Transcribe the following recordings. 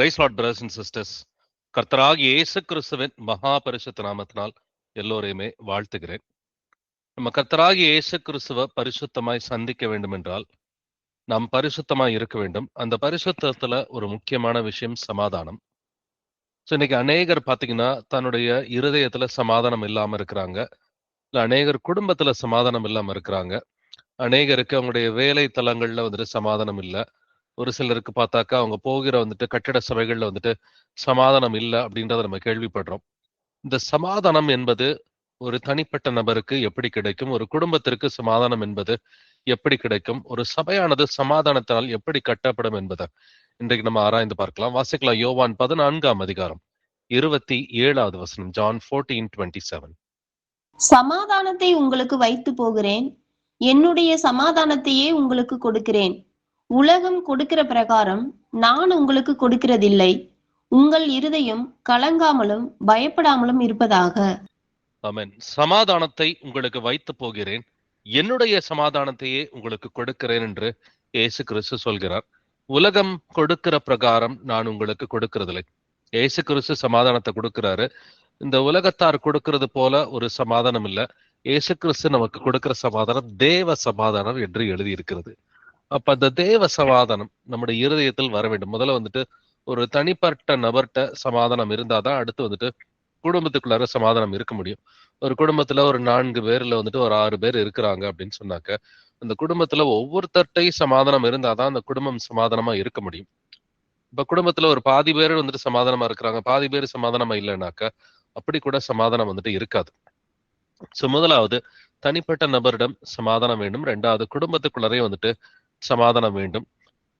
Price Lord brothers and sisters. கர்த்தராகிய இயேசு கிறிஸ்துவின் மகா பரிசுத்த நாமத்தினால் எல்லோரையுமே வாழ்த்துகிறேன். நம்ம கர்த்தராகிய இயேசு கிறிஸ்துவ பரிசுத்தமாய் சந்திக்க வேண்டும் என்றால் நாம் பரிசுத்தமாய் இருக்க வேண்டும். அந்த பரிசுத்தத்துல ஒரு முக்கியமான விஷயம் சமாதானம். ஸோ இன்னைக்கு அநேகர் பார்த்தீங்கன்னா தன்னுடைய இருதயத்துல சமாதானம் இல்லாம இருக்கிறாங்க. இல்லை அநேகர் குடும்பத்துல சமாதானம் இல்லாம இருக்கிறாங்க. அநேகருக்கு அவங்களுடைய வேலை தலங்கள்ல வந்துட்டு சமாதானம் இல்லை. ஒரு சிலருக்கு பார்த்தாக்கா அவங்க போகிற வந்துட்டு கட்டிட சபைகள்ல வந்துட்டு சமாதானம் இல்லை அப்படின்றத நம்ம கேள்விப்படுறோம். இந்த சமாதானம் என்பது ஒரு தனிப்பட்ட நபருக்கு எப்படி கிடைக்கும்? ஒரு குடும்பத்திற்கு சமாதானம் என்பது எப்படி கிடைக்கும்? ஒரு சபையானது சமாதானத்தினால் எப்படி கட்டப்படும் என்பதை இன்றைக்கு நம்ம ஆராய்ந்து பார்க்கலாம். வாசிக்கலாம். யோவான் 14ஆம் அதிகாரம் 27வது வசனம். John 14:27. சமாதானத்தை உங்களுக்கு வைத்து போகிறேன், என்னுடைய சமாதானத்தையே உங்களுக்கு கொடுக்கிறேன். உலகம் கொடுக்கிற பிரகாரம் நான் உங்களுக்கு கொடுக்கிறதில்லை. உங்கள் இருதயம் கலங்காமலும் பயப்படாமலும் இருப்பதாக. ஆமென். சமாதானத்தை உங்களுக்கு வைத்து போகிறேன், என்னுடைய சமாதானத்தையே உங்களுக்கு கொடுக்கிறேன் என்று இயேசு கிறிஸ்து சொல்கிறார். உலகம் கொடுக்கிற பிரகாரம் நான் உங்களுக்கு கொடுக்கிறதில்லை. இயேசு கிறிஸ்து சமாதானத்தை கொடுக்கிறாரு. இந்த உலகத்தார் கொடுக்கிறது போல ஒரு சமாதானம் இல்லை. இயேசு கிறிஸ்து நமக்கு கொடுக்கிற சமாதானம் தேவ சமாதானம் என்று எழுதி இருக்கிறது. அப்ப அந்த தேவ சமாதானம் நம்முடைய இருதயத்தில் வர வேண்டும். முதல்ல வந்துட்டு ஒரு தனிப்பட்ட நபர்கிட்ட சமாதானம் இருந்தாதான் அடுத்து வந்துட்டு குடும்பத்துக்குள்ளார சமாதானம் இருக்க முடியும். ஒரு குடும்பத்துல ஒரு 4 பேர்ல வந்துட்டு ஒரு 6 பேர் இருக்கிறாங்க அப்படின்னு சொன்னாக்க அந்த குடும்பத்துல ஒவ்வொருத்தர்ட்டையும் சமாதானம் இருந்தாதான் அந்த குடும்பம் சமாதானமா இருக்க முடியும். இப்ப குடும்பத்துல ஒரு பாதி பேர் வந்துட்டு சமாதானமா இருக்கிறாங்க, பாதி பேர் சமாதானமா இல்லைனாக்க அப்படி கூட சமாதானம் வந்துட்டு இருக்காது. சோ முதலாவது தனிப்பட்ட நபரிடம் சமாதானம் வேண்டும். 2வது குடும்பத்துக்குள்ளரே வந்துட்டு சமாதானம் வேண்டும்.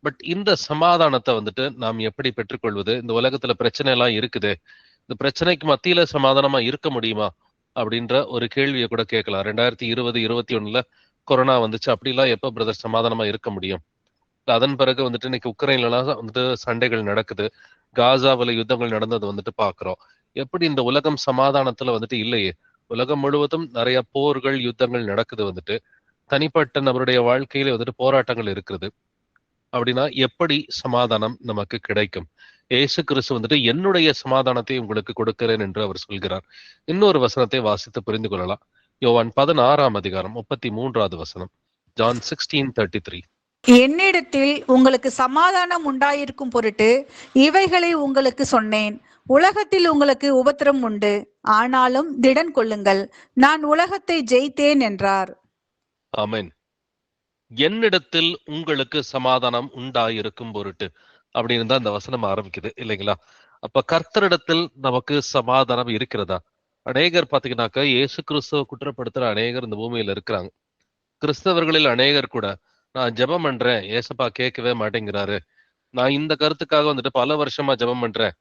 பட் இந்த சமாதானத்தை வந்துட்டு நாம் எப்படி பெற்றுக்கொள்வது? இந்த உலகத்துல பிரச்சனை எல்லாம் இருக்குது, இந்த பிரச்சனைக்கு மத்தியில சமாதானமா இருக்க முடியுமா அப்படின்ற ஒரு கேள்வியை கூட கேட்கலாம். 2020-21 கொரோனா வந்துச்சு, அப்படிலாம் எப்ப பிரதர் சமாதானமா இருக்க முடியும்? அதன் பிறகு வந்துட்டு இன்னைக்கு உக்ரைன்லாம் வந்துட்டு சண்டைகள் நடக்குது, காசாவில் யுத்தங்கள் நடந்தது வந்துட்டு பாக்குறோம். எப்படி இந்த உலகம் சமாதானத்துல வந்துட்டு இல்லையே? உலகம் முழுவதும் நிறைய போர்கள் யுத்தங்கள் நடக்குது, வந்துட்டு தனிப்பட்ட நபருடைய வாழ்க்கையில வந்துட்டு போராட்டங்கள் இருக்குது. அப்படின்னா எப்படி சமாதானம் நமக்கு கிடைக்கும்? இயேசு கிறிஸ்து வந்துட்டு என்னுடைய சமாதானத்தை உங்களுக்கு கொடுக்கிறேன் என்று அவர் சொல்கிறார். இன்னொரு வசனத்தை வாசித்து புரிந்து கொள்ளலாம். யோவான் 16ஆம் அதிகாரம் 33வது வசனம். John 16:33. என்னிடத்தில் உங்களுக்கு சமாதானம் உண்டாயிருக்கும் பொருட்டு இவைகளை உங்களுக்கு சொன்னேன். உலகத்தில் உங்களுக்கு உபத்திரம் உண்டு, ஆனாலும் திடன் கொள்ளுங்கள், நான் உலகத்தை ஜெயித்தேன் என்றார். ஆமென். என்னிடத்தில் உங்களுக்கு சமாதானம் உண்டாயிருக்கும் பொருட்டு அப்படின்னு தான் இந்த வசனம் ஆரம்பிக்குது இல்லைங்களா? அப்ப கர்த்தரிடத்தில் நமக்கு சமாதானம் இருக்கிறதா? அநேகர் பாத்தீங்கன்னாக்க இயேசு கிறிஸ்துவ குற்றப்படுத்துற அநேகர் இந்த பூமியில இருக்கிறாங்க. கிறிஸ்தவர்களில் அநேகர் கூட நான் ஜெபம் பண்றேன், ஏசப்பா கேட்கவே மாட்டேங்கிறாரு, நான் இந்த கருத்துக்காக வந்துட்டு பல வருஷமா ஜெபம் பண்றேன்,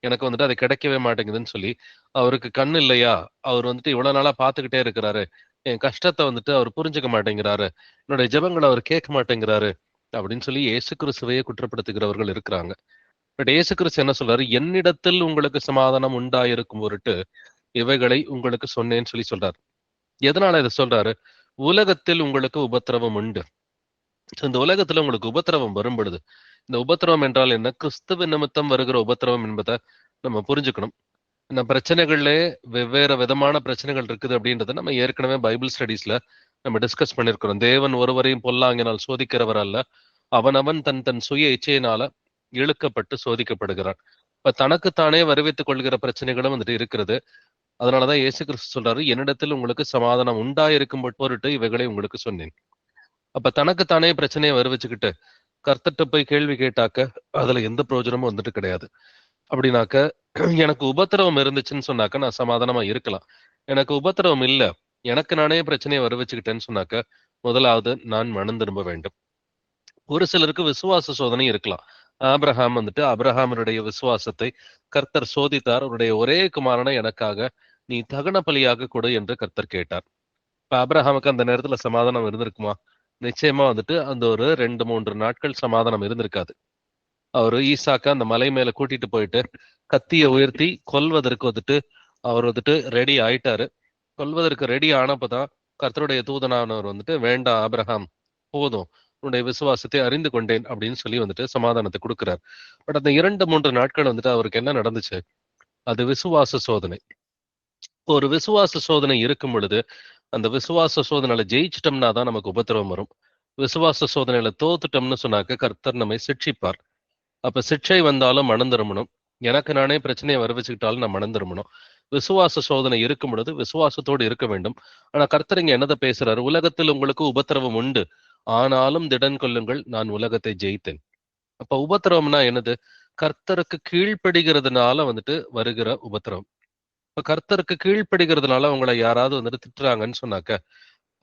எனக்கு வந்துட்டு அது கிடைக்கவே மாட்டேங்குதுன்னு சொல்லி, அவருக்கு கண் இல்லையா, அவர் வந்துட்டு இவ்வளவு நாளா பாத்துக்கிட்டே இருக்கிறாரு, என் கஷ்டத்தை வந்துட்டு அவர் புரிஞ்சுக்க மாட்டேங்கிறாரு, என்னுடைய ஜெபங்களை அவர் கேட்க மாட்டேங்கிறாரு அப்படின்னு சொல்லி இயேசு கிறிஸ்துவையே குற்றப்படுத்துகிறவர்கள் இருக்கிறாங்க. பட் இயேசு கிறிஸ்து என்ன சொல்றாரு? என்னிடத்தில் உங்களுக்கு சமாதானம் உண்டாயிருக்கும் பொருட்டு இவைகளை உங்களுக்கு சொன்னேன்னு சொல்லி சொல்றாரு. எதனால இதை சொல்றாரு? உலகத்தில் உங்களுக்கு உபத்திரவம் உண்டு. இந்த உலகத்துல உங்களுக்கு உபத்திரவம் வரும் பொழுது, இந்த உபத்திரவம் என்றால் என்ன? கிறிஸ்துவ நிமித்தம் வருகிற உபத்திரவம் என்பதை நம்ம புரிஞ்சுக்கணும். இந்த பிரச்சனைகள்ல வெவ்வேறு விதமான பிரச்சனைகள் இருக்குது அப்படின்றத நம்ம ஏற்கனவே பைபிள் ஸ்டடீஸ்ல நம்ம டிஸ்கஸ் பண்ணிருக்கிறோம். தேவன் ஒருவரையும் பொல்லாங்கினால் சோதிக்கிறவர் அல்ல, அவனவன் தன் தன் சுய இச்சையினால இழுக்கப்பட்டு சோதிக்கப்படுகிறான். இப்ப தனக்குத்தானே வருவித்துக் கொள்கிற பிரச்சனைகளும் வந்துட்டு இருக்கிறது. அதனாலதான் இயேசு கிறிஸ்து சொல்றாரு, என்னிடத்தில் உங்களுக்கு சமாதானம் உண்டாயிருக்கும் பொருட்டு இவைகளை உங்களுக்கு சொன்னேன். அப்ப தனக்குத்தானே பிரச்சனையை வருவிச்சுக்கிட்டு கர்த்தர்ட்ட போய் கேள்வி கேட்டாக்க அதுல எந்த பிரயோஜனமும் வந்துட்டு கிடையாது. அப்படின்னாக்க எனக்கு உபத்திரவம் இருந்துச்சுன்னு சொன்னாக்க நான் சமாதானமா இருக்கலாம். எனக்கு உபத்திரவம் இல்ல, எனக்கு நானே பிரச்சனையை வருவிச்சுக்கிட்டேன்னு சொன்னாக்க முதலாவது நான் மனம் திரும்ப வேண்டும். ஒரு சிலருக்கு விசுவாச சோதனை இருக்கலாம். ஆபிரகாம் வந்துட்டு அபிரகாமருடைய விசுவாசத்தை கர்த்தர் சோதித்தார். அவருடைய ஒரே குமாரனை எனக்காக நீ தகன பலியாக கொடு என்று கர்த்தர் கேட்டார். இப்ப அபிரகாமுக்கு அந்த நேரத்துல சமாதானம் இருந்திருக்குமா? நிச்சயமா வந்துட்டு அந்த ஒரு 2-3 நாட்கள் சமாதானம் இருந்திருக்காது. அவரு ஈசாக்க அந்த மலை மேல கூட்டிட்டு போயிட்டு கத்தியை உயர்த்தி கொல்வதற்கு வந்துட்டு அவர் வந்துட்டு ரெடி ஆயிட்டாரு. கொல்வதற்கு ரெடி ஆனப்பதான் கர்த்தருடைய தூதனானவர் வந்துட்டு, வேண்டாம் ஆபிரகாம், போதும், உன்னுடைய விசுவாசத்தை அறிந்து கொண்டேன் அப்படின்னு சொல்லி வந்துட்டு சமாதானத்தை கொடுக்கிறார். பட் அந்த 2-3 நாட்கள் வந்துட்டு அவருக்கு என்ன நடந்துச்சு? அது விசுவாச சோதனை. ஒரு விசுவாச சோதனை இருக்கும் பொழுது அந்த விசுவாச சோதனையில ஜெயிச்சிட்டோம்னா தான் நமக்கு உபத்திரவம் வரும். விசுவாச சோதனையில தோத்துட்டோம்னு சொன்னாக்க கர்த்தர் நம்மை சிட்சிப்பார். அப்ப சிட்சை வந்தாலும் மனம் திரும்பணும். எனக்கு நானே பிரச்சனையை வரவச்சுக்கிட்டாலும் நான் மனம் திரும்பணும். விசுவாச சோதனை இருக்கும் பொழுது விசுவாசத்தோடு இருக்க வேண்டும். ஆனா கர்த்தர் இங்க என்னதை பேசுறாரு? உலகத்தில் உங்களுக்கு உபத்திரவம் உண்டு, ஆனாலும் திடன் கொள்ளுங்கள், நான் உலகத்தை ஜெயித்தேன். அப்ப உபத்திரவம்னா என்னது? கர்த்தருக்கு கீழ்ப்படுகிறதுனால வந்துட்டு வருகிற உபத்திரவம். இப்ப கர்த்தருக்கு கீழ்ப்படுகிறதுனால உங்களை யாராவது வந்துட்டு திட்டுறாங்கன்னு சொன்னாக்க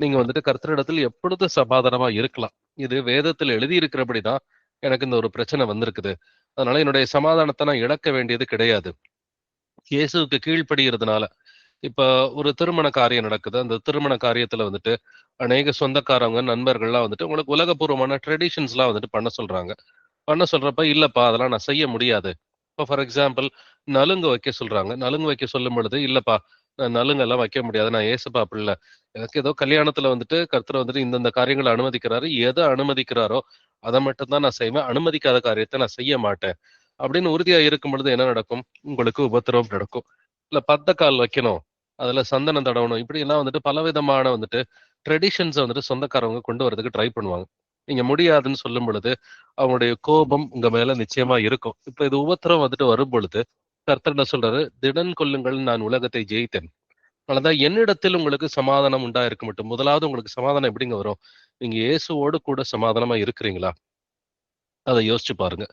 நீங்க வந்துட்டு கர்த்தரிடத்தில் எப்பொழுதும் சமாதானமா இருக்கலாம். இது வேதத்தில் எழுதி இருக்கிறபடிதான் எனக்கு இந்த ஒரு பிரச்சனை வந்திருக்குது, அதனால என்னுடைய சமாதானத்தை நான் இழக்க வேண்டியது கிடையாது. இயேசுவுக்கு கீழ்ப்படுகிறதுனால இப்ப ஒரு திருமண காரியம் நடக்குது. அந்த திருமண காரியத்துல வந்துட்டு அநேக சொந்தக்காரங்க நண்பர்கள்லாம் வந்துட்டு உங்களுக்கு உலகபூர்வமான ட்ரெடிஷன்ஸ்லாம் வந்துட்டு பண்ண சொல்றாங்க. பண்ண சொல்றப்ப இல்லப்பா அதெல்லாம் நான் செய்ய முடியாது. இப்போ ஃபார் எக்ஸாம்பிள் நலுங்கு வைக்க சொல்றாங்க. நலுங்கு வைக்க சொல்லும் பொழுது இல்லப்பா நான் நலுங்கு எல்லாம் வைக்க முடியாது, நான் ஏசப்பா பிள்ளை, எனக்கு ஏதோ கல்யாணத்துல வந்துட்டு கர்த்தர் வந்துட்டு இந்தந்த காரியங்களை அனுமதிக்கிறாரு, எதை அனுமதிக்கிறாரோ அதை மட்டும்தான் நான் செய்வேன், அனுமதிக்காத காரியத்தை நான் செய்ய மாட்டேன் அப்படின்னு உறுதியா இருக்கும் பொழுது என்ன நடக்கும்? உங்களுக்கு உபத்திரவம் நடக்கும். இல்ல பந்தக்கால் வைக்கணும், அதுல சந்தனம் தடவணும், இப்படி எல்லாம் வந்துட்டு பலவிதமான வந்துட்டு ட்ரெடிஷன்ஸை வந்துட்டு சொந்தக்காரவங்க கொண்டு வரதுக்கு ட்ரை பண்ணுவாங்க. நீங்க முடியாதுன்னு சொல்லும் பொழுது அவங்களுடைய கோபம் உங்க மேல நிச்சயமா இருக்கும். இப்ப இது உபத்திரம் வந்துட்டு வரும் பொழுது கர்த்தர் என்ன சொல்றாரு? திடன் கொள்ளுங்கள், நான் உலகத்தை ஜெயித்தேன். அதனாலதான் என்னிடத்தில் உங்களுக்கு சமாதானம் உண்டாயிருக்க மட்டும். முதலாவது உங்களுக்கு சமாதானம் எப்படிங்க வரும்? நீங்க இயேசுவோடு கூட சமாதானமா இருக்கிறீங்களா? அதை யோசிச்சு பாருங்க.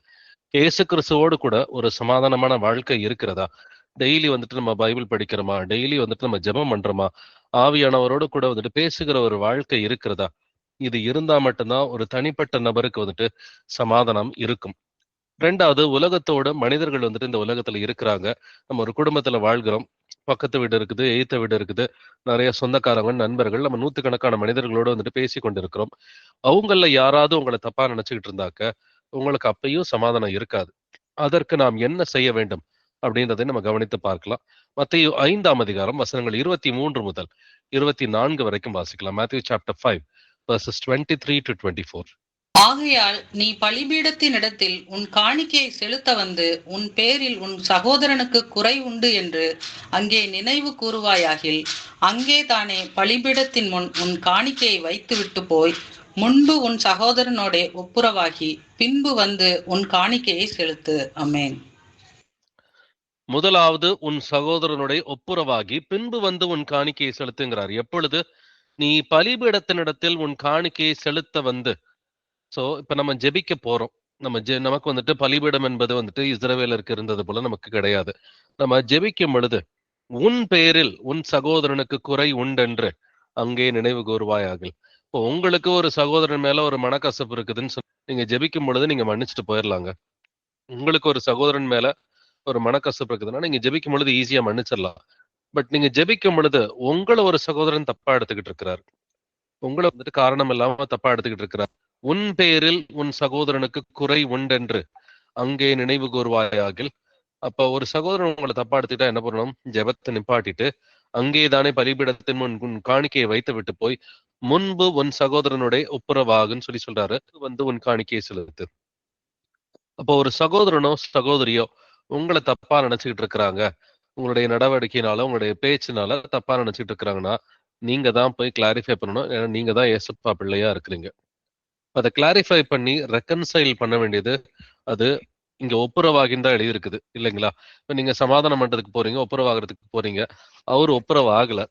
இயேசு கிறிஸ்துவோடு கூட ஒரு சமாதானமான வாழ்க்கை இருக்கிறதா? டெய்லி வந்துட்டு நம்ம பைபிள் படிக்கிறோமா? டெய்லி வந்துட்டு நம்ம ஜெபம் பண்றோமா? ஆவியானவரோடு கூட வந்துட்டு பேசுகிற ஒரு வாழ்க்கை இருக்கிறதா? இது இருந்தா மட்டும்தான் ஒரு தனிப்பட்ட நபருக்கு வந்துட்டு சமாதானம் இருக்கும். 2வது, உலகத்தோட மனிதர்கள் வந்துட்டு இந்த உலகத்துல இருக்கிறாங்க. நம்ம ஒரு குடும்பத்துல வாழ்கிறோம். பக்கத்து வீடு இருக்குது, எய்த்த வீடு இருக்குது, நிறைய சொந்தக்காரங்க, நண்பர்கள், நம்ம நூத்துக்கணக்கான மனிதர்களோட வந்துட்டு பேசி கொண்டிருக்கிறோம். அவங்கள யாராவது உங்களை தப்பா நினைச்சுக்கிட்டு இருந்தாக்க உங்களுக்கு அப்பயும் சமாதானம் இருக்காது. அதற்கு நாம் என்ன செய்ய வேண்டும் அப்படின்றதை நம்ம கவனித்து பார்க்கலாம். மத்தேயு 5ஆம் அதிகாரம் வசனங்கள் 23 முதல் 24 வரைக்கும் வாசிக்கலாம். Matthew chapter 5 verses 23 to 24. ஆகையால் நீ பலிபீடத்தினிடத்தில் உன் காணிக்கையை செலுத்த வந்து உன் பேரில் உன் சகோதரனுக்கு குறை உண்டு என்று அங்கே நினைவு கூறுவாயாகில், அங்கே தானே பலிபீடத்தின் முன் உன் காணிக்கையை வைத்துவிட்டு போய் முன்பு உன் சகோதரனோட ஒப்புரவாகி பின்பு வந்து உன் காணிக்கையை செலுத்து. ஆமென். முதலாவது உன் சகோதரனுடைய ஒப்புரவாகி பின்பு வந்து உன் காணிக்கையை செலுத்துங்கிறார். எப்பொழுது? நீ பலிபீடத்தினிடத்தில் உன் காணிக்கையை செலுத்த வந்து. சோ இப்ப நம்ம ஜெபிக்க போறோம். நமக்கு வந்துட்டு பலிபீடம் என்பது வந்துட்டு இஸ்ரவேலருக்கு இருந்தது போல நமக்கு கிடையாது. நம்ம ஜெபிக்கும் பொழுது உன் பேரில் உன் சகோதரனுக்கு குறை உண்டென்று அங்கே நினைவு கூறுவாயாகில். இப்போ உங்களுக்கு ஒரு சகோதரன் மேல ஒரு மனக்கசப்பு இருக்குதுன்னு சொல்லி நீங்க ஜெபிக்கும் பொழுது நீங்க மன்னிச்சுட்டு போயிடலாங்க. உங்களுக்கு ஒரு சகோதரன் மேல ஒரு மனக்கசப்பு இருக்குதுன்னா நீங்க ஜெபிக்கும் பொழுது ஈஸியா மன்னிச்சிடலாம். பட் நீங்க ஜெபிக்கும் பொழுது உங்களை ஒரு சகோதரன் தப்பா எடுத்துக்கிட்டு இருக்கிறார், உங்களை வந்துட்டு காரணம் இல்லாம தப்பா எடுத்துக்கிட்டு இருக்கிறார். உன் பேரில் உன் சகோதரனுக்கு குறை உண்டென்று அங்கே நினைவு கூறுவாயாகில். அப்ப ஒரு சகோதரன் உங்களை தப்பா எடுத்துக்கிட்டா என்ன பண்ணணும்? ஜெபத்தை நிப்பாட்டிட்டு அங்கேதானே பலிபீடத்தின் முன் உன் காணிக்கையை வைத்து விட்டு போய் முன்பு உன் சகோதரனுடைய ஒப்புரவாகுன்னு சொல்லி சொல்றாரு, வந்து உன் காணிக்கையை செலுத்து. அப்போ ஒரு சகோதரனோ சகோதரியோ உங்களை தப்பா நினைச்சுக்கிட்டு இருக்கிறாங்க, உங்களுடைய நடவடிக்கையினால உங்களுடைய பேச்சினால தப்பா நினைச்சுக்கிட்டு இருக்கிறாங்கன்னா நீங்க தான் போய் கிளாரிஃபை பண்ணணும். ஏன்னா நீங்க தான் ஏசப்பா பிள்ளையா இருக்கிறீங்க. அதை கிளாரிஃபை பண்ணி ரெக்கன்சைல் பண்ண வேண்டியது அது இங்க ஒப்புரவாகின்னு தான் எழுதியிருக்குது இல்லைங்களா? இப்ப நீங்க சமாதானம் பண்றதுக்கு போறீங்க, ஒப்புரவாகிறதுக்கு போறீங்க, அவர் ஒப்புரவு ஆகல,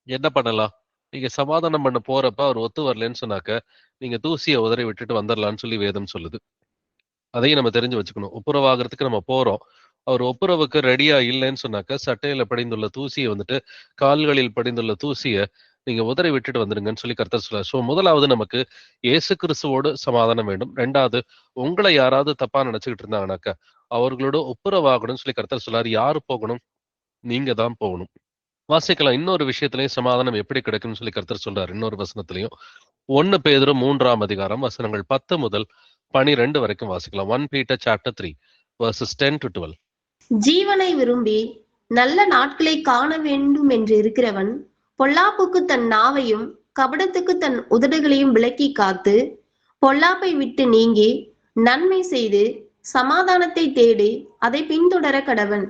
என்ன பண்ணலாம்? நீங்க சமாதானம் பண்ண போறப்ப அவர் ஒத்து வரலன்னு சொன்னாக்க நீங்க தூசியை உதறி விட்டுட்டு வந்துடலாம்னு சொல்லி வேதம் சொல்லுது. அதையும் நம்ம தெரிஞ்சு வச்சுக்கணும். ஒப்புரவாகிறதுக்கு நம்ம போறோம், அவர் ஒப்புரவுக்கு ரெடியா இல்லைன்னு சொன்னாக்க சட்டையில படிந்துள்ள தூசியை வந்துட்டு கால்களில் படிந்துள்ள தூசியை நீங்க உதறி விட்டுட்டு வந்துருங்கன்னு சொல்லி கர்த்தர் சொல்றார். சோ முதலாவது நமக்கு இயேசு கிறிஸ்துவோடு சமாதானம் வேண்டும். 2வது, உங்களை யாராவது தப்பா நினைச்சுக்கிட்டு இருந்தாங்கன்னாக்க அவர்களோட ஒப்புரவாகணும்னு சொல்லி கர்த்தர் சொல்றாரு. யாரு போகணும்? நீங்க தான் போகணும். வாசிக்கலாம். இன்னொரு விஷயத்திலையும் சமாதானம் எப்படி கிடைக்கும்னு சொல்லி கர்த்தர் சொல்றாரு. இன்னொரு வசனத்திலையும் 1 பேதுரு 3ஆம் அதிகாரம் வசனங்கள் 10 முதல் 12 வரைக்கும் வாசிக்கலாம். 1 Peter chapter 3 verses 10 to 12. ஜீவனை விரும்பி நல்ல நாட்களை காண வேண்டும் என்று இருக்கிறவன் பொல்லாப்புக்கு தன் நாவையும் கபடத்துக்கு தன் உதடுகளையும் விலக்கி காத்து பொல்லாப்பை விட்டு நீங்கி நன்மை செய்து சமாதானத்தை தேடி அதை பின்தொடர கடவன்.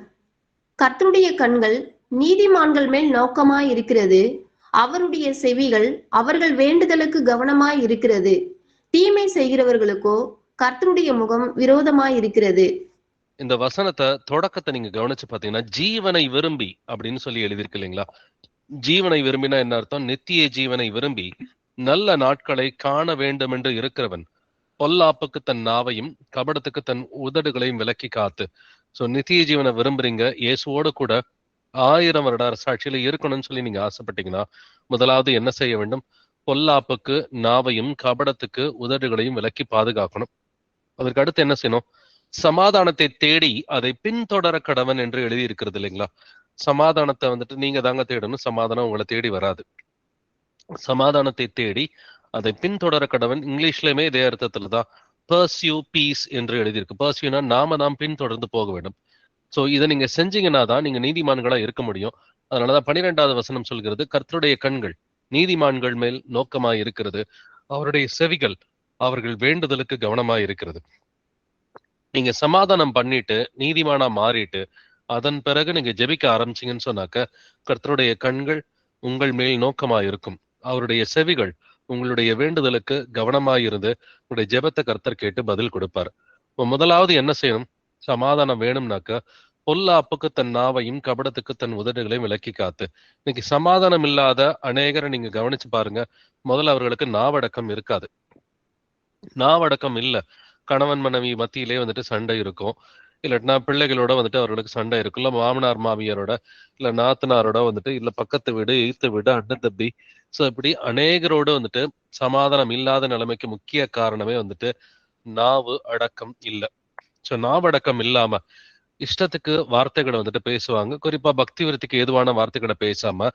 கர்த்தருடைய கண்கள் நீதிமான்கள் மேல் நோக்கமாய் இருக்கிறது, அவருடைய செவிகள் அவர்கள் வேண்டுதலுக்கு கவனமாய் இருக்கிறது. தீமை செய்கிறவர்களுக்கோ கர்த்தருடைய முகம் விரோதமாய் இருக்கிறது. இந்த வசனத்தை தொடக்கத்தை நீங்க கவனிச்சு பாத்தீங்கன்னா, ஜீவனை விரும்பி அப்படின்னு சொல்லி எழுதியிருக்கு இல்லைங்களா? ஜீவனை விரும்பினா என்ன அர்த்தம்? நித்திய ஜீவனை விரும்பி நல்ல நாட்களை காண வேண்டும் என்று இருக்கிறவன் பொல்லாப்புக்கு தன் நாவையும் கபடத்துக்கு தன் உதடுகளையும் விலக்கி காத்து. சோ நித்திய ஜீவனை விரும்புறீங்க, இயேசுவோடு கூட 1000 வருட அரசாட்சியில இருக்கணும்னு சொல்லி நீங்க ஆசைப்பட்டீங்கன்னா, முதலாவது என்ன செய்ய வேண்டும்? பொல்லாப்புக்கு நாவையும் கபடத்துக்கு உதடுகளையும் விலக்கி பாதுகாக்கணும். அதற்கு அடுத்து என்ன செய்யணும்? சமாதானத்தை தேடி அதை பின்தொடர கடவன் என்று எழுதி இருக்கிறது இல்லைங்களா? சமாதானத்தை வந்துட்டு நீங்க தாங்க தேடணும், சமாதானம் உங்களை தேடி வராது. சமாதானத்தை தேடி அதை பின்தொடர கடவன். இங்கிலீஷ்லயுமே இதே அர்த்தத்துலதான் பர்சியூ பீஸ் என்று எழுதியிருக்கு. பர்சியூனா நாம தான் பின்தொடர்ந்து போக வேண்டும். சோ இதை நீங்க செஞ்சீங்கன்னா தான் நீங்க நீதிமான்களா இருக்க முடியும். அதனாலதான் 12வது வசனம் சொல்கிறது, கர்த்தருடைய கண்கள் நீதிமான்கள் மேல் நோக்கமாய் இருக்கிறது, அவருடைய செவிகள் அவர்கள் வேண்டுதலுக்கு கவனமாய் இருக்கிறது. நீங்க சமாதானம் பண்ணிட்டு நீதிமானா மாறிட்டு அதன் பிறகு நீங்க ஜெபிக்க ஆரம்பிச்சீங்கன்னு சொன்னாக்க, கர்த்தருடைய கண்கள் உங்கள் மேல் நோக்கமாய் இருக்கும், அவருடைய செவிகள் உங்களுடைய வேண்டுதலுக்கு கவனமாயிருந்து உங்களுடைய ஜெபத்தை கர்த்தர் கேட்டு பதில் கொடுப்பார். இப்போ முதலாவது என்ன செய்யணும்? சமாதானம் வேணும்னாக்க பொல்லாப்புக்கு தன் நாவையும் கபடத்துக்கு தன் உதடுகளையும் விலக்கி காத்து. இன்னைக்கு சமாதானம் இல்லாத அநேகரை நீங்க கவனிச்சு பாருங்க. முதல்ல அவர்களுக்கு நாவடக்கம் இருக்காது. நாவடக்கம் இல்ல. கணவன் மனைவி மத்தியிலே வந்துட்டு சண்டை இருக்கும், இல்லாட்டினா பிள்ளைகளோட வந்துட்டு அவர்களுக்கு சண்டை இருக்கும், இல்ல மாமனார் மாமியாரோட, இல்ல நாத்தனாரோட வந்துட்டு, இல்ல பக்கத்து வீடு எய்த்து வீடு அண்ணன் தம்பி. சோ இப்படி அநேகரோடு வந்துட்டு சமாதானம் இல்லாத நிலைமைக்கு முக்கிய காரணமே வந்துட்டு நாவு அடக்கம் இல்லை. சோ நாவடக்கம் இல்லாம இஷ்டத்துக்கு வார்த்தைகளை வந்துட்டு பேசுவாங்க. குறிப்பா பக்தி விருத்திக்கு ஏதுவான வார்த்தைகளை பேசாம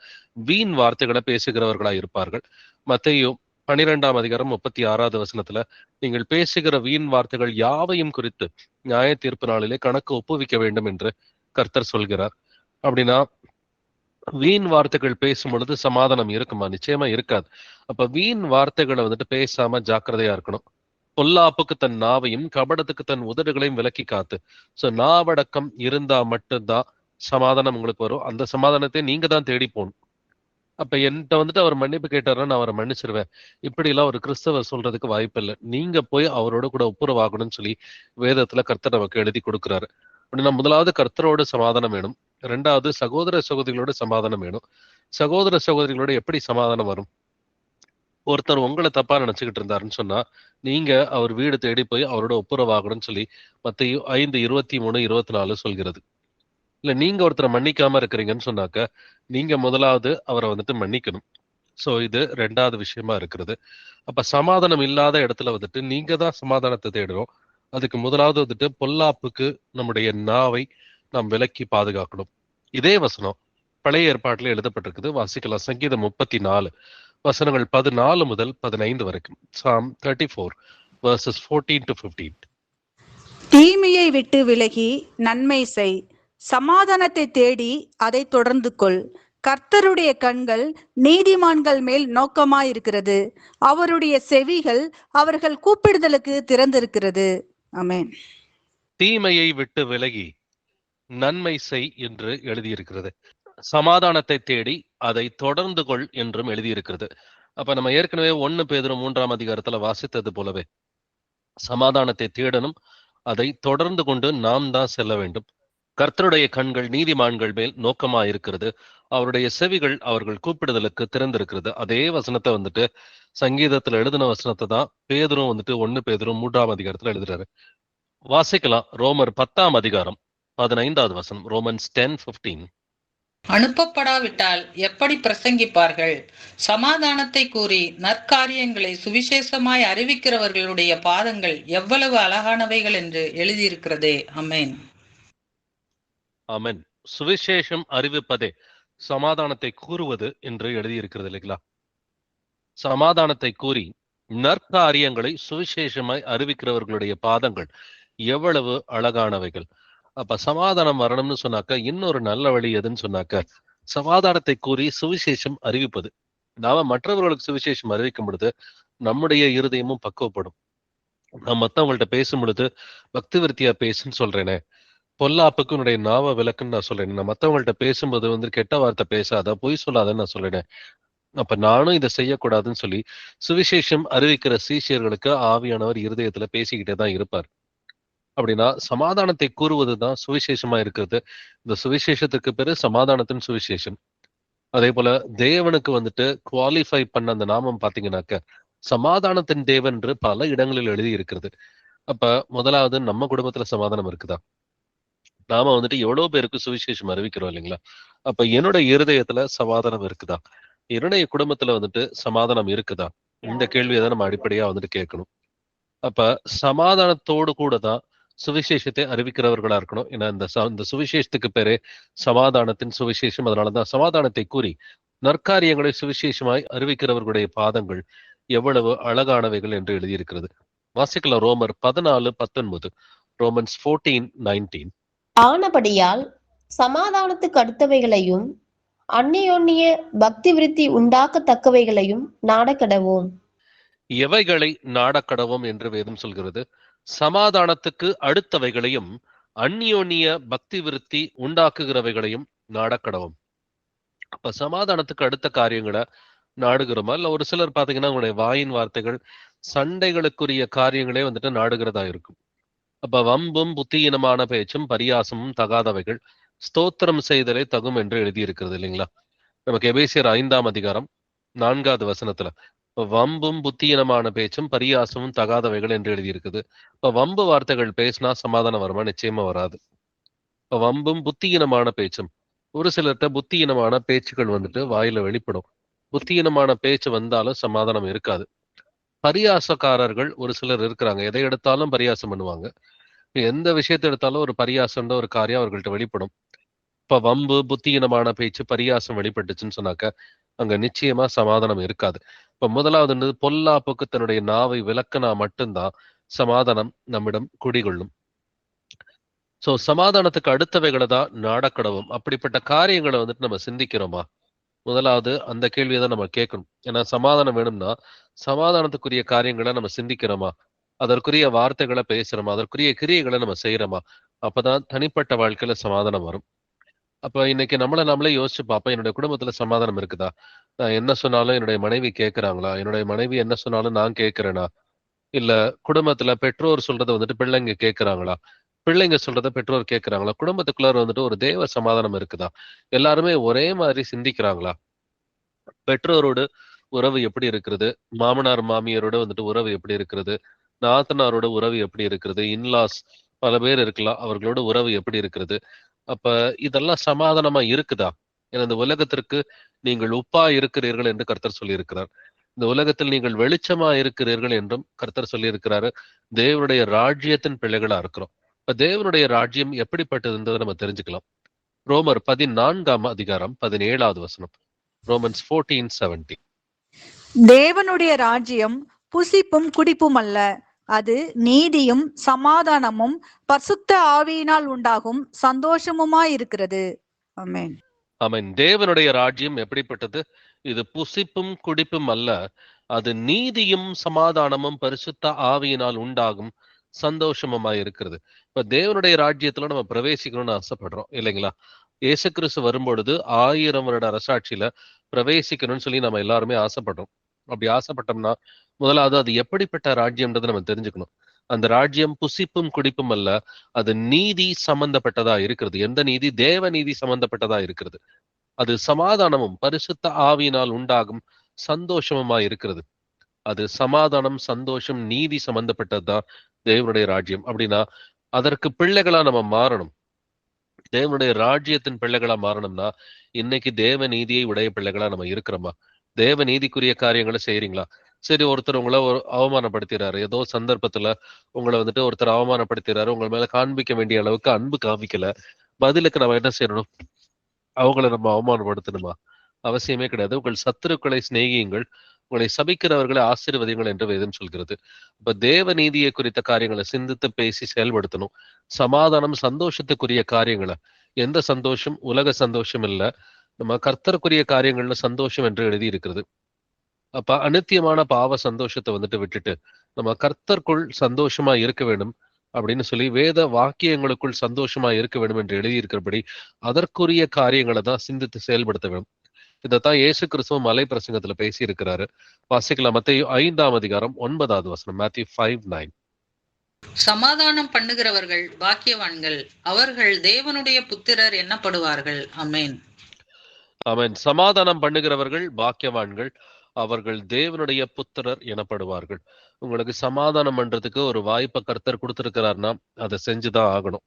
வீண் வார்த்தைகளை பேசுகிறவர்களா இருப்பார்கள். மத்தேயு 12ஆம் அதிகாரம் 36வது வசனத்துல, நீங்கள் பேசுகிற வீண் வார்த்தைகள் யாவையும் குறித்து நியாய தீர்ப்பு நாளிலே கணக்கு ஒப்புவிக்க வேண்டும் என்று கர்த்தர் சொல்கிறார். அப்படின்னா வீண் வார்த்தைகள் பேசும் பொழுது சமாதானம் இருக்குமா? நிச்சயமா இருக்காது. அப்ப வீண் வார்த்தைகளை வந்துட்டு பேசாம ஜாக்கிரதையா இருக்கணும். பொல்லாப்புக்கு தன் நாவையும் கபடத்துக்கு தன் உதடுகளையும் விலக்கி காத்து. சோ நாவடக்கம் இருந்தா மட்டும்தான் சமாதானம் உங்களுக்கு வரும். அந்த சமாதானத்தை நீங்க தான் தேடி போகணும். அப்ப என்கிட்ட வந்துட்டு அவர் மன்னிப்பு கேட்டாருன்னா நான் அவரை மன்னிச்சிருவேன், இப்படி எல்லாம் ஒரு கிறிஸ்தவர் சொல்றதுக்கு வாய்ப்பு இல்லை. நீங்க போய் அவரோட கூட ஒப்புரவாகணும்னு சொல்லி வேதத்துல கர்த்தர் நமக்கு எழுதி கொடுக்குறாரு. அப்படின்னா முதலாவது கர்த்தரோட சமாதானம் வேணும். 2வது சகோதர சகோதரிகளோட சமாதானம் வேணும். சகோதர சகோதரிகளோட எப்படி சமாதானம் வரும்? ஒருத்தர் உங்களை தப்பா நினைச்சுக்கிட்டு இருந்தாருன்னு சொன்னா நீங்க அவர் வீடு தேடி போய் அவரோட ஒப்புரவாகணும்னு சொல்லி மத்தேயு 5:23-24 சொல்கிறது. இல்ல நீங்க ஒருத்தரை மன்னிக்காம இருக்கிறீங்கன்னு சொன்னாக்க நீங்க முதலாவது அவரை வந்துட்டு மன்னிக்கணும். சோ இது 2வது விஷயமா இருக்கிறது. அப்ப சமாதானம் இல்லாத இடத்துல வந்துட்டு நீங்க தான் சமாதானத்தை தேடணும். அதுக்கு முதலாவது வந்துட்டு பொல்லாப்புக்கு நம்முடைய நாவை நாம் விலக்கி பாதுகாக்கணும். இதே வசனம் பழைய ஏற்பாட்டில் எழுதப்பட்டிருக்குது. வாசிக்கலாம். சங்கீதம் 34 வசனங்கள் 14 முதல் 15 வரைக்கும். சாம் 34 verses 14-15. தீமையை விட்டு விலகி நன்மை செய், சமாதானத்தை தேடி அதை தொடர்ந்து கொள். கர்த்தருடைய கண்கள் நீதிமான்கள் மேல் நோக்கமாயிருக்கிறது, அவருடைய செவிகள் அவர்கள் கூப்பிடுதலுக்கு திறந்திருக்கிறது. ஆமென். தீமையை விட்டு விலகி நன்மை செய் என்று எழுதியிருக்கிறது. சமாதானத்தை தேடி அதை தொடர்ந்து கொள் என்றும் எழுதியிருக்கிறது. அப்ப நம்ம ஏற்கனவே 1 பேதுரு 3ஆம் அதிகாரத்துல வாசித்தது போலவே சமாதானத்தை தேடணும், அதை தொடர்ந்து கொண்டு நாம் தான் செல்ல வேண்டும். கர்த்தருடைய கண்கள் நீதிமான்கள் மேல் நோக்கமா இருக்கிறது, அவருடைய செவிகள் அவர்கள் கூப்பிடுதலுக்கு திறந்திருக்கிறது. அதே வசனத்தை வந்துட்டு சங்கீதத்துல எழுதின வசனத்தை தான் பேதுரும் வந்துட்டு 1 பேதுரு 3ஆம் அதிகாரத்துல எழுதுறாரு. வாசிக்கலாம். ரோமர் 10ஆம் அதிகாரம் 15வது வசனம். ரோமன்ஸ் 10:15. அனுப்பப்படாவிட்டால் எப்படி பிரசங்கிப்பார்கள்? சமாதானத்தை கூறி நற்காரியங்களை சுவிசேஷமாய் அறிவிக்கிறவர்களுடைய பாதங்கள் எவ்வளவு அழகானவைகள் என்று எழுதியிருக்கிறதே. ஆமென். ஆமென். சுவிசேஷம் அறிவிப்பதே சமாதானத்தை கூறுவது என்று எழுதியிருக்கிறது இல்லைங்களா? சமாதானத்தை கூறி நற்காரியங்களை சுவிசேஷமாய் அறிவிக்கிறவர்களுடைய பாதங்கள் எவ்வளவு அழகானவைகள். அப்ப சமாதானம் வரணும்னு சொன்னாக்க இன்னொரு நல்ல வழி எதுன்னு சொன்னாக்க சமாதானத்தை கூறி சுவிசேஷம் அறிவிப்பது. நாம மற்றவர்களுக்கு சுவிசேஷம் அறிவிக்கும் பொழுது நம்முடைய இருதயமும் பக்குவப்படும். நான் மத்தவங்கள்ட்ட பேசும் பொழுது பக்தி விருத்தியா பேசுன்னு சொல்றேனே, பொல்லாப்புக்கு உன்னுடைய நாவ விலக்குன்னு நான் சொல்றேன். நான் மத்தவங்கள்ட்ட பேசும்போது கெட்ட வார்த்தை பேசாத, பொய் சொல்லாதன்னு நான் சொல்றேனே. அப்ப நானும் இதை செய்யக்கூடாதுன்னு சொல்லி சுவிசேஷம் அறிவிக்கிற சீஷர்களுக்கு ஆவியானவர் இருதயத்துல பேசிக்கிட்டே தான் இருப்பார். அப்படின்னா சமாதானத்தை கூறுவதுதான் சுவிசேஷமா இருக்கிறது. இந்த சுவிசேஷத்துக்கு பேரு சமாதானத்தின் சுவிசேஷம். அதே போல தேவனுக்கு குவாலிஃபை பண்ண அந்த நாமம் பாத்தீங்கன்னாக்க சமாதானத்தின் தேவன் என்று பல இடங்களில் எழுதி இருக்கிறது. அப்ப முதலாவது நம்ம குடும்பத்துல சமாதானம் இருக்குதா? நாம எவ்வளவு பேருக்கு சுவிசேஷம் அறிவிக்கிறோம் இல்லைங்களா? அப்ப என்னோட இருதயத்துல சமாதானம் இருக்குதா? என்னுடைய குடும்பத்துல சமாதானம் இருக்குதா? இந்த கேள்வியை தான் நம்ம அடிப்படையா கேட்கணும். அப்ப சமாதானத்தோடு கூட தான் சுவிசேஷத்தை அறிவிக்கிறவர்களா இருக்கணும். ஏன்னா இந்த சுவிசேஷத்துக்கு பேரே சமாதானத்தின் சுவிசேஷம். அதனாலதான் சமாதானத்தை கூறி நற்காரியங்களை சுவிசேஷமாய் அறிவிக்கிறவர்களுடைய பாதங்கள் எவ்வளவு அழகானவைகள் என்று எழுதியிருக்கிறது. வாசிக்கலாம் ரோமர் 14:19. ரோமன்ஸ் 14:19. ஆனபடியால் சமாதானத்துக்கு அடுத்தவைகளையும் அந்நியோன்னிய பக்தி விருத்தி உண்டாக்கத்தக்கவைகளையும் நாடக்கடவோம். எவைகளை நாடக்கடவோம் என்று வேதம் சொல்கிறது? சமாதானத்துக்கு அடுத்தவைகளையும் அந்நியோன்னிய பக்தி விருத்தி உண்டாக்குகிறவைகளையும் நாடக்கடவோம். அப்ப சமாதானத்துக்கு அடுத்த காரியங்களை நாடுகிறோமா? இல்ல ஒரு சிலர் பாத்தீங்கன்னா உங்களுடைய வாயின் வார்த்தைகள் சண்டைகளுக்குரிய காரியங்களே நாடுகிறதா இருக்கும். அப்ப வம்பும் புத்தியினமான பேச்சும் பரியாசமும் தகாதவைகள் ஸ்தோத்திரம் செய்தலே தகும் என்று எழுதியிருக்கிறது இல்லைங்களா? நமக்கு எபேசியர் 5ஆம் அதிகாரம் 4வது வசனத்துல வம்பும் புத்தியினமான பேச்சும் பரியாசமும் தகாதவைகள் என்று எழுதியிருக்குது. இப்ப வம்பு வார்த்தைகள் பேசினா சமாதானம் வருமா? நிச்சயமா வராது. இப்ப வம்பும் புத்தியினமான பேச்சும், ஒரு சிலர்கிட்ட புத்தியினமான பேச்சுக்கள் வாயில வெளிப்படும். புத்தியினமான பேச்சு வந்தாலும் சமாதானம் இருக்காது. பரியாசக்காரர்கள் ஒரு சிலர் இருக்கிறாங்க. எதை எடுத்தாலும் பரியாசம் பண்ணுவாங்க. எந்த விஷயத்தை எடுத்தாலும் ஒரு பரியாசம்ன்ற ஒரு காரியம் அவர்கள்ட்ட வெளிப்படும். இப்ப வம்பு புத்தியினமான பேச்சு பரியாசம் வெளிப்பட்டுச்சுன்னு சொன்னாக்க அங்க நிச்சயமா சமாதானம் இருக்காது. இப்ப முதலாவது பொல்லாப்புக்கு தன்னுடைய நாவை விலக்கினா மட்டும்தான் சமாதானம் நம்மிடம் குடிகொள்ளும். சோ சமாதானத்துக்கு அடுத்தவைகளை தான் நாடக்கடவும். அப்படிப்பட்ட காரியங்களை நம்ம சிந்திக்கிறோமா? முதலாவது அந்த கேள்வியை தான் நம்ம கேட்கணும். ஏன்னா சமாதானம் வேணும்னா சமாதானத்துக்குரிய காரியங்களை நம்ம சிந்திக்கிறோமா? அதற்குரிய வார்த்தைகளை பேசுறோமா? அதற்குரிய கிரியைகளை நம்ம செய்யறோமா? அப்பதான் தனிப்பட்ட வாழ்க்கையில சமாதானம் வரும். அப்ப இன்னைக்கு நம்மளே யோசிச்சு பார்ப்போம். என்னுடைய குடும்பத்துல சமாதானம் இருக்குதா? நான் என்ன சொன்னாலும் என்னுடைய மனைவி கேட்கிறாங்களா? என்னுடைய மனைவி என்ன சொன்னாலும் நான் கேட்கிறேனா? இல்ல குடும்பத்துல பெற்றோர் சொல்றதை பிள்ளைங்க கேட்கிறாங்களா? பிள்ளைங்க சொல்றதை பெற்றோர் கேட்கிறாங்களா? குடும்பத்துக்குள்ளார ஒரு தேவ சமாதானம் இருக்குதா? எல்லாருமே ஒரே மாதிரி சிந்திக்கிறாங்களா? பெற்றோரோடு உறவு எப்படி இருக்கிறது? மாமனார் மாமியாரோட உறவு எப்படி இருக்கிறது? நாத்தனாரோட உறவு எப்படி இருக்கிறது? இன்லாஸ் பல பேர் இருக்கலாம், அவர்களோட உறவு எப்படி இருக்கிறது? அப்ப இதெல்லாம் சமாதானமா இருக்குதா? ஏன்னா இந்த உலகத்திற்கு நீங்கள் உப்பா இருக்கிறீர்கள் என்று கர்த்தர் சொல்லி இருக்கிறார். இந்த உலகத்தில் நீங்கள் வெளிச்சமா இருக்கிறீர்கள் என்றும் கர்த்தர் சொல்லி இருக்கிறாரு. தேவனுடைய ராஜ்யத்தின் பிள்ளைகளா இருக்கிறோம். இப்ப தேவனுடைய ராஜ்யம் எப்படிப்பட்டதுன்றதை நம்ம தெரிஞ்சுக்கலாம். ரோமர் 14ஆம் அதிகாரம் 17வது வசனம். ரோமன்ஸ் 14:17. தேவனுடைய ராஜ்யம் புசிப்பும் குடிப்பும் அல்ல, அது நீதியும் சமாதானமும் பரிசுத்த ஆவியினால் உண்டாகும் சந்தோஷமுமாயிருக்கிறது. ஆமென். ஆமென். தேவனுடைய ராஜ்யம் எப்படிப்பட்டது? இது புசிப்பும் குடிப்பும் அல்ல, அது நீதியும் சமாதானமும் பரிசுத்த ஆவியினால் உண்டாகும் சந்தோஷமுமாய் இருக்கிறது. இப்ப தேவனுடைய ராஜ்யத்துல நம்ம பிரவேசிக்கணும்னு ஆசைப்படுறோம் இல்லைங்களா? இயேசு கிறிஸ்து வரும்பொழுது 1000 வருட அரசாட்சியில பிரவேசிக்கணும்னு சொல்லி நம்ம எல்லாருமே ஆசைப்படுறோம். அப்படி ஆசைப்பட்டோம்னா முதலாவது அது எப்படிப்பட்ட ராஜ்யம்ன்றதை நம்ம தெரிஞ்சுக்கணும். அந்த ராஜ்யம் புசிப்பும் குடிப்பும் அல்ல, அது நீதி சம்பந்தப்பட்டதா இருக்கிறது. எந்த நீதி? தேவ நீதி சம்பந்தப்பட்டதா இருக்கிறது. அது சமாதானமும் பரிசுத்த ஆவியினால் உண்டாகும் சந்தோஷமுமா இருக்கிறது. அது சமாதானம், சந்தோஷம், நீதி சம்பந்தப்பட்டதுதான் தேவனுடைய ராஜ்யம். அப்படின்னா அதற்கு பிள்ளைகளா நம்ம மாறணும். தேவனுடைய ராஜ்யத்தின் பிள்ளைகளா மாறணும்னா இன்னைக்கு தேவ நீதியை உடைய பிள்ளைகளா நம்ம இருக்கிறோமா? தேவ நீதிக்குரிய காரியங்களை செய்யறீங்களா? சரி, ஒருத்தர் உங்களை அவமானப்படுத்துறாரு, ஏதோ சந்தர்ப்பத்துல உங்களை ஒருத்தர் அவமானப்படுத்துறாரு, உங்க மேல காண்பிக்க வேண்டிய அளவுக்கு அன்பு காமிக்கல, பதிலுக்கு நம்ம என்ன செய்யணும்? அவங்களை நம்ம அவமானப்படுத்தணுமா? அவசியமே கிடையாது. உங்கள் சத்துருக்களை சிநேகியுங்கள், உங்களை சபிக்கிறவர்களை ஆசீர்வதிங்கள் என்று வேதம் சொல்கிறது. இப்ப தேவ நீதியை குறித்த காரியங்களை சிந்தித்து பேசி செயல்படுத்தணும். சமாதானம், சந்தோஷத்துக்குரிய காரியங்களை, எந்த சந்தோஷம் உலக சந்தோஷம் இல்ல, நம்ம கர்த்தருக்குரிய காரியங்கள்ல சந்தோஷம் என்று எழுதி இருக்கிறது. அப்ப அநித்தியமான பாவ சந்தோஷத்தை விட்டுட்டு நம்ம கர்த்தருக்குள் சந்தோஷமா இருக்க வேண்டும் அப்படின்னு சொல்லி வேத வாக்கியங்களுக்குள் சந்தோஷமா இருக்க வேண்டும் என்று எழுதியிருக்கிறபடி அதற்குரிய காரியங்களை தான் சிந்தித்து செயல்படுத்த வேண்டும். இதைத்தான் இயேசு கிறிஸ்துவ மலை பிரசங்கத்துல பேசி இருக்கிறாரு. வாசிக்கலாம். மத்தேயு 5:9 Matthew 5:9. சமாதானம் பண்ணுகிறவர்கள் பாக்கியவான்கள், அவர்கள் தேவனுடைய புத்திரர் எண்ணப்படுவார்கள். ஆமென். ஆமென். சமாதானம் பண்ணுகிறவர்கள் பாக்கியவான்கள், அவர்கள் தேவனுடைய புத்திரர் எனப்படுவார்கள். உங்களுக்கு சமாதானம் பண்றதுக்கு ஒரு வாய்ப்பை கர்த்தர் கொடுத்திருக்கிறார்னா அதை செஞ்சுதான் ஆகணும்.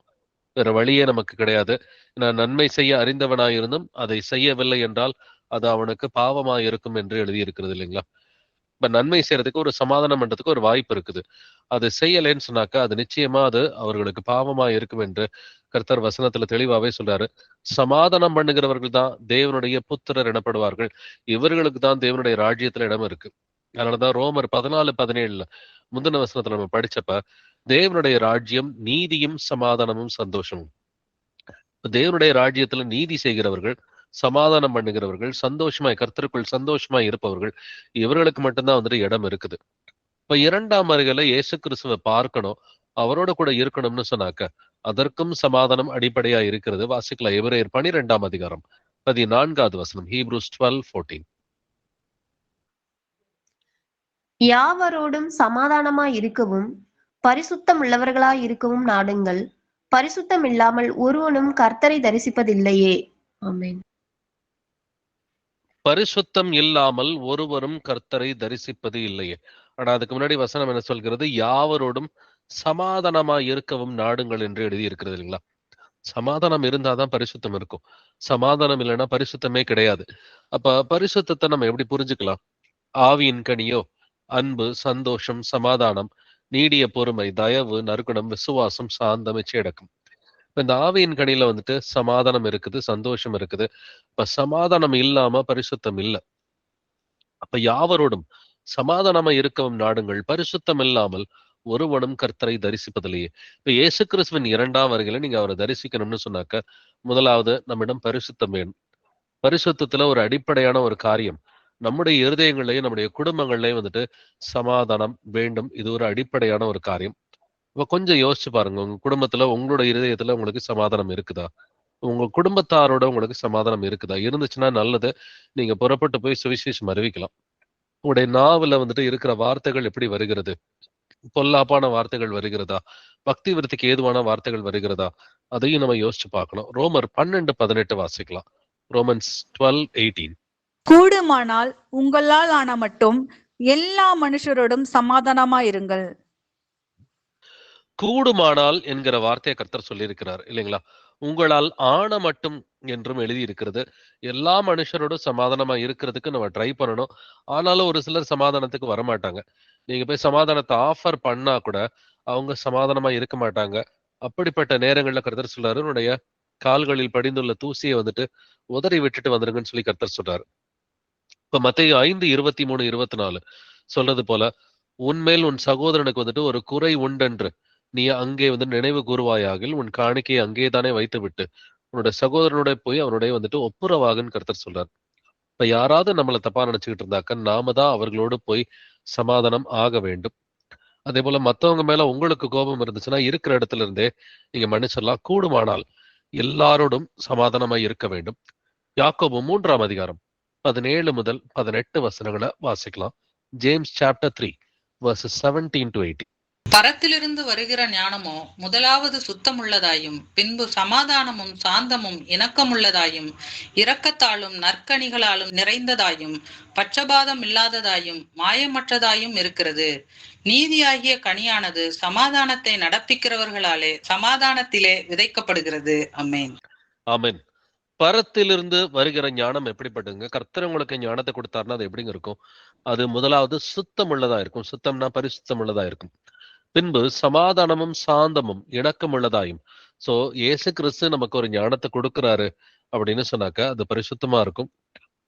வேற வழியே நமக்கு கிடையாது. நான் நன்மை செய்ய அறிந்தவனாயிருந்தும் அதை செய்யவில்லை என்றால் அது அவனுக்கு பாவமாய் இருக்கும் என்று எழுதியிருக்கிறது இல்லைங்களா? இப்ப நன்மை செய்யறதுக்கு ஒரு சமாதானம் பண்றதுக்கு ஒரு வாய்ப்பு இருக்குது. அது செய்யலைன்னு சொன்னாக்கா அது நிச்சயமா அது அவர்களுக்கு பாவமா இருக்கும் என்று கர்த்தர் வசனத்துல தெளிவாவே சொல்றாரு. சமாதானம் பண்ணுகிறவர்கள் தான் தேவனுடைய புத்திரர் எனப்படுவார்கள். இவர்களுக்கு தான் தேவனுடைய ராஜ்யத்துல இடம் இருக்கு. அதனாலதான் ரோமர் 14:17 முந்தின வசனத்துல நம்ம படிச்சப்ப தேவனுடைய ராஜ்யம் நீதியும் சமாதானமும் சந்தோஷமும். தேவனுடைய ராஜ்யத்துல நீதி செய்கிறவர்கள், சமாதானம் பண்ணுகிறவர்கள், சந்தோஷமாய் கர்த்தருக்குள் சந்தோஷமாய் இருப்பவர்கள், இவர்களுக்கு மட்டும்தான் வந்துட்டு இடம் இருக்குது. இப்ப 2ஆம் வருகையில இயேசு கிறிஸ்துவை பார்க்கணும், அவரோட கூட இருக்கணும்னு சொன்னாக்க அதற்கும் சமாதானம் அடிப்படையா இருக்கிறது. வாசிக்கலாம். எபிரேயர் 12:14 Hebrews 12:14. யாவரோடும் சமாதானமாய் இருக்கவும் பரிசுத்தம் உள்ளவர்களாய் இருக்கவும் நாடுங்கள். பரிசுத்தம் இல்லாமல் ஒருவனும் கர்த்தரை தரிசிப்பதில்லையே. ஆமென். பரிசுத்தம் இல்லாமல் ஒருவரும் கர்த்தரை தரிசிப்பது இல்லையே. ஆனா அதுக்கு முன்னாடி வசனம் என்ன சொல்கிறது? யாவரோடும் சமாதானமாய் இருக்கவும் நாடுங்கள் என்று எழுதி இருக்கிறது இல்லைங்களா? சமாதானம் இருந்தாதான் பரிசுத்தம் இருக்கும். சமாதானம் இல்லைன்னா பரிசுத்தமே கிடையாது. அப்ப பரிசுத்தத்தை நம்ம எப்படி புரிஞ்சுக்கலாம்? ஆவியின் கனியோ அன்பு, சந்தோஷம், சமாதானம், நீடிய பொறுமை, தயவு, நற்குணம், விசுவாசம், சாந்தம், இச்சையடக்கம். இப்ப இந்த ஆவியின் கனியில வந்துட்டு சமாதானம் இருக்குது, சந்தோஷம் இருக்குது. இப்ப சமாதானம் இல்லாம பரிசுத்தம் இல்லை. அப்ப யாவரோடும் சமாதானமா இருக்கவும் நாடுங்கள், பரிசுத்தம் இல்லாமல் ஒருவனும் கர்த்தரை தரிசிப்பதிலேயே. இப்ப இயேசு கிறிஸ்துவின் 2ஆம் வருகையில நீங்க அவரை தரிசிக்கணும்னு சொன்னாக்க முதலாவது நம்மிடம் பரிசுத்தம் வேணும். பரிசுத்தத்துல ஒரு அடிப்படையான ஒரு காரியம் நம்முடைய இருதயங்கள்லயும் நம்முடைய குடும்பங்கள்லயும் வந்துட்டு சமாதானம் வேண்டும். இது ஒரு அடிப்படையான ஒரு காரியம். இப்ப கொஞ்சம் யோசிச்சு பாருங்க, உங்க குடும்பத்துல உங்களோட இருதயத்துல உங்களுக்கு சமாதானம் இருக்குதா? உங்க குடும்பத்தாரோட உங்களுக்கு சமாதானம் இருக்குதா? இருந்துச்சுன்னா நல்லது. நீங்க புறப்பட்டு போய் சுவிசேஷம் அறிவிக்கலாம். உங்களுடைய நாவுல வந்துட்டு இருக்கிற வார்த்தைகள் எப்படி வருகிறது? பொல்லாப்பான வார்த்தைகள் வருகிறதா? பக்தி விருத்திக்கு ஏதுவான வார்த்தைகள் வருகிறதா? அதையும் நம்ம யோசிச்சு பார்க்கணும். ரோமர் 12:18 வாசிக்கலாம். ரோமன்ஸ் 12:18. கூடுமானால் உங்களால் ஆன மட்டும் எல்லா மனுஷரோடும் சமாதானமாயிருங்கள். கூடுமானால் என்கிற வார்த்தையை கர்த்தர் சொல்லியிருக்கிறார் இல்லைங்களா? உங்களால் ஆன மட்டும் என்றும் எழுதி இருக்கிறது. எல்லா மனுஷரோடும் சமாதானமா இருக்கிறதுக்கு நம்ம ட்ரை பண்ணணும். ஆனாலும் ஒரு சிலர் சமாதானத்துக்கு வரமாட்டாங்க. நீங்க போய் சமாதானத்தை ஆஃபர் பண்ணா கூட அவங்க சமாதானமா இருக்க மாட்டாங்க. அப்படிப்பட்ட நேரங்கள்ல கர்த்தர் சொல்றாரு, உன்னுடைய கால்களில் படிந்துள்ள தூசியை வந்துட்டு உதறி விட்டுட்டு வந்துருங்கன்னு சொல்லி கர்த்தர் சொல்றாரு. இப்ப மத்தேயு 5:23-24 சொல்றது போல, உன்மேல் உன் சகோதரனுக்கு வந்துட்டு ஒரு குறை உண்டென்று நீ அங்கே வந்து நினைவு கூறுவாயாகில் உன் காணிக்கையை அங்கே தானே வைத்து விட்டு உன்னோட சகோதரனோட போய் அவனுடைய வந்துட்டு ஒப்புரவாகுன்னு கர்த்தர் சொல்றார். இப்ப யாராவது நம்மளை தப்பா நினைச்சுக்கிட்டு இருந்தாக்க நாம தான் அவர்களோடு போய் சமாதானம் ஆக வேண்டும். அதே போல மத்தவங்க மேல உங்களுக்கு கோபம் இருந்துச்சுன்னா இருக்கிற இடத்துல இருந்தே நீங்க மன்னிச்சிடலாம். கூடுமானால் எல்லாரோடும் சமாதானமா இருக்க வேண்டும். யாக்கோபு 3:17-18 வாசிக்கலாம். James chapter 3:17-18. பரத்திலிருந்து வருகிற ஞானமோ முதலாவது சுத்தமுள்ளதாயும் பின்பு சமாதானமும் சாந்தமும் இணக்கமுள்ளதாயும் இரக்கத்தாலும் நற்கனிகளாலும் நிறைந்ததாயும் பட்சபாதம் இல்லாததாயும் மாயமற்றதாயும் இருக்கிறது. நீதியாகிய கனியானது சமாதானத்தை நடப்பிக்கிறவர்களாலே சமாதானத்திலே விதைக்கப்படுகிறது. ஆமென். ஆமென். பரத்திலிருந்து வருகிற ஞானம் எப்படிப்பட்டதுங்க? கர்த்தர் உங்களுக்கு ஞானத்தை கொடுத்தாருன்னா அது எப்படிங்க இருக்கும்? அது முதலாவது சுத்தம் உள்ளதா இருக்கும். சுத்தம்னா பரிசுத்தம் உள்ளதா இருக்கும். பின்பு சமாதானமும் சாந்தமும் இணக்கம் உள்ளதாயும். சோ இயேசு கிறிஸ்து நமக்கு ஒரு ஞானத்தை கொடுக்கிறாரு அப்படின்னு சொன்னாக்க அது பரிசுத்தமா இருக்கும்.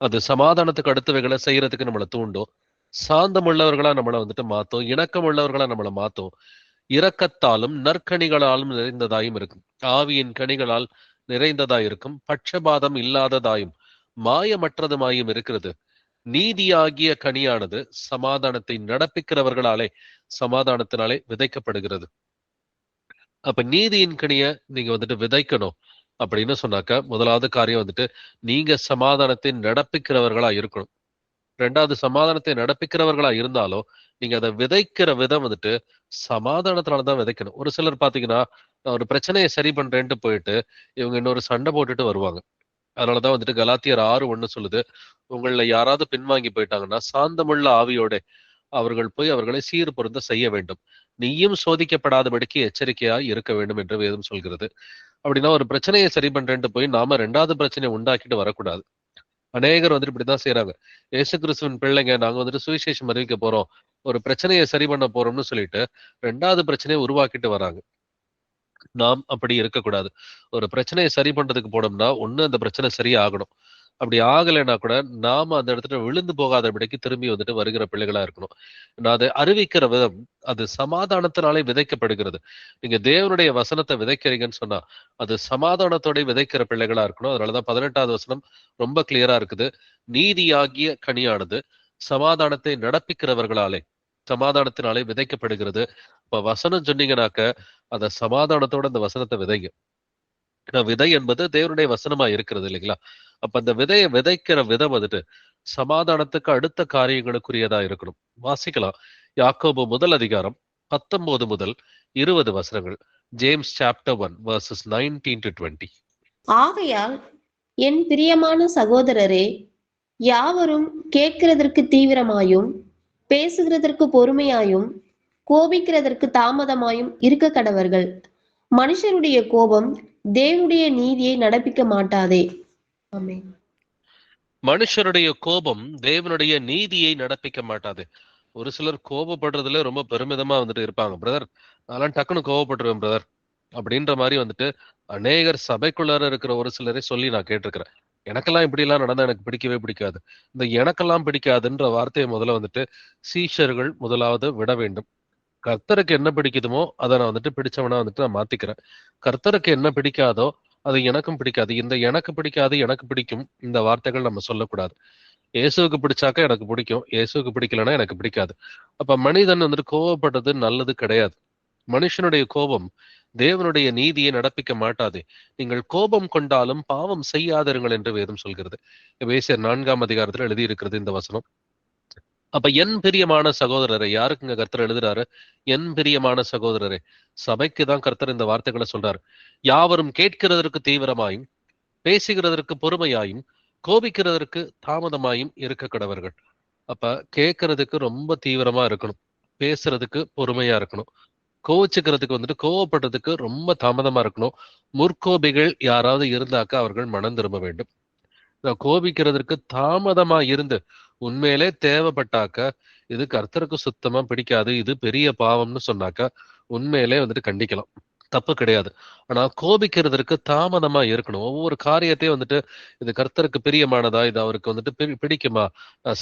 அது சமாதானத்துக்கு அடுத்தவைகளை செய்யறதுக்கு நம்மளை தூண்டும். சாந்தம் உள்ளவர்களா நம்மளை வந்துட்டு மாத்தும். இணக்கம் உள்ளவர்களா நம்மளை மாத்தும். இரக்கத்தாலும் நற்கனிகளாலும் நிறைந்ததாயும் இருக்கும். ஆவியின் கனிகளால் நிறைந்ததாய் இருக்கும். பட்சபாதம் இல்லாததாயும் மாயமற்றதுமாயும் இருக்கிறது. நீதியாகிய கனியானது சமாதானத்தை நடப்பிக்கிறவர்களாலே சமாதானத்தினாலே விதைக்கப்படுகிறது. அப்ப நீதியின் கனிய நீங்க வந்துட்டு விதைக்கணும் அப்படின்னு சொன்னாக்க, முதலாவது காரியம் வந்துட்டு நீங்க சமாதானத்தை நடப்பிக்கிறவர்களா இருக்கணும். ரெண்டாவது, சமாதானத்தை நடப்பிக்கிறவர்களா இருந்தாலும் நீங்க அதை விதைக்கிற விதம் வந்துட்டு சமாதானத்தினாலதான் விதைக்கணும். ஒரு சிலர் பாத்தீங்கன்னா, நான் ஒரு பிரச்சனையை சரி பண்றேன்ட்டு போயிட்டு இவங்க இன்னொரு சண்டை போட்டுட்டு வருவாங்க. அதனாலதான் வந்துட்டு கலாத்தியர் 6:1 சொல்லுது, உங்கள யாராவது பின்வாங்கி போயிட்டாங்கன்னா சாந்தமுள்ள ஆவியோட அவர்கள் போய் அவர்களை சீர் பொருந்த செய்ய வேண்டும், நீயும் சோதிக்கப்படாதபடிக்கு எச்சரிக்கையாய் இருக்க வேண்டும் என்று வேதம் சொல்கிறது. அப்படின்னா ஒரு பிரச்சனையை சரி பண்றேன்ட்டு போய் நாம ரெண்டாவது பிரச்சனையை உண்டாக்கிட்டு வரக்கூடாது. அநேகர் வந்துட்டு இப்படிதான் செய்யறாங்க. இயேசு கிறிஸ்துவின் பிள்ளைங்க, நாங்க வந்துட்டு சுவிசேஷம் அறிவிக்க போறோம், ஒரு பிரச்சனையை சரி பண்ண போறோம்னு சொல்லிட்டு ரெண்டாவது பிரச்சனையை உருவாக்கிட்டு வராங்க. நாம் அப்படி இருக்கக்கூடாது. ஒரு பிரச்சனையை சரி பண்றதுக்கு போனோம்னா ஒண்ணு அந்த பிரச்சனை சரியாகணும். அப்படி ஆகலைன்னா கூட நாம அந்த இடத்துல விழுந்து போகாதபடிக்கு திரும்பி வந்துட்டு வருகிற பிள்ளைகளா இருக்கணும். நான் அதை அறிவிக்கிற விதம் அது சமாதானத்தினாலே விதைக்கப்படுகிறது. நீங்க தேவனுடைய வசனத்தை விதைக்கிறீங்கன்னு சொன்னா அது சமாதானத்தோட விதைக்கிற பிள்ளைகளா இருக்கணும். அதனாலதான் 18வது வசனம் ரொம்ப கிளியரா இருக்குது. நீதியாகிய கனியானது சமாதானத்தை நடப்பிக்கிறவர்களாலே சமாதானத்தினாலே விதைக்கப்படுகிறது. இப்ப வசனம் சொன்னீங்கன்னாக்க அத சமாதானத்தோட அந்த வசனத்தை விதைங்க. ஏன்னா விதை என்பது தேவனுடைய வசனமா இருக்கிறது இல்லைங்களா? அப்ப அந்த விதையை விதைக்கிற விதம் வந்துட்டு சமாதானத்துக்கு அடுத்த காரியங்களுக்குரியதா இருக்கணும். வாசிக்கலாம். யாக்கோபு 1 19 முதல் 20 வசனங்கள். James chapter 1 verses 19 to 20. ஆகையால் என் பிரியமான சகோதரரே, யாவரும் கேட்கிறதற்கு தீவிரமாயும் பேசுகிறதற்கு பொறுமையாயும் கோபிக்கிறதற்கு தாமதமாயும் இருக்க கடவர்கள். மனுஷருடைய கோபம் தேவனுடைய நீதியை நடப்பிக்க மாட்டாதே. ஆமென். மனுஷருடைய கோபம் தேவனுடைய நீதியை நடப்பிக்க மாட்டாது. ஒரு சிலர் கோபப்படுறதுல ரொம்ப பெருமிதமா வந்துட்டு இருப்பாங்க. பிரதர், அதெல்லாம் டக்குன்னு கோபப்பட்டுருவேன் பிரதர் அப்படின்ற மாதிரி வந்துட்டு அநேகர் சபைக்குள்ளார இருக்கிற ஒரு சிலரை சொல்லி நான் கேட்டிருக்கிறேன். எனக்கெல்லாம் இப்படி எல்லாம் நடந்தா எனக்கு பிடிக்கவே பிடிக்காது. இந்த எனக்கெல்லாம் பிடிக்காதுன்ற வார்த்தையை முதல்ல வந்துட்டு சீஷர்கள் முதலாவது விட வேண்டும். கர்த்தருக்கு என்ன பிடிக்குதுமோ அதை நான் வந்துட்டு பிடிச்சவனா வந்துட்டு நான் மாத்திக்கிறேன். கர்த்தருக்கு என்ன பிடிக்காதோ அது எனக்கும் பிடிக்காது. இந்த எனக்கு பிடிக்காது எனக்கு பிடிக்கும் இந்த வார்த்தைகள் நம்ம சொல்லக்கூடாது. இயேசுவுக்கு பிடிச்சாக்க எனக்கு பிடிக்கும், இயேசுவுக்கு பிடிக்கலன்னா எனக்கு பிடிக்காது. அப்ப மனிதன் வந்துட்டு கோபப்படுறது நல்லது கிடையாது. மனுஷனுடைய கோபம் தேவனுடைய நீதியை நடப்பிக்க மாட்டாது. நீங்கள் கோபம் கொண்டாலும் பாவம் செய்யாதிருங்கள் என்று வேதம் சொல்கிறது. எபேசியர் 4 எழுதியிருக்கிறது இந்த வசனம். அப்ப என் பிரியமான சகோதரரை, யாருக்குங்க கர்த்தர் எழுதுறாரு? என் பிரியமான சகோதரரை, சபைக்கு தான் கர்த்தர் இந்த வார்த்தைகளை சொல்றாரு. யாவரும் கேட்கிறதற்கு தீவிரமாயும் பேசுகிறதற்கு பொறுமையாயும் கோபிக்கிறதற்கு தாமதமாயும் இருக்க கடவர்கள். அப்ப கேட்கறதுக்கு ரொம்ப தீவிரமா இருக்கணும், பேசுறதுக்கு பொறுமையா இருக்கணும், கோவிச்சுக்கிறதுக்கு வந்துட்டு கோவப்படுறதுக்கு ரொம்ப தாமதமா இருக்கணும். முற்கோபிகள் யாராவது இருந்தாக்க அவர்கள் மனம் திரும்ப வேண்டும். கோபிக்கிறதுக்கு தாமதமா இருந்து உண்மையிலே தேவைப்பட்டாக்க இது கர்த்தருக்கு சுத்தமா பிடிக்காது, இது பெரிய பாவம்னு சொன்னாக்க உண்மையிலே வந்துட்டு கண்டிக்கலாம், தப்பு கிடையாது. ஆனா கோபிக்கிறதுக்கு தாமதமா இருக்கணும். ஒவ்வொரு காரியத்தையும் வந்துட்டு இது கர்த்தருக்கு பிரியமானதா, இது அவருக்கு வந்துட்டு பிடிக்குமா,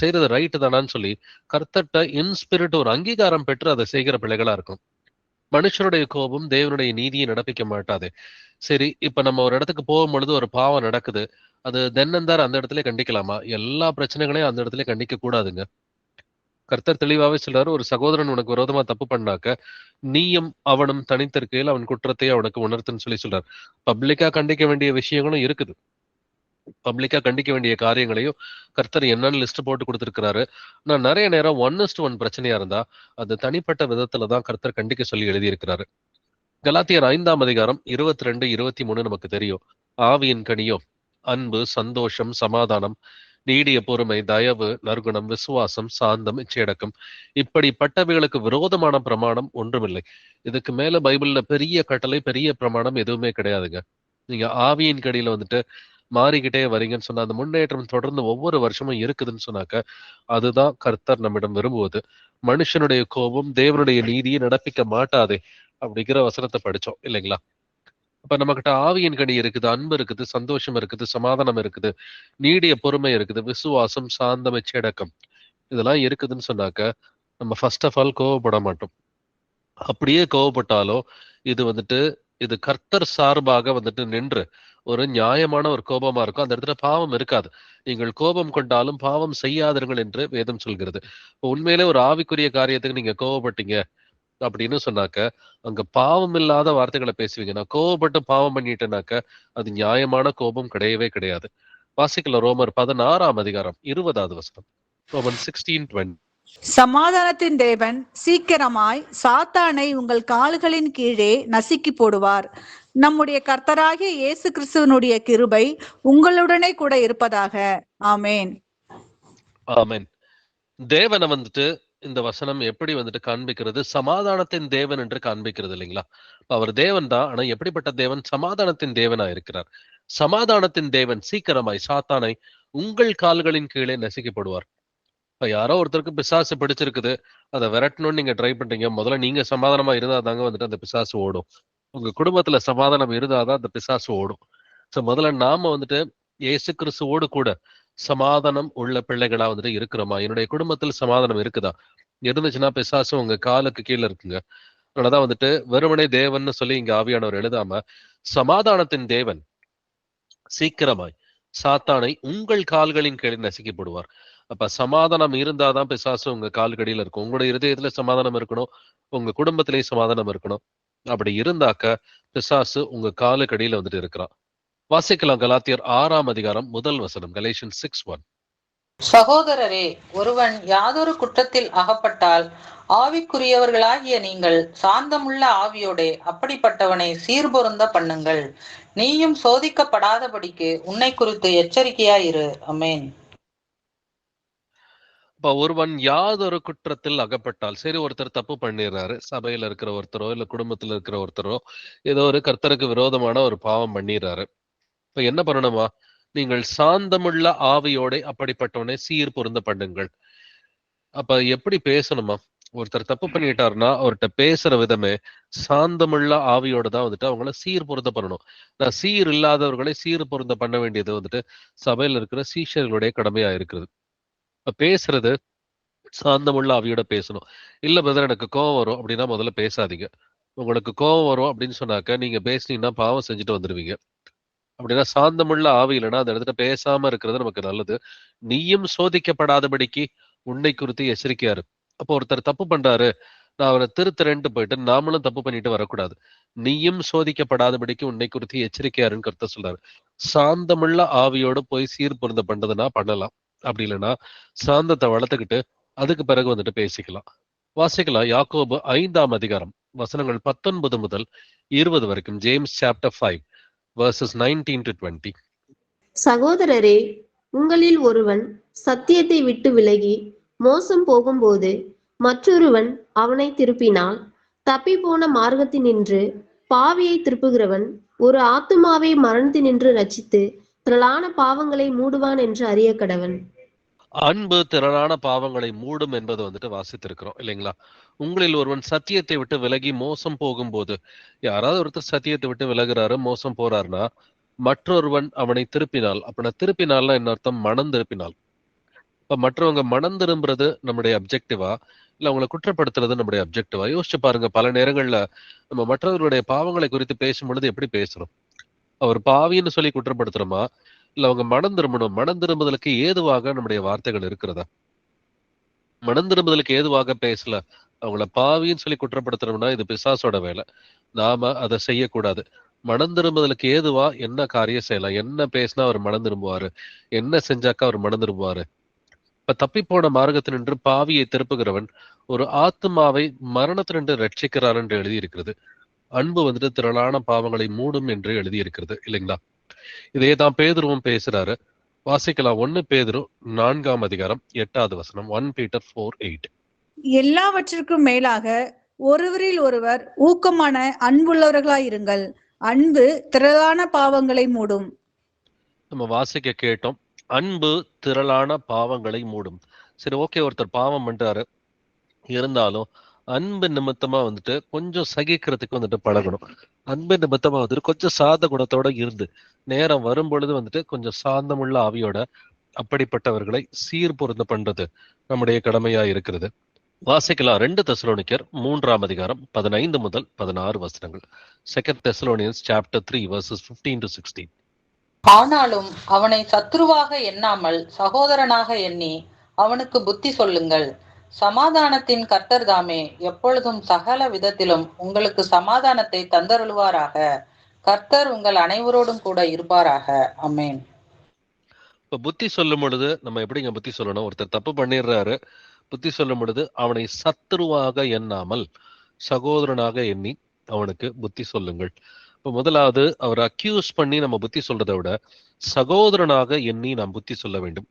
செய்யறது ரைட்டு தானான்னு சொல்லி கர்த்தர்ட்ட இன்ஸ்பிரிட் ஒரு அங்கீகாரம் பெற்று அதை செய்கிற பிள்ளைகளா இருக்கும். மனுஷனுடைய கோபம் தேவனுடைய நீதியை நடப்பிக்க மாட்டாது. சரி, இப்ப நம்ம ஒரு இடத்துக்கு போகும் பொழுது ஒரு பாவம் நடக்குது, அது தென்னந்தார் அந்த இடத்துல கண்டிக்கலாமா? எல்லா பிரச்சனைகளையும் அந்த இடத்துல கண்டிக்க கூடாதுங்க. கர்த்தர் தெளிவாவே சொல்றாரு, ஒரு சகோதரன் உனக்கு விரோதமா தப்பு பண்ணாக்க நீயும் அவனும் தனித்திருக்கையில் அவன் குற்றத்தையே அவனுக்கு உணர்த்துன்னு சொல்லி சொல்றாரு. பப்ளிக்கா கண்டிக்க வேண்டிய விஷயங்களும் இருக்குது, பப்ளிக்கா கண்டிக்க வேண்டிய காரியங்களையும் கர்த்தர் என்னன்னு லிஸ்ட் போட்டு கொடுத்திருக்கிறாரு. நான் நிறைய நேரம் 1:1 பிரச்சனையா இருந்தா அது தனிப்பட்ட விதத்துலதான் கர்த்தர் கண்டிக்க சொல்லி எழுதியிருக்கிறாரு. கலாத்தியர் 5 22 23 நமக்கு தெரியும். ஆவியின் கனியோ அன்பு, சந்தோஷம், சமாதானம், நீடிய பொறுமை, தயவு, நற்குணம், விசுவாசம், சாந்தம், இச்சையடக்கம், இப்படிப்பட்டவைகளுக்கு விரோதமான பிரமாணம் ஒன்றுமில்லை. இதுக்கு மேல பைபிள்ல பெரிய கட்டளை, பெரிய பிரமாணம் எதுவுமே கிடையாதுங்க. நீங்க ஆவியின் கடியில வந்துட்டு மாறிக்கிட்டே வரீங்கன்னு சொன்னா அந்த முன்னேற்றம் தொடர்ந்து ஒவ்வொரு வருஷமும் இருக்குதுன்னு சொன்னாக்க அதுதான் கர்த்தர் நம்மிடம் விரும்புவது. மனுஷனுடைய கோபம் தேவனுடைய நீதியை நடப்பிக்க மாட்டாதே அப்படிங்கிற வசனத்தை படிச்சோம் இல்லைங்களா? அப்ப நம்ம கிட்ட ஆவியின் கனி இருக்குது, அன்பு இருக்குது, சந்தோஷம் இருக்குது, சமாதானம் இருக்குது, நீடிய பொறுமை இருக்குது, விசுவாசம், சாந்தம், இச்சையடக்கம், இதெல்லாம் இருக்குதுன்னு சொன்னாக்க நம்ம ஃபர்ஸ்ட் ஆஃப் ஆல் கோவப்பட மாட்டோம். அப்படியே கோவப்பட்டாலும் இது வந்துட்டு இது கர்த்தர் சார்பாக வந்துட்டு நின்று ஒரு நியாயமான ஒரு கோபமா இருக்கும். அந்த இடத்துல பாவம் இருக்காது. நீங்கள் கோபம் கொண்டாலும் பாவம் செய்யாதீர்கள் என்று வேதம் சொல்கிறது. உண்மையிலே ஒரு ஆவிக்குரிய காரியத்துக்கு நீங்க கோவப்பட்டீங்க அப்படின்னு சொன்னாக்க, அங்க பாவம் இல்லாத வார்த்தைகளை பேசுவீங்க. நான் கோவப்பட்டு பாவம் பண்ணிட்டேனாக்க, அது நியாயமான கோபம் கிடையவே கிடையாது. வாசிக்கலாம் ரோமர் 16ஆம் அதிகாரம் 20வது வசனம். ரோமன் 16:20. சமாதானத்தின் தேவன் சீக்கிரமாய் சாத்தானை உங்கள் கால்களின் கீழே நசுக்கி போடுவார். நம்முடைய கர்த்தராகிய இயேசு கிறிஸ்துவனுடைய கிருபை உங்களுடனே கூட இருப்பதாக. ஆமென். ஆமென். தேவனை வந்துட்டு இந்த வசனம் எப்படி வந்துட்டு காண்பிக்கிறது? சமாதானத்தின் தேவன் என்று காண்பிக்கிறது இல்லைங்களா? அவர் தேவன் தான். ஆனா எப்படிப்பட்ட தேவன்? சமாதானத்தின் தேவனா இருக்கிறார். சமாதானத்தின் தேவன் சீக்கிரமாய் சாத்தானை உங்கள் கால்களின் கீழே நசுக்கப்படுவார். இப்ப யாரோ ஒருத்தருக்கு பிசாசு பிடிச்சிருக்குது, அதை விரட்டணும்னு நீங்க ட்ரை பண்றீங்க. முதல்ல நீங்க சமாதானமா இருந்தாதாங்க வந்துட்டு அந்த பிசாசு ஓடும். உங்க குடும்பத்துல சமாதானம் இருந்தாதான் அந்த பிசாசு ஓடும். சோ முதல்ல நாம வந்துட்டு இயேசு கிறிஸ்துவோடு கூட சமாதானம் உள்ள பிள்ளைகளா வந்துட்டு இருக்கிறோமா? என்னுடைய குடும்பத்தில் சமாதானம் இருக்குதா? இருந்துச்சுன்னா பிசாசு உங்க காலுக்கு கீழே இருக்குங்க. அதனாலதான் வந்துட்டு வெறுமனே தேவன்னு சொல்லி இங்க ஆவியானவர் எழுதாம, சமாதானத்தின் தேவன் சீக்கிரமாய் சாத்தானை உங்கள் கால்களின் கீழே நசுக்கப்படுவார். அப்ப சமாதானம் இருந்தாதான் பிசாசு உங்க கால்கடியில இருக்கும். உங்களோட இருதயத்துல சமாதானம் இருக்கணும், உங்க குடும்பத்திலேயே சமாதானம் இருக்கணும். அப்படி இருந்தாக்க பிசாசு உங்க காலுக்கடியில வந்துட்டு இருக்கிறான். வாசிக்கலாம் கலாத்தியர் 6ஆம் அதிகாரம் 1 வசனம். கலேஷியன்ஸ் 6:1. சகோதரரே, ஒருவன் யாதொரு குற்றத்தில் அகப்பட்டால் ஆவிக்குரியவர்களாகிய நீங்கள் சாந்தமுள்ள ஆவியோடே அப்படிப்பட்டவனை சீர்பொருந்த பண்ணுங்கள். நீயும் சோதிக்கப்படாதபடிக்கு உன்னை குறித்து எச்சரிக்கையாயிரு. அமேன். இப்ப ஒருவன் யாதொரு குற்றத்தில் அகப்பட்டால், சரி ஒருத்தர் தப்பு பண்ணிடுறாரு, சபையில இருக்கிற ஒருத்தரோ இல்ல குடும்பத்துல இருக்கிற ஒருத்தரோ ஏதோ ஒரு கர்த்தருக்கு விரோதமான ஒரு பாவம் பண்ணிடுறாரு. இப்ப என்ன பண்ணணுமா? நீங்கள் சாந்தமுள்ள ஆவியோட அப்படிப்பட்டவனை சீர் பொருந்த பண்ணுங்கள். அப்ப எப்படி பேசணுமா? ஒருத்தர் தப்பு பண்ணிட்டாருன்னா அவர்கிட்ட பேசுற விதமே சாந்தமுள்ள ஆவியோட தான் வந்துட்டு அவங்கள சீர் பொருந்த பண்ணணும். நான் சீர் இல்லாதவர்களை சீர் பொருந்த பண்ண வேண்டியது வந்துட்டு சபையில இருக்கிற சீஷர்களுடைய கடமையா இருக்கிறது. இப்ப பேசுறது சாந்தமுள்ள ஆவியோட பேசணும். இல்ல பிரதர் எனக்கு கோவம் வரும் அப்படின்னா முதல்ல பேசாதீங்க. உங்களுக்கு கோவம் வரும் அப்படின்னு சொன்னாக்க நீங்க பேசுனீங்கன்னா பாவம் செஞ்சுட்டு வந்துருவீங்க. அப்படின்னா சாந்தமுள்ள ஆவி இல்லைன்னா அந்த இடத்துல பேசாம இருக்கிறது நமக்கு நல்லது. நீயும் சோதிக்கப்படாதபடிக்கு உன்னை குறித்து எச்சரிக்கையாரு. அப்போ ஒருத்தர் தப்பு பண்றாரு, நான் அவரை திருத்துறேன்ட்டு போயிட்டு நாமளும் தப்பு பண்ணிட்டு வரக்கூடாது. நீயும் சோதிக்கப்படாதபடிக்கு உன்னை குறித்து எச்சரிக்கையாருன்னு கருத்த சொல்றாரு. சாந்தமுள்ள ஆவியோட போய் சீர் பொருந்த பண்றதுன்னா பண்ணலாம். அப்படி இல்லைன்னா சாந்தத்தை வளர்த்துக்கிட்டு அதுக்கு பிறகு வந்துட்டு பேசிக்கலாம். வாசிக்கலாம் யாக்கோபு 5ஆம் அதிகாரம் வசனங்கள் 19 முதல் 20 வரைக்கும். James chapter 5 verses 19 to 20. சகோதரரே, உங்களில் ஒருவன் சத்தியத்தை விட்டு விலகி மோசம் போகும்போது மற்றொருவன் அவனை திருப்பினால், தப்பி போன மார்க்கத்தினின்று பாவியை திருப்புகிறவன் ஒரு ஆத்துமாவை மரணத்தினின்று ரட்சித்து திரளான பாவங்களை மூடுவான் என்று அறிய கடவன். அன்பு திரளான பாவங்களை மூடும் என்பது வந்துட்டு வாசித்திருக்கிறோம் இல்லைங்களா? உங்களில் ஒருவன் சத்தியத்தை விட்டு விலகி மோசம் போகும்போது, யாராவது ஒருத்தர் சத்தியத்தை விட்டு விலகுறாரு, மோசம் போறாருன்னா மற்றொருவன் அவனை திருப்பினால், அப்படின்னா திருப்பினால்னா என்ன அர்த்தம்? மனம் திருப்பினால். இப்ப மற்றவங்க மனம் திரும்புறது நம்முடைய அப்ஜெக்டிவா இல்ல அவங்களை குற்றப்படுத்துறது நம்முடைய அப்ஜெக்டிவா? யோசிச்சு பாருங்க. பல நேரங்கள்ல நம்ம மற்றவர்களுடைய பாவங்களை குறித்து பேசும் பொழுது எப்படி பேசுறோம்? அவர் பாவின்னு சொல்லி குற்றப்படுத்துறோமா இல்ல அவங்க மனம் திரும்பணும், மனம் திரும்புதலுக்கு ஏதுவாக நம்முடைய வார்த்தைகள் இருக்கிறதா? மனம் திரும்புதலுக்கு ஏதுவாக பேசல, அவங்கள பாவின்னு சொல்லி குற்றப்படுத்துறோம்னா இது பிசாசோட வேலை. நாம அதை செய்யக்கூடாது. மனம் திரும்புதலுக்கு ஏதுவா என்ன காரியம் செய்யலாம், என்ன பேசினா அவர் மனம் திரும்புவாரு, என்ன செஞ்சாக்கா அவர் மனம் திரும்புவாரு? இப்ப தப்பி போன மார்க்கத்தினின்று பாவியை திருப்புகிறவன் ஒரு ஆத்மாவை மரணத்தினின்று ரட்சிக்கிறார் என்று எழுதி இருக்கிறது. அன்பு வந்துட்டு திரளான பாவங்களை மூடும் என்று எழுதி இருக்கிறது இல்லைங்களா? இதே தான் பேதுருவும் பேசுறாரு. வாசிக்கலாம் 1 பேதுரு 4ஆம் அதிகாரம் 8வது வசனம். 1 Peter 4:8. எல்லாவற்றிற்கும் மேலாக ஒருவரில் ஒருவர் ஊக்கமான அன்புள்ளவர்களாயிருங்கள். அன்பு திரளான பாவங்களை மூடும். நம்ம வாசிக்க கேட்டோம், அன்பு திரளான பாவங்களை மூடும். சரி, ஓகே, ஒருத்தர் பாவம் பண்றாரு, இருந்தாலும் அன்பு நிமித்தமா வந்துட்டு கொஞ்சம் சகிக்கிறதுக்கு வந்துட்டு பழகணும். அன்பு நிமித்தமா வந்துட்டு கொஞ்சம் சாந்த குணத்தோட இருந்து நேரம் வரும் பொழுது வந்துட்டு கொஞ்சம் சாந்தமுள்ள ஆவியோட அப்படிப்பட்டவர்களை சீர் பொருந்த பண்றது நம்முடைய கடமையா இருக்கிறது. வாசிக்கலாம் 2 தெசலோனிக்கர் 3ஆம் அதிகாரம் 15 முதல் 16 வசனங்கள். 2 Thessalonians chapter 3 verses 15 to 16. ஆனாலும் அவனை சத்துருவாக எண்ணாமல் சகோதரனாக எண்ணி அவனுக்கு புத்தி சொல்லுங்கள். சமாதானத்தின் கர்த்தர் தாமே எப்பொழுதும் சகல விதத்திலும் உங்களுக்கு சமாதானத்தை தந்தருளுவாராக. கர்த்தர் உங்கள் அனைவரோடும் கூட இருப்பாராக. ஆமென். இப்ப புத்தி சொல்லும் பொழுது நம்ம எப்படிங்க புத்தி சொல்லணும்? ஒருத்தர் தப்பு பண்ணிடுறாரு, புத்தி சொல்லும் பொழுது அவனை சத்துருவாக எண்ணாமல் சகோதரனாக எண்ணி அவனுக்கு புத்தி சொல்லுங்கள். இப்ப முதலாவது அவர் அக்யூஸ் பண்ணி நம்ம புத்தி சொல்றதை விட சகோதரனாக எண்ணி நாம் புத்தி சொல்ல வேண்டும்.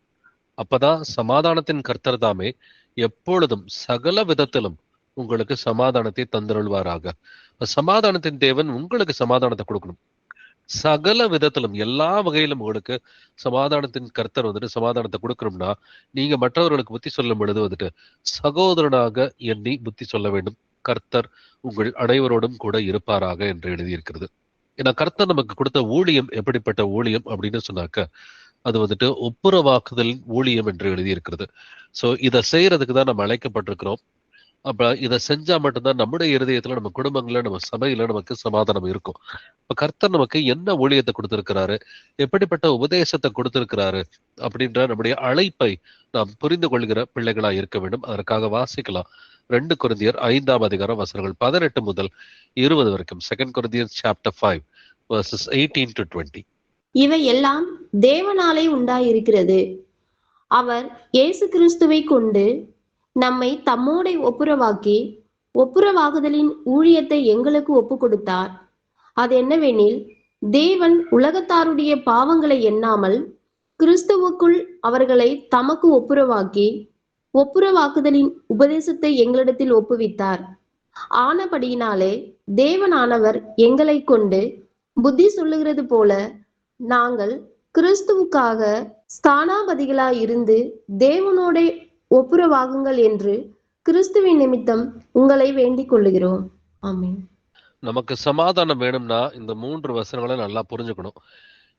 அப்பதான் சமாதானத்தின் கர்த்தர் தாமே எப்பொழுதும் சகல விதத்திலும் உங்களுக்கு சமாதானத்தை தந்தருள்வாராக. சமாதானத்தின் தேவன் உங்களுக்கு சமாதானத்தை கொடுக்கணும். சகல விதத்திலும் எல்லா வகையிலும் உங்களுக்கு சமாதானத்தின் கர்த்தர் வந்துட்டு சமாதானத்தை கொடுக்கணும்னா நீங்க மற்றவர்களுக்கு புத்தி சொல்லும் பொழுது வந்துட்டு சகோதரனாக எண்ணி புத்தி சொல்ல வேண்டும். கர்த்தர் உங்கள் அனைவரோடும் கூட இருப்பாராக என்று எழுதியிருக்கிறது. ஏன்னா கர்த்தர் நமக்கு கொடுத்த ஊழியம் எப்படிப்பட்ட ஊழியம் அப்படின்னு சொன்னாக்க அது வந்துட்டு ஒப்புரவாக்குதலின் ஊழியம் என்று எழுதியிருக்கிறது. சோ இதை செய்யறதுக்கு தான் நம்ம அழைக்கப்பட்டிருக்கிறோம். அப்ப இதை செஞ்சா மட்டும்தான் நம்முடைய இருதயத்துல, நம்ம குடும்பங்கள்ல, நம்ம சபையில நமக்கு சமாதானம் இருக்கும். இப்ப கர்த்தர் நமக்கு என்ன ஊழியத்தை கொடுத்திருக்கிறாரு, எப்படிப்பட்ட உபதேசத்தை கொடுத்திருக்கிறாரு அப்படின்ற நம்முடைய அழைப்பை நாம் புரிந்து கொள்கிற பிள்ளைகளா இருக்க வேண்டும். அதற்காக வாசிக்கலாம் 2 கொரிந்தியர் 5ஆம் அதிகாரம் வசனங்கள் 18 முதல் 20 வரைக்கும். 2 Corinthians chapter 5 verses 18 to 20. இவை எல்லாம் தேவனாலே உண்டாயிருக்கிறது. அவர் இயேசு கிறிஸ்துவை கொண்டு நம்மை தம்மோடே ஒப்புரவாக்கி ஒப்புரவாகுதலின் ஊழியத்தை எங்களுக்கு ஒப்பு கொடுத்தார். அது என்னவெனில், தேவன் உலகத்தாருடைய பாவங்களை எண்ணாமல் கிறிஸ்துவுக்குள் அவர்களை தமக்கு ஒப்புரவாக்கி ஒப்புரவாக்குதலின் உபதேசத்தை எங்களிடத்தில் ஒப்புவித்தார். ஆனபடியினாலே தேவனானவர் எங்களை கொண்டு புத்தி சொல்லுகிறது போல நாங்கள் கிறிஸ்துவுக்காக ஸ்தானாபதிகளாய் இருந்து தேவனோட ஒப்புரவாகுங்கள் என்று கிறிஸ்துவின் நிமித்தம் உங்களை வேண்டிக் கொள்ளுகிறோம். ஆமென். நமக்கு சமாதானம் வேணும்னா இந்த 3 வசனங்களை நல்லா புரிஞ்சுக்கணும்.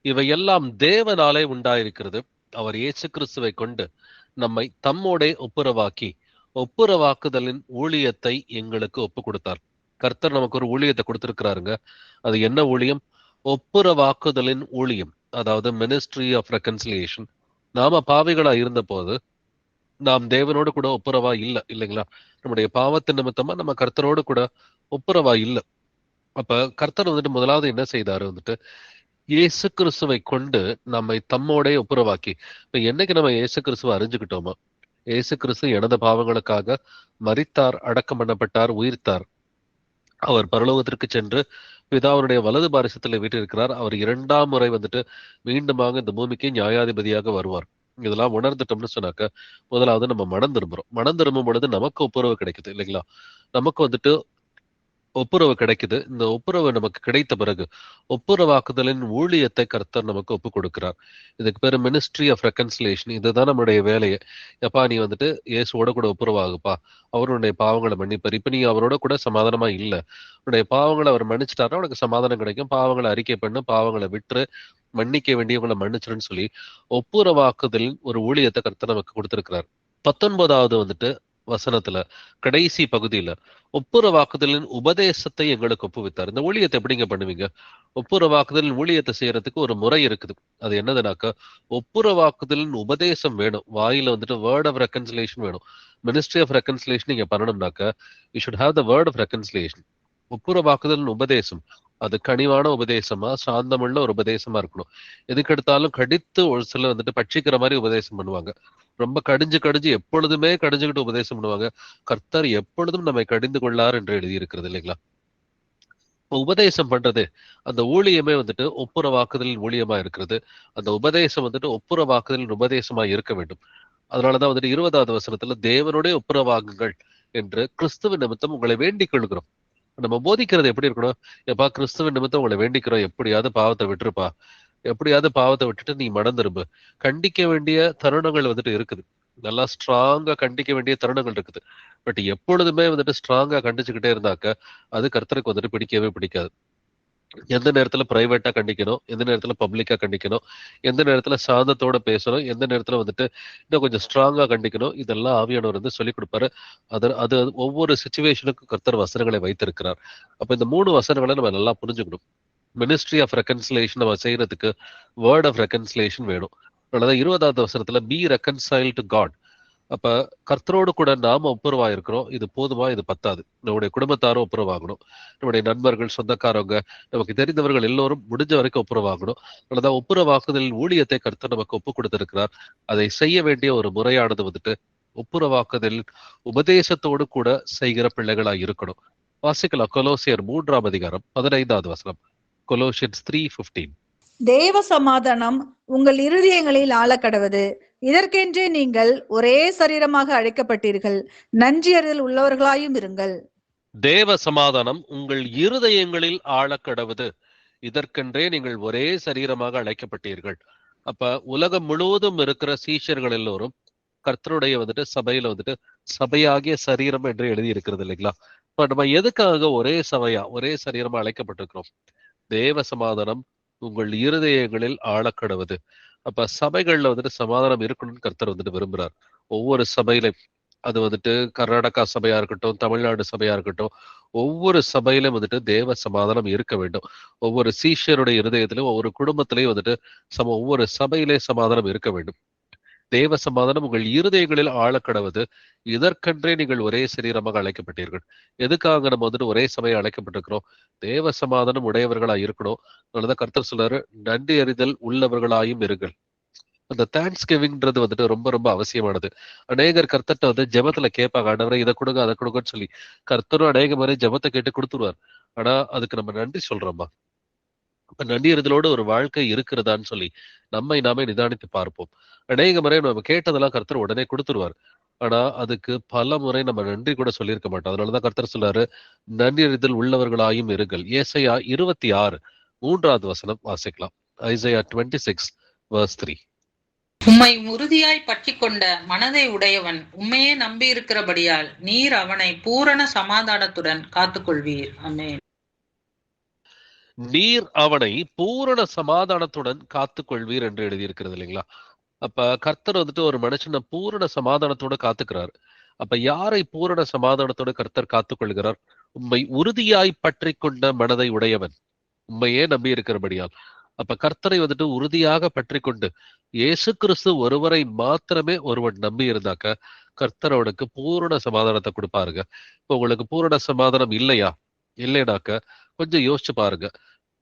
இவை எல்லாம் தேவனாலே உண்டாயிருக்கிறது. அவர் இயேசு கிறிஸ்துவை கொண்டு நம்மை தம்மோடே ஒப்புரவாக்கி ஒப்புரவாக்குதலின் ஊழியத்தை எங்களுக்கு ஒப்பு கொடுத்தார். கர்த்தர் நமக்கு ஒரு ஊழியத்தை கொடுத்திருக்கிறாருங்க. அது என்ன ஊழியம்? ஒப்புரவாக்குதலின் ஊழியம், அதாவது மினிஸ்ட்ரி ஆஃப் ரெகன்சிலியேஷன். நாம பாவிகளா இருந்த போது நாம் தேவனோடு கூட ஒப்புரவா இல்லைங்களா? நம்முடைய பாவத்தின் நிமித்தமா நம்ம கர்த்தரோடு கூட ஒப்புரவா இல்லை. அப்ப கர்த்தர் வந்துட்டு முதலாவது என்ன செய்தாரு வந்துட்டு இயேசு கிறிஸ்துவை கொண்டு நம்மை தம்மோடே ஒப்புரவாக்கி. இப்ப என்னைக்கு நம்ம இயேசு கிறிஸ்துவை அறிஞ்சுக்கிட்டோமோ, இயேசு கிறிஸ்து எனது பாவங்களுக்காக மரித்தார், அடக்கம் பண்ணப்பட்டார், உயிர்த்தார். அவர் பரலோகத்திற்கு சென்று பிதாவுடைய வலது பாரிசத்துல வீட்டிருக்கிறார். அவர் 2ஆம் முறை வந்துட்டு மீண்டுமாக இந்த பூமிக்கு நியாயாதிபதியாக வருவார். இதெல்லாம் உணர்ந்துட்டோம்னு சொன்னாக்க முதலாவது நம்ம மனம் திரும்புறோம். மனம் திரும்பும் பொழுது நமக்கு ஒப்புரவு கிடைக்குது இல்லைங்களா? நமக்கு வந்துட்டு ஒப்புரவு கிடைக்குது. இந்த ஒப்புரவு நமக்கு கிடைத்த பிறகு ஒப்புரவாக்குதலின் ஊழியத்தை கர்த்தர் நமக்கு ஒப்பு கொடுக்கிறார். இதுக்கு பேரு மினிஸ்ட்ரி ஆஃப் ரெகன்சிலேஷன். இதுதான் நம்மளுடைய வேலையை. எப்பா நீ வந்துட்டு இயேசுவோட கூட ஒப்புரவாகுப்பா, அவருடைய பாவங்களை மன்னிப்பார். இப்ப நீ அவரோட கூட சமாதானமா இல்ல, உன்னுடைய பாவங்களை அவர் மன்னிச்சிட்டாருன்னா உனக்கு சமாதானம் கிடைக்கும். பாவங்களை அறிக்கை பண்ணு, பாவங்களை விட்டுரு, மன்னிக்க வேண்டியவங்களை மன்னிச்சிருன்னு சொல்லி ஒப்புரவாக்குதலின் ஒரு ஊழியத்தை கர்த்தர் நமக்கு கொடுத்திருக்கிறார். 19வது வந்துட்டு வசனத்துல கடைசி பகுதியில ஒப்புரவாக்குதலின் உபதேசத்தை எங்களுக்கு ஒப்புவித்தார். இந்த ஊழியத்தை எப்படிங்க பண்ணுவீங்க? ஒப்புரவாக்குதலின் ஊழியத்தை செய்யறதுக்கு ஒரு முறை இருக்குது. அது என்னதுனாக்கா ஒப்புரவாக்குதலின் உபதேசம் வேணும். வாயில வந்துட்டு வேர்ட் ஆஃப் ரெகன்சிலேஷன் வேணும். மினிஸ்ட்ரி ஆஃப் ரெகன்சிலேஷன் நீங்க பண்ணணும்னாக்க you should have the word of reconciliation. ஒப்புரவாக்குதலின் உபதேசம் அது கனிவான உபதேசமா, சாந்தமுள்ள ஒரு உபதேசமா இருக்கணும். எதுக்கு எடுத்தாலும் கடித்து ஒரு சில வந்துட்டு பட்சிக்கிற மாதிரி உபதேசம் பண்ணுவாங்க. ரொம்ப கடிஞ்சு எப்பொழுதுமே கடிஞ்சுக்கிட்டு உபதேசம் பண்ணுவாங்க. கர்த்தர் எப்பொழுதும் நம்மை கடிந்து கொள்ளார் என்று எழுதியிருக்கிறது இல்லைங்களா? உபதேசம் பண்றது அந்த ஊழியமே வந்துட்டு ஒப்புரவாக்குதலின் ஊழியமா இருக்கிறது. அந்த உபதேசம் வந்துட்டு ஒப்புரவாக்குதலின் உபதேசமா இருக்க வேண்டும். அதனாலதான் வந்துட்டு 20வது வசனத்துல தேவனுடைய ஒப்புரவாகுங்கள் என்று கிறிஸ்துவ நிமித்தம் உங்களை வேண்டிக் கொள்கிறோம். நம்ம போதிக்கிறது எப்படி இருக்கணும்? எப்பா கிறிஸ்துவ நிமித்தம் உங்களை வேண்டிக்கிறோம், எப்படியாவது பாவத்தை விட்டுருப்பா, எப்படியாவது பாவத்தை விட்டுட்டு நீ மனம் திரும்பு. கண்டிக்க வேண்டிய தருணங்கள் வந்துட்டு இருக்குது. நல்லா ஸ்ட்ராங்கா கண்டிக்க வேண்டிய தருணங்கள் இருக்குது. பட் எப்பொழுதுமே வந்துட்டு ஸ்ட்ராங்கா கண்டிச்சுக்கிட்டே இருந்தாக்க அது கர்த்தருக்கு வந்துட்டு பிடிக்கவே பிடிக்காது. எந்த நேரத்துல பிரைவேட்டா கண்டிக்கணும், எந்த நேரத்துல பப்ளிக்கா கண்டிக்கணும், எந்த நேரத்துல சாந்தத்தோட பேசணும், எந்த நேரத்துல வந்துட்டு இன்னும் கொஞ்சம் ஸ்ட்ராங்கா கண்டிக்கணும், இதெல்லாம் ஆவியானவர் வந்து சொல்லிக் கொடுப்பாரு. அது ஒவ்வொரு சிச்சுவேஷனுக்கும் கர்த்தர் வசனங்களை வைத்திருக்கிறார். அப்ப இந்த 3 வசனங்களை நம்ம நல்லா புரிஞ்சுக்கணும். மினிஸ்ட்ரி ஆஃப் ரெக்கன்சிலேஷன் நம்ம செய்யறதுக்கு வேர்ட் ஆஃப் ரெக்கன்சிலேஷன் வேணும். அதனால 20வது வசனத்துல பி ரெக்கன்சைல் டு காட். அப்ப கர்த்தரோடு கூட நாம ஒப்புரவாயிருக்கிறோம். இது போதுமா? இது பத்தாது. நம்முடைய குடும்பத்தாரும் ஒப்புரவாகணும். நம்முடைய நண்பர்கள், சொந்தக்காரவங்க, நமக்கு தெரிந்தவர்கள் எல்லோரும் முடிஞ்ச வரைக்கும் ஒப்புரவாகணும். அதனாலதான் ஒப்புரவாக்குதலின் ஊழியத்தை கர்த்தர் நமக்கு ஒப்பு கொடுத்திருக்கிறார். அதை செய்ய வேண்டிய ஒரு முறையானது ஒப்புரவாக்குதல் உபதேசத்தோடு கூட செய்கிற பிள்ளைகளா இருக்கணும். வாசிக்கலாம் கொலோசியர் 3ஆம் அதிகாரம் 15வது வசனம். கொலோசியன்ஸ் 3:15. தேவ சமாதானம் உங்கள் இருதயங்களில் ஆளக்கடவது. இதற்கென்றே நீங்கள் ஒரே சரீரமாக அழைக்கப்பட்டீர்கள். நன்றியறிதல் உள்ளவர்களாயும் இருங்கள். தேவ சமாதானம் உங்கள் இருதயங்களில் ஆளக்கடவது. இதற்கென்றே நீங்கள் ஒரே சரீரமாக அழைக்கப்பட்டீர்கள். அப்ப உலகம் முழுவதும் இருக்கிற சீஷர்கள் எல்லோரும் கர்த்தருடைய சபையில சபையாகிய சரீரம் என்று எழுதி இருக்கிறது இல்லைங்களா? இப்ப நம்ம எதுக்காக ஒரே சபையா ஒரே சரீரமா அழைக்கப்பட்டிருக்கிறோம்? தேவ சமாதானம் உங்கள் இருதயங்களில் ஆளக்கடவது. அப்ப சபைகள்ல சமாதானம் இருக்கணும்னு கர்த்தர் விரும்புறார். ஒவ்வொரு சபையிலும் அது கர்நாடகா சபையா இருக்கட்டும், தமிழ்நாடு சபையா இருக்கட்டும், ஒவ்வொரு சபையிலும் தேவ சமாதானம் இருக்க வேண்டும். ஒவ்வொரு சீஷருடைய இருதயத்திலும், ஒவ்வொரு குடும்பத்திலையும் ஒவ்வொரு சபையிலே சமாதானம் இருக்க வேண்டும். தேவ சமாதானம் உங்கள் இருதயங்களில் ஆழக்கடவது. இதற்கென்றே நீங்கள் ஒரே சரீரமாக அழைக்கப்பட்டீர்கள். எதுக்காக நம்ம ஒரே சபையை அழைக்கப்பட்டிருக்கிறோம்? தேவ சமாதானம் உடையவர்களா இருக்கணும். அதனாலதான் கர்த்தர் சொல்றாரு, நன்றி அறிதல் உள்ளவர்களாயும் இருங்கள். அந்த தேங்க்ஸ் கிவிங்ன்றது ரொம்ப ரொம்ப அவசியமானது. அநேகர் கர்த்தர்ட்ட ஜெபத்துல கேட்பாங்க, ஆண்டவரே இதை கொடுங்க அதை கொடுங்கன்னு சொல்லி. கர்த்தரும் அநேக முறை ஜெபத்தை கேட்டு கொடுத்துருவார். ஆனா அதுக்கு நம்ம நன்றி சொல்றோமா? நன்றி அறிதலோடு ஒரு வாழ்க்கை இருக்கிறதான்னு சொல்லி நம்மை நாமே நிதானித்து பார்ப்போம். அநேக முறை நம்ம கேட்டதெல்லாம் கர்த்தர் உடனே கொடுத்துருவார். ஆனா அதுக்கு பல முறை நம்ம நன்றி கூட சொல்லியிருக்க மாட்டோம். அதனாலதான் கர்த்தர் சொல்றாரு, நன்றி அறிதல் உள்ளவர்களாயும் இருங்கள். ஏசாயா 26:3வது வசனம் வாசிக்கலாம். ஐசையா 26:3. உம்மை உறுதியாய் பற்றி கொண்ட மனதை உடையவன் உம்மையே நம்பி இருக்கிறபடியால் நீர் அவனை பூரண சமாதானத்துடன் காத்துக்கொள்வீர். ஆமென். நீர் அவனை பூரண சமாதானத்துடன் காத்துக்கொள்வீர் என்று எழுதியிருக்கிறது இல்லைங்களா? அப்ப கர்த்தர் ஒரு மனுஷனை பூரண சமாதானத்தோட காத்துக்கிறார். அப்ப யாரை பூரண சமாதானத்தோட கர்த்தர் காத்துக்கொள்கிறார்? உம்மை உறுதியாய் பற்றி கொண்ட மனதை உடையவன், உண்மையே நம்பி இருக்கிறபடியால். அப்ப கர்த்தரை உறுதியாக பற்றி கொண்டு இயேசு கிறிஸ்து ஒருவரை மாத்திரமே ஒருவன் நம்பி இருந்தாக்க கர்த்தர் அவனுக்கு பூரண சமாதானத்தை கொடுப்பாருங்க. இப்ப உங்களுக்கு பூரண சமாதானம் இல்லைனாக்க கொஞ்சம் யோசிச்சு பாருங்க.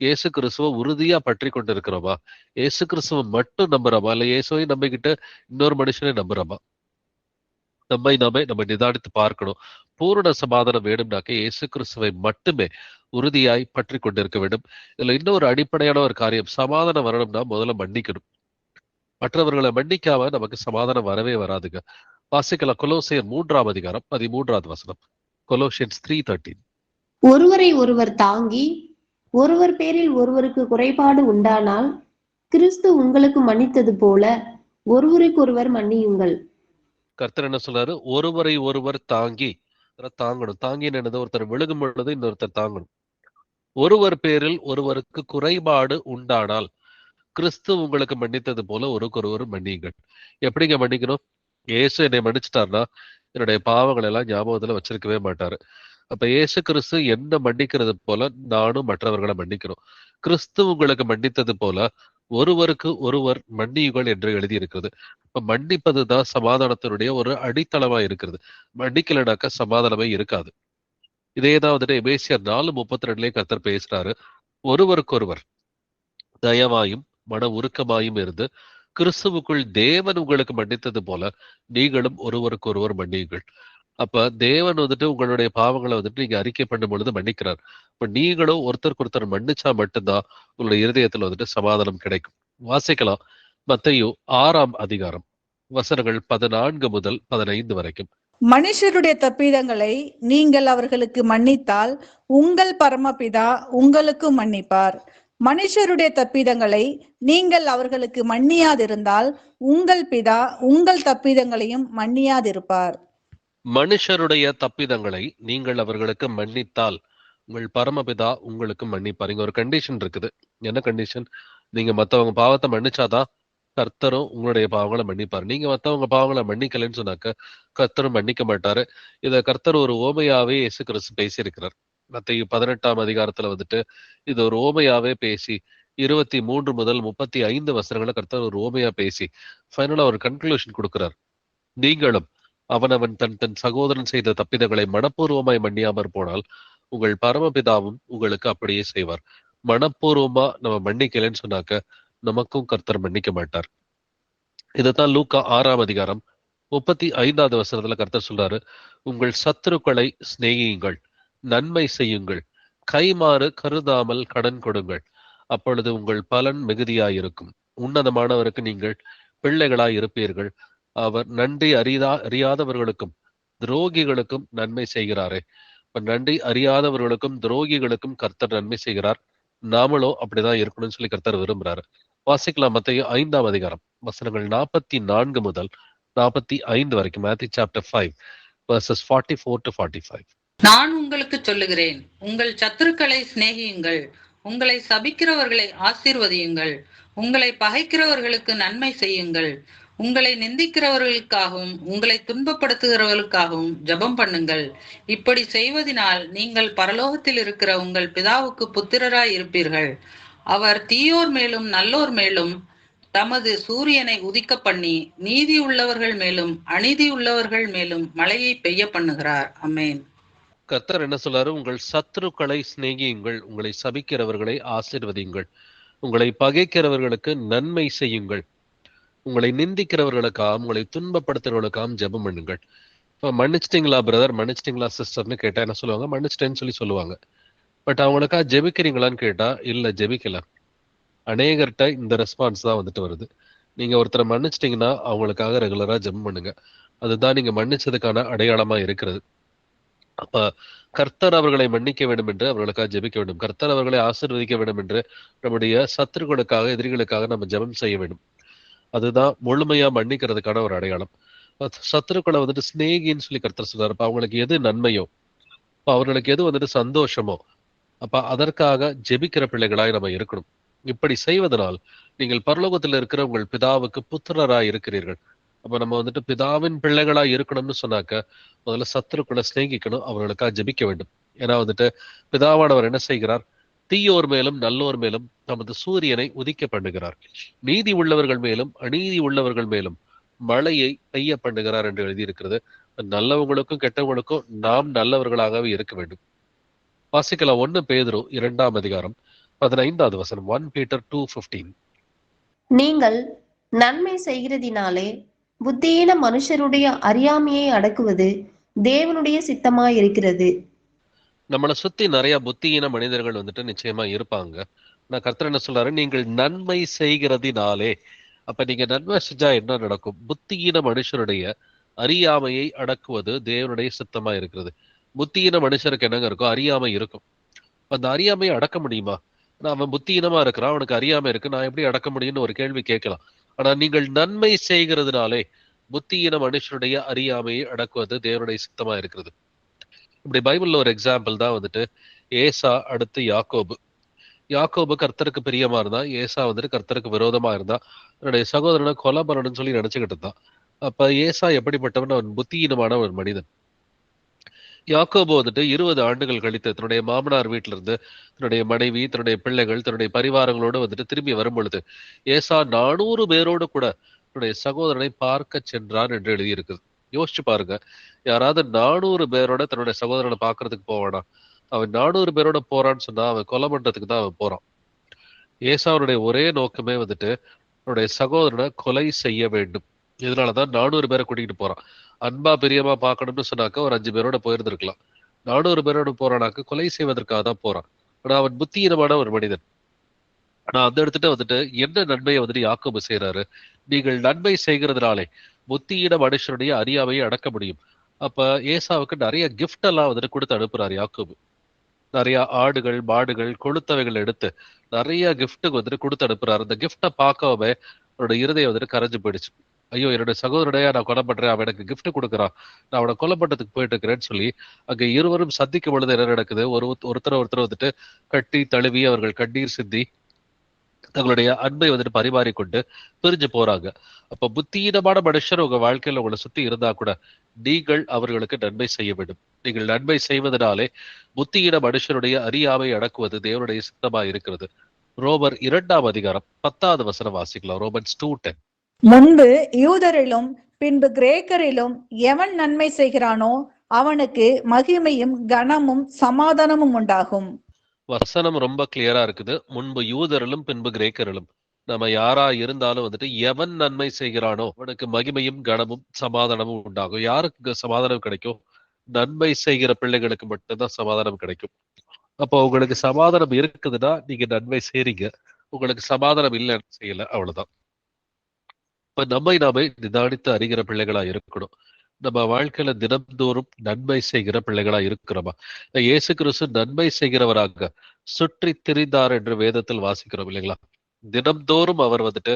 இயேசு கிறிஸ்துவ உறுதியா பற்றி கொண்டு இருக்கிறோமா? இயேசு கிறிஸ்துவ மட்டும் நம்புறோமா? இல்ல இயேசுவை நம்பிக்கிட்டு இன்னொரு மனுஷனை நம்புறோமா? நம்ம நிதானித்து பார்க்கணும். பூரண சமாதானம் வேணும்னாக்க இயேசு கிறிஸ்துவை மட்டுமே உறுதியாய் பற்றி கொண்டிருக்க வேண்டும். இதுல இன்னொரு அடிப்படையான ஒரு காரியம், சமாதானம் வரணும்னா முதல்ல மன்னிக்கணும். மற்றவர்களை மன்னிக்காம நமக்கு சமாதானம் வரவே வராதுங்க. வாசிக்கலாம் கொலோசியர் 3ஆம் அதிகாரம் 13வது வசனம். கொலோசியன்ஸ் 3:13. ஒருவரை ஒருவர் தாங்கி ஒருவர் பேரில் ஒருவருக்கு குறைபாடு உண்டானால் கிறிஸ்து உங்களுக்கு மன்னித்தது போல ஒருவருக்கொருவர் மன்னியுங்கள். கர்த்தர் என்ன சொல்றாரு? ஒருவரை ஒருவர் தாங்கணும். தாங்கின்னு என்னது? ஒருத்தர் விழுகும் பொழுது இன்னொருத்தர் தாங்கணும். ஒருவர் பேரில் ஒருவருக்கு குறைபாடு உண்டானால் கிறிஸ்து உங்களுக்கு மன்னித்தது போல ஒருவருக்கொருவர் மன்னியுங்கள். எப்படிங்க மன்னிக்கணும்? இயேசு என்னை மன்னிச்சிட்டார்னா என்னுடைய பாவங்கள் எல்லாம் ஞாபகத்துல வச்சிருக்கவே மாட்டாரு. அப்ப இயேசு கிறிஸ்து என்ன மன்னிக்கிறது போல நானும் மற்றவர்களை மன்னிக்கணும். கிறிஸ்து உங்களுக்கு மன்னித்தது போல ஒருவருக்கு ஒருவர் மன்னியுங்கள் என்று எழுதி இருக்கிறது. இப்ப மன்னிப்பதுதான் சமாதானத்தினுடைய ஒரு அடித்தளமா இருக்கிறது. மன்னிக்கலனாக்க சமாதானமே இருக்காது. இதேதான் எபேசியர் 4:32 கர்த்தர் பேசுறாரு. ஒருவருக்கொருவர் தயவாயும் மன உருக்கமாயும் இருந்து கிறிஸ்துவுக்குள் தேவன் உங்களுக்கு மன்னித்தது போல நீங்களும் ஒருவருக்கொருவர் மன்னியுங்கள். அப்ப தேவன் உங்களுடைய பாவங்களை நீங்க அறிக்கை பண்ணும் பொழுது மன்னிக்கிறார். இப்ப நீங்களும் ஒருத்தருக்கு மன்னிச்சா மட்டும்தான் உங்களுடைய இருதயத்துல சமாதானம் கிடைக்கும். வாசிக்கலாம் மத்தேயு 6ஆம் அதிகாரம் வசனங்கள் 14 முதல் 15 வரைக்கும். மனுஷருடைய தப்பிதங்களை நீங்கள் அவர்களுக்கு மன்னித்தால் உங்கள் பரமபிதா உங்களுக்கு மன்னிப்பார். மனுஷருடைய தப்பிதங்களை நீங்கள் அவர்களுக்கு மன்னியாதிருந்தால் உங்கள் பிதா உங்கள் தப்பிதங்களையும் மன்னியாதிருப்பார். மனுஷருடைய தப்பிதங்களை நீங்கள் அவர்களுக்கு மன்னித்தால் உங்கள் பரமபிதா உங்களுக்கு மன்னிப்பார். இங்க ஒரு கண்டிஷன் இருக்குது. என்ன கண்டிஷன்? நீங்க மத்தவங்க பாவத்தை மன்னிச்சாதான் கர்த்தரும் உங்களுடைய பாவங்களை மன்னிப்பார். நீங்க மத்தவங்க பாவங்களை மன்னிக்கலன்னு சொன்னாக்க கர்த்தரும் மன்னிக்க மாட்டாரு. இத கர்த்தர் ஒரு ஓமையாவே இயேசு கிறிஸ்து பேசியிருக்கிறார். மத்தேயு 18ஆம் அதிகாரத்துல வந்துட்டு இது ஒரு ஓமையாவே பேசி 23 முதல் 35 வசனங்களை கர்த்தர் ஒரு ஓமையா பேசி ஃபைனலா ஒரு கன்க்ளூஷன் கொடுக்கிறார். நீங்களும் அவனவன் தன் தன் சகோதரன் செய்த தப்பிதங்களை மனப்பூர்வமாய் மன்னியாமற் போனால் உங்கள் பரமபிதாவும் உங்களுக்கு அப்படியே செய்வார். மனப்பூர்வமா நம்ம மன்னிக்கலைன்னு சொன்னாக்க நமக்கும் கர்த்தர் மன்னிக்க மாட்டார். இதைத்தான் லூக்கா 6ஆம் அதிகாரம் 35வது வசனத்துல கர்த்தர் சொல்றாரு, உங்கள் சத்துருக்களை சிநேகியுங்கள், நன்மை செய்யுங்கள், கைமாறு கருதாமல் கடன் கொடுங்கள், அப்பொழுது உங்கள் பலன் மிகுதியாயிருக்கும். உன்னதமானவருக்கு நீங்கள் பிள்ளைகளாய் இருப்பீர்கள். அவர் நன்றி அறியாதவர்களுக்கும் துரோகிகளுக்கும் நன்மை செய்கிறாரே. இப்ப நன்றி அறியாதவர்களுக்கும் துரோகிகளுக்கும் கர்த்தர் நன்மை செய்கிறார். நாமளோ அப்படிதான் இருக்கணும்னு சொல்லி கர்த்தர் விரும்புறாரு. வாசிக்கலாம் மத்தேயு 5ஆம் அதிகாரம் வசனங்கள் 44 முதல் 45 வரைக்கும். Matthew chapter 5 verses 44 to 45. நான் உங்களுக்கு சொல்லுகிறேன், உங்கள் சத்துருக்களை சிநேகியுங்கள், உங்களை சபிக்கிறவர்களை ஆசீர்வதியுங்கள், உங்களை பகைக்கிறவர்களுக்கு நன்மை செய்யுங்கள், உங்களை நிந்திக்கிறவர்களுக்காகவும் உங்களை துன்பப்படுத்துகிறவர்களுக்காகவும் ஜெபம் பண்ணுங்கள். இப்படி செய்வதனால் நீங்கள் பரலோகத்தில் இருக்கிற உங்கள் பிதாவுக்கு புத்திரராய் இருப்பீர்கள். அவர் தீயோர் மேலும் நல்லோர் மேலும் தமது சூரியனை உதிக்க பண்ணி நீதி உள்ளவர்கள் மேலும் அநீதி உள்ளவர்கள் மேலும் மழையை பெய்ய பண்ணுகிறார். ஆமென். கர்த்தர் என்ன சொல்றாரு? உங்கள் சத்துருக்களை சிநேகியுங்கள், உங்களை சபிக்கிறவர்களை ஆசீர்வதியுங்கள், உங்களை பகைக்கிறவர்களுக்கு நன்மை செய்யுங்கள், உங்களை நிந்திக்கிறவர்களுக்காகவும் உங்களை துன்பப்படுத்துறவர்களுக்காகவும் ஜெபம் பண்ணுங்கள். இப்போ மன்னிச்சிட்டிங்களா பிரதர், மன்னிச்சிட்டிங்களா சிஸ்டர்னு கேட்டா என்ன சொல்லுவாங்க? மன்னிச்சிட்டேன்னு சொல்லி சொல்லுவாங்க. பட் அவங்களுக்கா ஜெபிக்கிறீங்களான்னு கேட்டா இல்ல ஜெபிக்கல. அநேகர்கிட்ட இந்த ரெஸ்பான்ஸ் தான் வந்துட்டு வருது. நீங்க ஒருத்தரை மன்னிச்சிட்டிங்கன்னா அவங்களுக்காக ரெகுலரா ஜெபம் பண்ணுங்க, அதுதான் நீங்க மன்னிச்சதுக்கான அடையாளமா இருக்கிறது. அப்ப கர்த்தர் அவர்களை மன்னிக்க வேண்டும் என்று அவர்களுக்காக ஜெபிக்க வேண்டும். கர்த்தர் அவர்களை ஆசீர்வதிக்க வேண்டும் என்று நம்முடைய சத்துருக்களுக்காக எதிரிகளுக்காக நம்ம ஜெபம் செய்ய வேண்டும். அதுதான் முழுமையா மன்னிக்கிறதுக்கான ஒரு அடையாளம். சத்துருக்களை வந்துட்டு சிநேகின்னு சொல்லி கர்த்தர் சொல்றாரு. அப்ப அவங்களுக்கு எது நன்மையோ, அப்ப அவர்களுக்கு எது வந்துட்டு சந்தோஷமோ, அப்ப அதற்காக ஜெபிக்கிற பிள்ளைகளாய் நம்ம இருக்கணும். இப்படி செய்வதனால் நீங்கள் பரலோகத்தில் இருக்கிற உங்கள் பிதாவுக்கு புத்திரராய் இருக்கிறீர்கள். அப்ப நம்ம வந்துட்டு பிதாவின் பிள்ளைகளா இருக்கணும்னு சொன்னாக்க முதல்ல சத்துருக்களை சிநேகிக்கணும், அவர்களுக்காக ஜெபிக்க வேண்டும். ஏன்னா வந்துட்டு பிதாவானவர் என்ன செய்கிறார்? தீயோர் மேலும் நல்லோர் மேலும் தமது சூரியனை உதிக்க பண்ணுகிறார், நீதி உள்ளவர்கள் மேலும் அநீதி உள்ளவர்கள் மேலும் மழையை பெய்ய பண்ணுகிறார் என்று எழுதியிருக்கிறது. நல்லவங்களுக்கும் கெட்டவங்களுக்கும் நாம் நல்லவர்களாகவே இருக்க வேண்டும். வாசிக்கலாம் 1 பேதுரு 2ஆம் அதிகாரம் 15வது வசனம். 1 Peter 2:15. நீங்கள் நன்மை செய்கிறதினாலே புத்தியீன மனுஷருடைய அறியாமையை அடக்குவது தேவனுடைய சித்தமாயிருக்கிறது. நம்மளை சுத்தி நிறைய புத்தியீன மனிதர்கள் வந்துட்டு நிச்சயமா இருப்பாங்க. நான் கர்த்தர் என்ன சொல்றாரு? நீங்கள் நன்மை செய்கிறதினாலே. அப்ப நீங்க நன்மை செஞ்சா என்ன நடக்கும்? புத்தியீன மனுஷருடைய அறியாமையை அடக்குவது தேவனுடைய சித்தமா இருக்கிறது. புத்தியீன மனுஷருக்கு என்னங்க இருக்கும்? அறியாமை இருக்கும். அந்த அறியாமையை அடக்க முடியுமா? ஆனா அவன் புத்தியீனமா இருக்கிறான், அவனுக்கு அறியாமை இருக்கு, நான் எப்படி அடக்க முடியும்னு ஒரு கேள்வி கேட்கலாம். ஆனா நீங்கள் நன்மை செய்கிறதுனாலே புத்தியீன மனுஷருடைய அறியாமையை அடக்குவது தேவனுடைய சித்தமா இருக்கிறது. இப்படி பைபிள்ல ஒரு எக்ஸாம்பிள் தான் வந்துட்டு ஏசா அடுத்து யாக்கோபு. யாக்கோபு கர்த்தருக்கு பிரியமா இருந்தா, ஏசா வந்துட்டு கர்த்தருக்கு விரோதமா இருந்தா, தன்னுடைய சகோதரனை கொலை பண்ணணும்னு சொல்லி நினைச்சுக்கிட்டு இருந்தான். அப்ப ஏசா எப்படிப்பட்டவன்? அவன் புத்தியீனமான ஒரு மனிதன். யாக்கோபு வந்துட்டு 20 ஆண்டுகள் கழித்து தன்னுடைய மாமனார் வீட்டில இருந்து தன்னுடைய மனைவி, தன்னுடைய பிள்ளைகள், தன்னுடைய பரிவாரங்களோடு வந்துட்டு திரும்பி வரும் பொழுது ஏசா 400 பேரோடு கூட தன்னுடைய சகோதரனை பார்க்க சென்றான் என்று எழுதியிருக்குது. யோசிச்சு பாருங்க, யாராவது 400 பேரோட தன்னுடைய சகோதரனை பார்க்கறதுக்கு போவானா? அவன் 400 பேரோட போறான்னு சொன்னா அவன் கொலை பண்றதுக்கு தான் அவன் போறான். ஏசாவுடைய ஒரே நோக்கமே வந்துட்டு அவனுடைய சகோதரனை கொலை செய்ய வேண்டும். இதனாலதான் 400 பேரை கூட்டிகிட்டு போறான். அன்பா பிரியமா பார்க்கணும்னு சொன்னாக்க ஒரு 5 பேரோட போயிருந்திருக்கலாம். 400 பேரோட போறானாக்க கொலை செய்வதற்காக தான் போறான். ஆனா அவன் புத்தியீனமான ஒரு மனிதன். ஆனா அந்த இடத்துல வந்துட்டு என்ன நன்மையை வந்துட்டு யாக்கோபு செய்யறாரு? நீங்கள் நன்மை செய்கிறதுனாலே புத்தியீன மனுஷனுடைய அறியாமையை அடக்க முடியும். அப்ப ஏசாவுக்கு நிறைய கிஃப்ட் எல்லாம் வந்துட்டு கொடுத்து அனுப்புறாரு யாக்கோபு. நிறைய ஆடுகள், மாடுகள், கொளுத்தவைகள் எடுத்து நிறைய கிஃப்ட் வந்துட்டு கொடுத்து அனுப்புறாரு. அந்த கிஃப்டை பார்க்கவே அவனோட இருதயம் வந்துட்டு கரைஞ்சு போயிடுச்சு. ஐயோ, என்னோட சகோதரனையா நான் கொலை பண்றேன், அவன் எனக்கு கிஃப்ட் கொடுக்குறான், நான் அவனை கொலை பண்றதுக்கு போயிட்டு இருக்கிறேன்னு சொல்லி அங்க இருவரும் சந்திக்கும் பொழுது என்ன நடக்குது? ஒருத்தர் வந்துட்டு கட்டி தழுவி அவர்கள் கண்ணீர் சிந்தி தங்களுடைய அன்பை வந்துட்டு பரிமாறிக்கொண்டு பிரிஞ்சு போறாங்க. அப்ப புத்தியீனமான மனுஷர் உங்க வாழ்க்கையில உங்களை சுத்தி இருந்தா கூட நீங்கள் அவர்களுக்கு நன்மை செய்ய வேண்டும். நீங்கள் நன்மை செய்வதனாலே புத்தியீன மனுஷருடைய அறியாமை அடக்குவது தேவனுடைய சித்தமா இருக்கிறது. ரோமர் 2 10 வாசிக்கலாம். ரோமன்ஸ் 2:10. முன்பு யூதரிலும் பின்பு கிரேக்கரிலும் எவன் நன்மை செய்கிறானோ அவனுக்கு மகிமையும் கனமும் சமாதானமும் உண்டாகும். வசனம் ரொம்ப கிளியரா இருக்குது. முன்பு யூதரிலும் பின்பு கிரேக்கரிலும் நம்ம யாரா இருந்தாலும் வந்துட்டு எவன் நன்மை செய்கிறானோ அவனுக்கு மகிமையும் கனமும் சமாதானமும் உண்டாகும். யாருக்கு சமாதானம் கிடைக்கும்? நன்மை செய்கிற பிள்ளைகளுக்கு மட்டும்தான் சமாதானம் கிடைக்கும். அப்போ உங்களுக்கு சமாதானம் இருக்குதுன்னா நீங்க நன்மை செய்றீங்க. உங்களுக்கு சமாதானம் இல்லைன்னு செய்யல, அவ்வளவுதான். இப்ப நம்மை நாமே நிதானித்து அறிகிற பிள்ளைகளா இருக்கணும். நம்ம வாழ்க்கையில தினம்தோறும் நன்மை செய்கிற பிள்ளைகளா இருக்கிறோமா? இயேசு கிறிஸ்து நன்மை செய்கிறவராக சுற்றி திரிந்தார் என்று வேதத்தில் வாசிக்கிறோம் இல்லைங்களா? தினம்தோறும் அவர் வந்துட்டு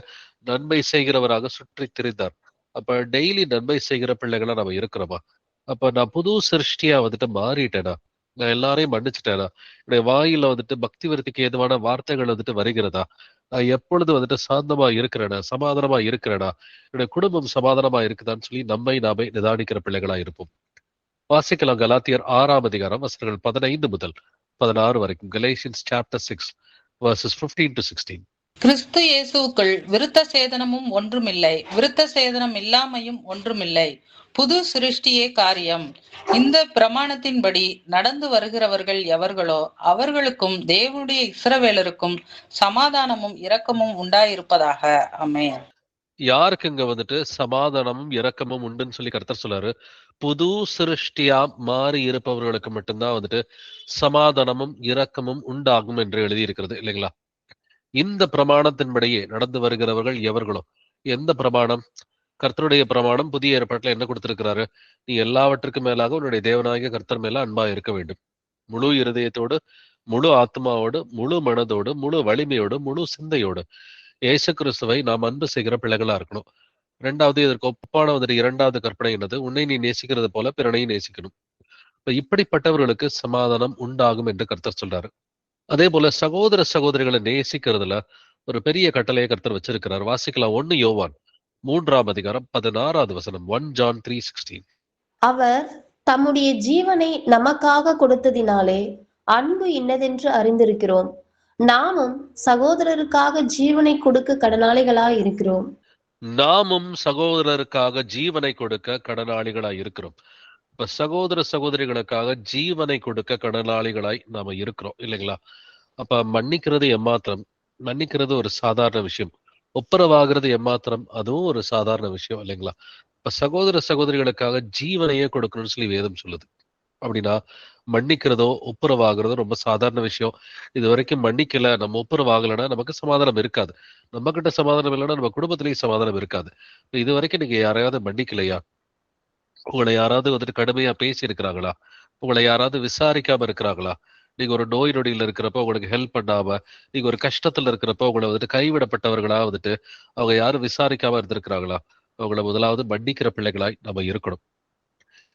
நன்மை செய்கிறவராக சுற்றி திரிந்தார். அப்ப டெய்லி நன்மை செய்கிற பிள்ளைகளா நம்ம இருக்கிறோமா? அப்ப நான் புது சிருஷ்டியா வந்துட்டு மாறிட்டேனா? நான் எல்லாரையும் மன்னிச்சுட்டேனா? என்னுடைய வாயில வந்துட்டு பக்தி விருத்திக்கு ஏதுவான வார்த்தைகள் வந்துட்டு வருகிறதா? நான் எப்பொழுது வந்துட்டு சாந்தமா இருக்கிறேனா? சமாதானமா இருக்கிறேனா? என்னுடைய குடும்பம் சமாதானமா இருக்குதான்னு சொல்லி நம்மை நாமே நிதானிக்கிற பிள்ளைகளா இருப்போம். வாசிக்கலாம் கலாத்தியர் 6 வசனங்கள் 15 முதல் 16 வரைக்கும். Galatians chapter 6 verses 15 to 16. கிறிஸ்து இயேசுவுக்குள் விருத்த சேதனமும் ஒன்றுமில்லை, விருத்த சேதனம் இல்லாமையும் ஒன்றுமில்லை, புது சிருஷ்டியே காரியம். இந்த பிரமாணத்தின்படி நடந்து வருகிறவர்கள் எவர்களோ அவர்களுக்கும் தேவனுடைய இஸ்ரவேலருக்கும் சமாதானமும் இரக்கமும் உண்டாயிருப்பதாக. ஆமென். யாருக்கு இங்க வந்துட்டு சமாதானமும் இரக்கமும் உண்டுன்னு சொல்லி கர்த்தர் சொல்றாரு? புது சிருஷ்டியா மாறி இருப்பவர்களுக்கு மட்டும்தான் வந்துட்டு சமாதானமும் இரக்கமும் உண்டாகும் என்று எழுதி இருக்கிறது இல்லைங்களா? இந்த பிரமாணத்தின்படியே நடந்து வருகிறவர்கள் எவர்களோ. எந்த பிரமாணம்? கர்த்தருடைய பிரமாணம். புதிய ஏற்பாட்டுல என்ன கொடுத்திருக்கிறாரு? நீ எல்லாவற்றுக்கும் மேலாக உன்னுடைய தேவனாகிய கர்த்தர் மேல அன்பா இருக்க வேண்டும். முழு இருதயத்தோடு, முழு ஆத்மாவோடு, முழு மனதோடு, முழு வலிமையோடு, முழு சிந்தையோடு இயேசு கிறிஸ்துவை நாம் அன்பு செய்கிற பிள்ளைகளா இருக்கணும். இரண்டாவது, இதற்கு ஒப்பான வந்துட்டு 2வது கற்பனை என்னது? உன்னை நீ நேசிக்கிறது போல பிறனையும் நேசிக்கணும். இப்ப இப்படிப்பட்டவர்களுக்கு சமாதானம் உண்டாகும் என்று கர்த்தர் சொல்றாரு. அதே போல சகோதர சகோதரிகளை நேசிக்கிறதுல ஒரு பெரிய கட்டளையை கர்த்தர் வச்சிருக்கிறார். வாசிக்கலாம் 1 யோவான் 3 1 John 3:16. அவர் தம்முடைய ஜீவனை நமக்காக கொடுத்ததினாலே அன்பு இன்னதென்று அறிந்திருக்கிறோம். நாமும் சகோதரருக்காக ஜீவனை கொடுக்க கடனாளிகளாய் இருக்கிறோம். நாமும் சகோதரருக்காக ஜீவனை கொடுக்க கடனாளிகளாய் இருக்கிறோம். இப்ப சகோதர சகோதரிகளுக்காக ஜீவனை கொடுக்க கடனாளிகளாய் நாம இருக்கிறோம் இல்லைங்களா? அப்ப மன்னிக்கிறது எம்மாத்திரம்? மன்னிக்கிறது ஒரு சாதாரண விஷயம். ஒப்புரவாகிறது எம்மாத்திரம்? அதுவும் ஒரு சாதாரண விஷயம் இல்லைங்களா? இப்ப சகோதர சகோதரிகளுக்காக ஜீவனையே கொடுக்கணும்னு சொல்லி வேதம் சொல்லுது. அப்படின்னா மன்னிக்கிறதோ ஒப்புரவாகிறதோ ரொம்ப சாதாரண விஷயம். இது வரைக்கும் மன்னிக்கல, நம்ம ஒப்புரவாகலைன்னா நமக்கு சமாதானம் இருக்காது. நம்ம கிட்ட சமாதானம் இல்லைன்னா நம்ம குடும்பத்திலேயும் சமாதானம் இருக்காது. இது வரைக்கும் நீங்க யாரையாவது மன்னிக்கலையா? உங்களை யாராவது வந்துட்டு கடுமையா பேசி இருக்கிறாங்களா? உங்களை யாராவது விசாரிக்காம இருக்கிறாங்களா? நீங்க ஒரு நோய் நொடியில இருக்கிறப்ப உங்களுக்கு ஹெல்ப் பண்ணாம, நீங்க ஒரு கஷ்டத்துல இருக்கிறப்ப உங்களை வந்துட்டு கைவிடப்பட்டவர்களா வந்துட்டு அவங்க யாரும் விசாரிக்காம இருந்திருக்கிறாங்களா? அவங்களை முதலாவது மன்னிக்கிற பிள்ளைகளாய் நம்ம இருக்கணும்.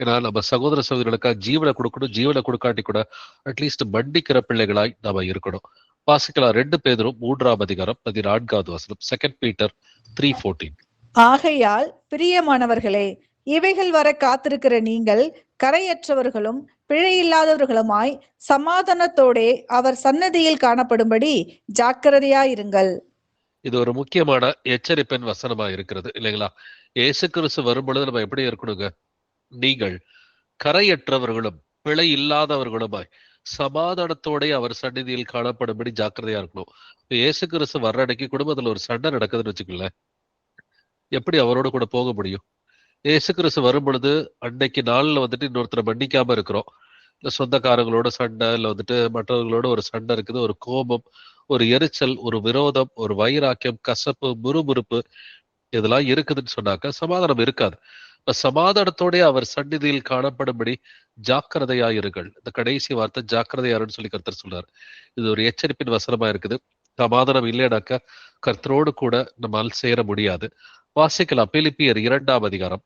ஏன்னா நம்ம சகோதர சகோதரிகளுக்காக ஜீவனை கொடுக்கணும். ஜீவனை கொடுக்காட்டி கூட அட்லீஸ்ட் மன்னிக்கிற பிள்ளைகளாய் நம்ம இருக்கணும். வாசிக்கலாம் 2 பேதுரு 3 2 Peter 3:14. ஆகையால் பிரியமானவர்களே, இவைகள் வர காத்திருக்கிற நீங்கள் கரையற்றவர்களும் பிழையில்லாதவர்களுமாய் சமாதானத்தோடே அவர் சன்னதியில் காணப்படும்படி ஜாக்கிரதையாயிருங்கள். இது ஒரு முக்கியமான எச்சரிப்பின் வசனமா இருக்கிறது இல்லைங்களா? இயேசு கிறிஸ்து வரும்பொழுது நம்ம எப்படி இருக்கணுங்க? நீங்கள் கரையற்றவர்களும் பிழை இல்லாதவர்களுமாய் சமாதானத்தோட அவர் சந்நிதியில் காணப்படும்படி ஜாக்கிரதையா இருக்கணும். இயேசு கிறிஸ்து வர்ற அன்னைக்கு குடும்பத்துல ஒரு சண்டை நடக்குதுன்னு வச்சுக்கல, எப்படி அவரோட கூட போக முடியும்? இயேசு கிறிஸ்து வரும் பொழுது அன்னைக்கு நாள்ல வந்துட்டு இன்னொருத்தரை மன்னிக்காம இருக்கிறோம். இல்ல சொந்தக்காரங்களோட சண்டை, இல்ல வந்துட்டு மற்றவர்களோட ஒரு சண்டை இருக்குது, ஒரு கோபம், ஒரு எரிச்சல், ஒரு விரோதம், ஒரு வைராக்கியம், கசப்பு, முறுமுறுப்பு இதெல்லாம் இருக்குதுன்னு சொன்னாக்க சமாதானம் இருக்காது. இப்ப சமாதானத்தோட அவர் சந்நிதியில் காணப்படும்படி ஜாக்கிரதையாயிருங்கள். இந்த கடைசி வார்த்தை ஜாக்கிரதையாருன்னு சொல்லி கர்த்தர் சொல்றாரு. இது ஒரு எச்சரிப்பின் வசனமா இருக்குது. சமாதானம் இல்லைனாக்க கர்த்தரோடு கூட நம்மால் சேர முடியாது. வாசிக்கலாம் பிலிப்பியர் 2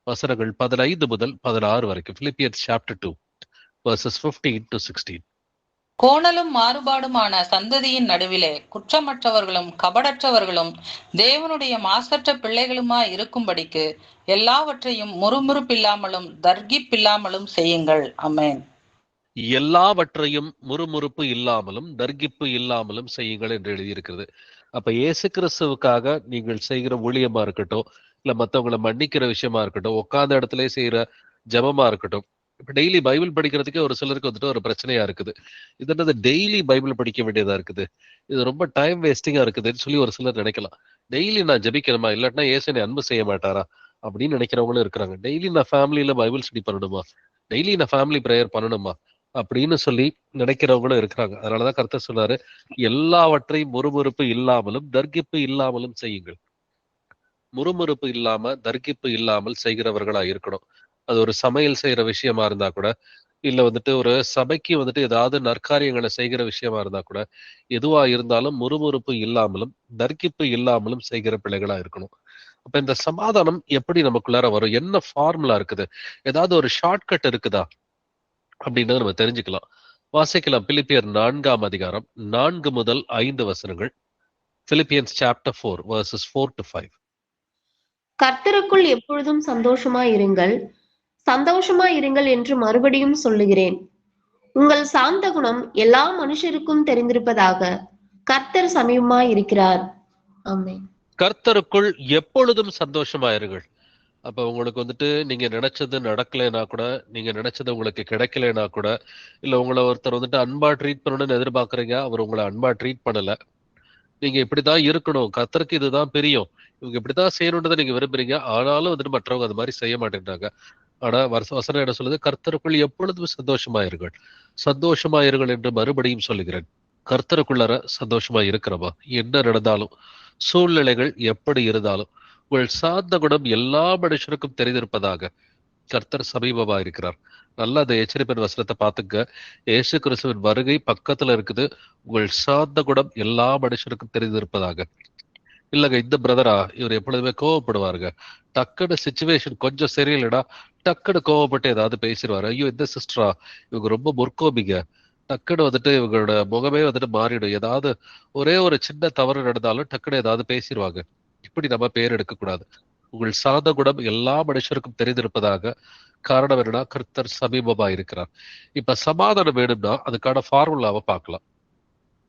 வசனங்கள் 15 முதல் 16 வரைக்கும். Philippians chapter 2 verses 15 to 16. கோணலும் மாறுபாடுமான சந்ததியின் நடுவிலே குற்றமற்றவர்களும் கபடற்றவர்களும் தேவனுடைய மாசற்ற பிள்ளைகளுமாய் இருக்கும்படிக்கு எல்லாவற்றையும் முறுமுறுப்பில்லாமலும் தர்கிப்பில்லாமலும் செய்யுங்கள். ஆமென். எல்லாவற்றையும் முறுமுறுப்பு இல்லாமலும் தர்கிப்பு இல்லாமலும் செய்யுங்கள் என்று எழுதியிருக்கிறது. அப்ப இயேசு கிறிஸ்துவுக்காக நீங்கள் செய்கிற ஊழியமா இருக்கட்டும், இல்ல மத்தவங்களை மன்னிக்கிற விஷயமா இருக்கட்டும், உட்கார்ந்த இடத்துல செய்யற ஜெபமா இருக்கட்டும். இப்ப டெய்லி பைபிள் படிக்கிறதுக்கே ஒரு சிலருக்கு வந்துட்டு ஒரு பிரச்சனையா இருக்குது. இது என்னது டெய்லி பைபிள் படிக்க வேண்டியதா இருக்குது, இது ரொம்ப டைம் வேஸ்டிங்கா இருக்குதுன்னு சொல்லி ஒரு சிலர் நினைக்கலாம். டெய்லி நான் ஜெபிக்கணுமா, இல்லாட்டினா இயேசு என்னை அன்பு செய்ய மாட்டாரா அப்படின்னு நினைக்கிறவங்களும் இருக்கிறாங்க. டெய்லி நான் ஃபேமிலியில பைபிள் ஸ்டடி பண்ணணுமா, டெய்லி நான் ஃபேமிலி ப்ரேயர் பண்ணணுமா அப்படின்னு சொல்லி நினைக்கிறவங்களும் இருக்கிறாங்க. அதனாலதான் கர்த்தர் சொன்னாரு, எல்லாவற்றையும் முறுமுறுப்பு இல்லாமலும் தர்கிப்பு இல்லாமலும் செய்யுங்கள். முறுமுறுப்பு இல்லாம தர்கிப்பு இல்லாமல் செய்கிறவர்களா இருக்கணும். அது ஒரு சமையல் செய்யற விஷயமா இருந்தா கூட, இல்ல வந்துட்டு ஒரு சபைக்கு வந்துட்டு ஏதாவது நற்காரியங்களை செய்கிற விஷயமா இருந்தா கூட, எதுவா இருந்தாலும் முறுமுறுப்பு இல்லாமலும் தர்கிப்பு இல்லாமலும் செய்கிற பிள்ளைகளா இருக்கணும். அப்ப இந்த சமாதானம் எப்படி நமக்குள்ளார வரும், என்ன ஃபார்முலா இருக்குது, ஏதாவது ஒரு ஷார்ட்கட் இருக்குதா அப்படின்றத நம்ம தெரிஞ்சுக்கலாம். வாசிக்கலாம். பிலிப்பியர் 4ஆம் அதிகாரம் 4 முதல் 5 வசனங்கள். Philippians chapter 4 verses 4 to 5. கர்த்தருக்குள் எப்பொழுதும் சந்தோஷமாயிருங்கள், சந்தோஷமாயிருங்கள் என்று மறுபடியும் சொல்லுகிறேன். உங்கள் சாந்த குணம் எல்லா மனுஷருக்கும் தெரிந்திருப்பதாக. கர்த்தர் சமீபமாயிருக்கிறார். ஆமென். கர்த்தருக்குள் எப்பொழுதும் சந்தோஷமாயிருங்கள். அப்ப உங்களுக்கு வந்துட்டு நீங்க நினைச்சது நடக்கலைன்னா கூட, நீங்க நினைச்சது உங்களுக்கு கிடைக்கலைன்னா கூட, இல்ல உங்களை ஒருத்தர் வந்துட்டு அன்பா ட்ரீட் பண்ணணும்னு எதிர்பார்க்கறீங்க, அவர் உங்களை அன்பா ட்ரீட் பண்ணல, நீங்க இப்படிதான் இருக்கணும், கர்த்தருக்கு இதுதான் பிரியம், இவங்க இப்படிதான் செய்யணுன்றதை நீங்க விரும்புறீங்க, ஆனாலும் வந்துட்டு மற்றவங்க அது மாதிரி செய்ய மாட்டேன்றாங்க. ஆனா வசனம் என்ன சொல்லுது, கர்த்தருக்குள் எப்பொழுதும் சந்தோஷமாயிருங்கள், சந்தோஷமாயிருங்கள் என்று மறுபடியும் சொல்லுகிறேன். கர்த்தருக்குள்ளார சந்தோஷமா இருக்கிறவா, என்ன நடந்தாலும், சூழ்நிலைகள் எப்படி இருந்தாலும், உங்கள் சாந்த குணம் எல்லா மனுஷருக்கும் தெரிந்திருப்பதாக. கர்த்தர் சமீபமா இருக்கிறார். நல்லா அந்த எச்சரிப்பின் வசனத்தை பார்த்துங்க. இயேசு கிறிஸ்துவின் வருகை பக்கத்துல இருக்குது. உங்கள் சாந்த குணம் எல்லா மனுஷருக்கும் தெரிந்திருப்பதாக. இல்லங்க, இந்த பிரதரா இவர் எப்பொழுதுமே கோவப்படுவாருங்க. டக்குன்னு சிச்சுவேஷன் கொஞ்சம் சரியில்லைடா, டக்குன்னு கோவப்பட்டு ஏதாவது பேசிடுவாரு. ஐயோ இந்த சிஸ்டரா, இவங்க ரொம்ப முற்கோபிங்க, டக்குன்னு வந்துட்டு இவங்களோட முகமே வந்துட்டு மாறிடும். ஏதாவது ஒரே ஒரு சின்ன தவறு நடந்தாலும் டக்குன்னு ஏதாவது பேசிடுவாங்க. இப்படி நம்ம பேர் எடுக்க கூடாது. உங்கள் சாந்த குணம் எல்லா மனுஷருக்கும் தெரிந்திருப்பதாக. காரணம் என்னன்னா, கர்த்தர் சமீபமா இருக்கிறார். இப்ப சமாதானம் வேணும்னா அதுக்கான ஃபார்முலாவை பார்க்கலாம்.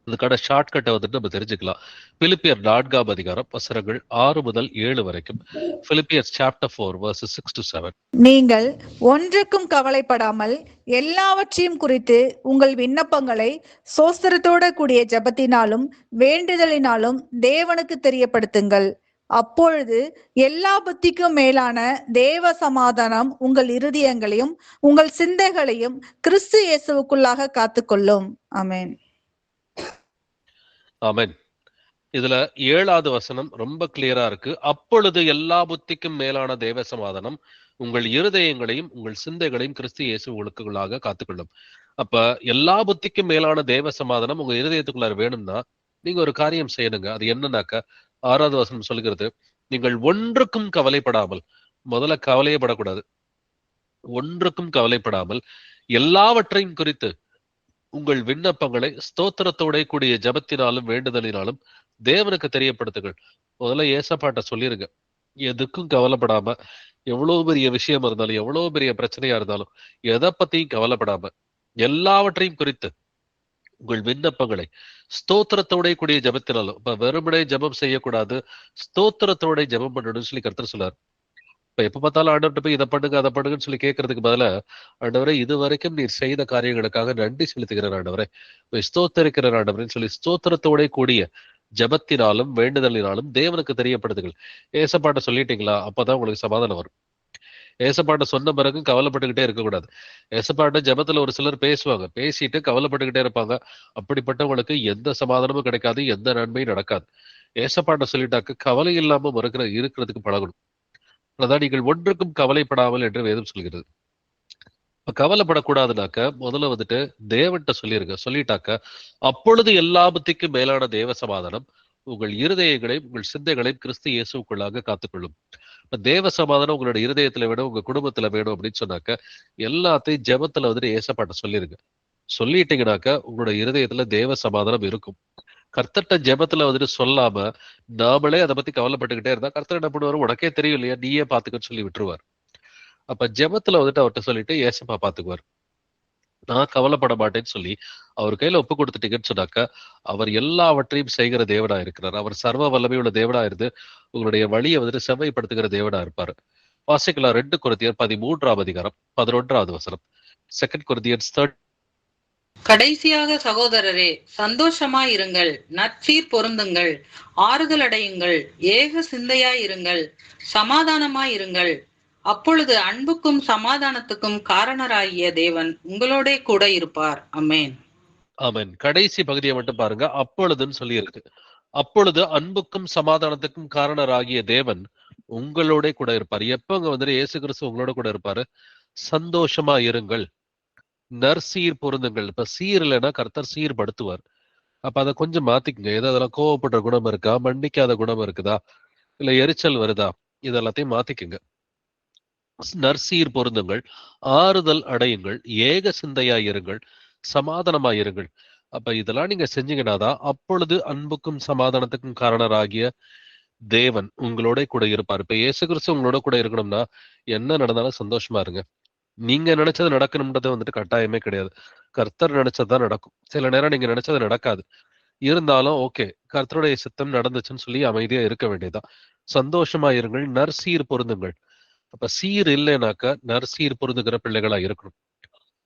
அதுக்கான ஷார்ட்கட்டை வந்துட்டு நம்ம தெரிஞ்சுக்கலாம். பிலிப்பியர் 4ஆம் அதிகாரம் வசனங்கள் 6 முதல் 7 வரைக்கும். பிலிப்பியர்ஸ் சாப்டர் 4 verses 6 to 7. நீங்கள் ஒன்றுக்கும் கவலைப்படாமல் எல்லாவற்றையும் குறித்து உங்கள் விண்ணப்பங்களை சோஸ்திரத்தோட கூடிய ஜெபத்தினாலும் வேண்டுதலினாலும் தேவனுக்கு தெரியப்படுத்துங்கள். அப்பொழுது எல்லா புத்திக்கும் மேலான தேவ சமாதானம் உங்கள் இருதயங்களையும் உங்கள் சிந்தைகளையும் கிறிஸ்து இயேசுவுக்குள்ளாக காத்துக்கொள்ளும். ஆமென். ஆமென். இதுல 7வது வசனம் ரொம்ப கிளியரா இருக்கு. அப்பொழுது எல்லா புத்திக்கும் மேலான தேவ சமாதானம் உங்கள் இருதயங்களையும் உங்கள் சிந்தைகளையும் கிறிஸ்து இயேசுவுக்குள்ளாக காத்துக்கொள்ளும். அப்ப எல்லா புத்திக்கும் மேலான தேவ சமாதானம் உங்க இருதயத்துக்குள்ளார வேணும்னா நீங்க ஒரு காரியம் செய்யணுங்க. அது என்னன்னாக்க 6வது வசனம் சொல்லுகிறது, நீங்கள் ஒன்றுக்கும் கவலைப்படாமல். முதல்ல கவலையே படக்கூடாது. ஒன்றுக்கும் கவலைப்படாமல் எல்லாவற்றையும் குறித்து உங்கள் விண்ணப்பங்களை ஸ்தோத்திரத்தோட கூடிய ஜெபத்தினாலும் வேண்டுதலினாலும் தேவனுக்கு தெரியப்படுத்துங்கள். முதல்ல ஏசப்பாட்ட சொல்லிருங்க. எதுக்கும் கவலைப்படாம, எவ்வளவு பெரிய விஷயம் இருந்தாலும், எவ்வளவு பெரிய பிரச்சனையா இருந்தாலும், எதை பத்தியும் கவலைப்படாம எல்லாவற்றையும் குறித்து உங்கள் விண்ணப்பங்களை ஸ்தோத்திரத்தோட கூடிய ஜெபத்தினாலும். இப்ப வெறுமனே ஜெபம் செய்யக்கூடாது, ஸ்தோத்திரத்தோட ஜெபம் பண்ணணும்னு சொல்லி கர்த்தர் சொல்லார். இப்ப எப்ப பார்த்தாலும் ஆண்டவர்கிட்ட போய் இதை பண்ணுங்க அதை பண்ணுங்கன்னு சொல்லி கேட்கறதுக்கு பதிலா, ஆண்டவரே இது வரைக்கும் நீர் செய்த காரியங்களுக்காக நன்றி செலுத்துகிறேன் ஆண்டவரே, ஸ்தோத்தரிக்கிறேன் ஆண்டவரேன்னு சொல்லி ஸ்தோத்திரத்தோட கூடிய ஜெபத்தினாலும் வேண்டுதலினாலும் தேவனுக்கு தெரியப்படுத்துங்கள். ஏசப்பாட்ட சொல்லிட்டீங்களா, அப்பதான் உங்களுக்கு சமாதானம் வரும். ஏசப்பாட்ட சொன்ன பிறகு கவலைப்பட்டுக்கிட்டே இருக்கக்கூடாது. ஏசப்பாட்ட ஜெபத்துல ஒரு சிலர் பேசுவாங்க, பேசிட்டு கவலைப்பட்டுக்கிட்டே இருப்பாங்க. அப்படிப்பட்டவங்களுக்கு எந்த சமாதானமும் கிடைக்காது, எந்த நன்மையும் நடக்காது. ஏசப்பாட்ட சொல்லிட்டாக்க கவலை இல்லாம இருக்கிறதுக்கு பழகணும். அதான் நீங்கள் ஒன்றுக்கும் கவலைப்படாமல் என்று வேதம் சொல்கிறது. இப்ப கவலைப்படக்கூடாதுனாக்க முதல்ல வந்துட்டு தேவன்கிட்ட சொல்லிருங்க. சொல்லிட்டாக்க அப்பொழுது எல்லா புத்திக்கும் மேலான தேவ சமாதானம் உங்கள் இருதயங்களையும் உங்கள் சிந்தைகளையும் கிறிஸ்து இயேசுக்குள்ளாக காத்துக்கொள்ளும். இப்ப தேவ சமாதானம் உங்களோட இருதயத்துல வேணும், உங்க குடும்பத்துல வேணும் அப்படின்னு சொன்னாக்க எல்லாத்தையும் ஜெபத்துல வந்துட்டு ஏசப்பாட்ட சொல்லிருங்க. சொல்லிட்டீங்கன்னாக்க உங்களோட இருதயத்துல தேவ சமாதானம் இருக்கும். கர்த்தர்ட்ட ஜெபத்துல வந்துட்டு சொல்லாம நாமளே அதை பத்தி கவலைப்பட்டுக்கிட்டே இருந்தா கர்த்தர் என்ன பண்ணுவாரு, உனக்கே தெரியும் இல்லையா, நீயே பாத்துக்கன்னு சொல்லி விட்டுருவார். அப்ப ஜெபத்துல வந்துட்டு அவர்கிட்ட சொல்லிட்டு ஏசப்பா பாத்துக்குவார், நான் கவலைப்பட மாட்டேன்னு சொல்லி அவர் கையில ஒப்பு கொடுத்துட்டீங்கன்னு சொன்னாக்க அவர் எல்லாவற்றையும் செய்கிற தேவனா இருக்கிறார். அவர் சர்வ வல்லமையுள்ள தேவனா இருந்து உங்களுடைய வழியை வந்துட்டு செவ்வாய்ப்படுத்துகிற தேவனா இருப்பாரு. வாசிக்கலாம் 2 கொரிந்தியர் 13ஆம் அதிகாரம் 11வது வசனம். 2 கொரிந்தியர்ஸ் 3. கடைசியாக சகோதரரே, சந்தோஷமாயிருங்கள், நற்சீர் பொருந்துங்கள், ஆறுதல் அடையுங்கள், ஏக சிந்தையாயிருங்கள், சமாதானமாயிருங்கள். அப்பொழுது அன்புக்கும் சமாதானத்துக்கும் காரணராகிய தேவன் உங்களோட கூட இருப்பார். அமேன். ஆமென். கடைசி பகுதியை மட்டும் பாருங்க, அப்பொழுதுன்னு சொல்லி இருக்கு. அப்பொழுது அன்புக்கும் சமாதானத்துக்கும் காரணராகிய தேவன் உங்களோட கூட இருப்பார். எப்பங்க வந்துட்டு இயேசு கிறிஸ்து உங்களோட கூட இருப்பாரு? சந்தோஷமா இருங்கள், நற்சீர் பொருந்துங்கள். இப்ப சீர் இல்லைன்னா கர்த்தர் சீர்படுத்துவார். அப்ப அதை கொஞ்சம் மாத்திக்கங்க. ஏதோ அதெல்லாம் கோவப்படுற குணம் இருக்கா, மன்னிக்காத குணம் இருக்குதா, இல்ல எரிச்சல் வருதா, இதெல்லாத்தையும் மாத்திக்கங்க. நற்சீர் பொருந்துங்கள், ஆறுதல் அடையுங்கள், ஏக சிந்தையாயிருங்கள், சமாதானமாயிருங்கள். அப்ப இதெல்லாம் நீங்க செஞ்சீங்கன்னாதான் அப்பொழுது அன்புக்கும் சமாதானத்துக்கும் காரணராகிய தேவன் உங்களோட கூட இருப்பார். இப்ப இயேசு கிறிஸ்து உங்களோட கூட இருக்கணும்னா என்ன நடந்தாலும் சந்தோஷமா இருங்க. நீங்க நினைச்சது நடக்கணும்ன்றது வந்துட்டு கட்டாயமே கிடையாது. கர்த்தர் நினைச்சதுதான் நடக்கும். சில நேரம் நீங்க நினைச்சது நடக்காது. இருந்தாலும் ஓகே, கர்த்தருடைய சித்தம் நடந்துச்சுன்னு சொல்லி அமைதியா இருக்க வேண்டியதுதான். சந்தோஷமா இருங்கள், நற்சீர் பொருந்துங்கள். அப்ப சீர் இல்லைனாக்க நற்சீர் பொருந்துகிற பிள்ளைகளா இருக்கணும்.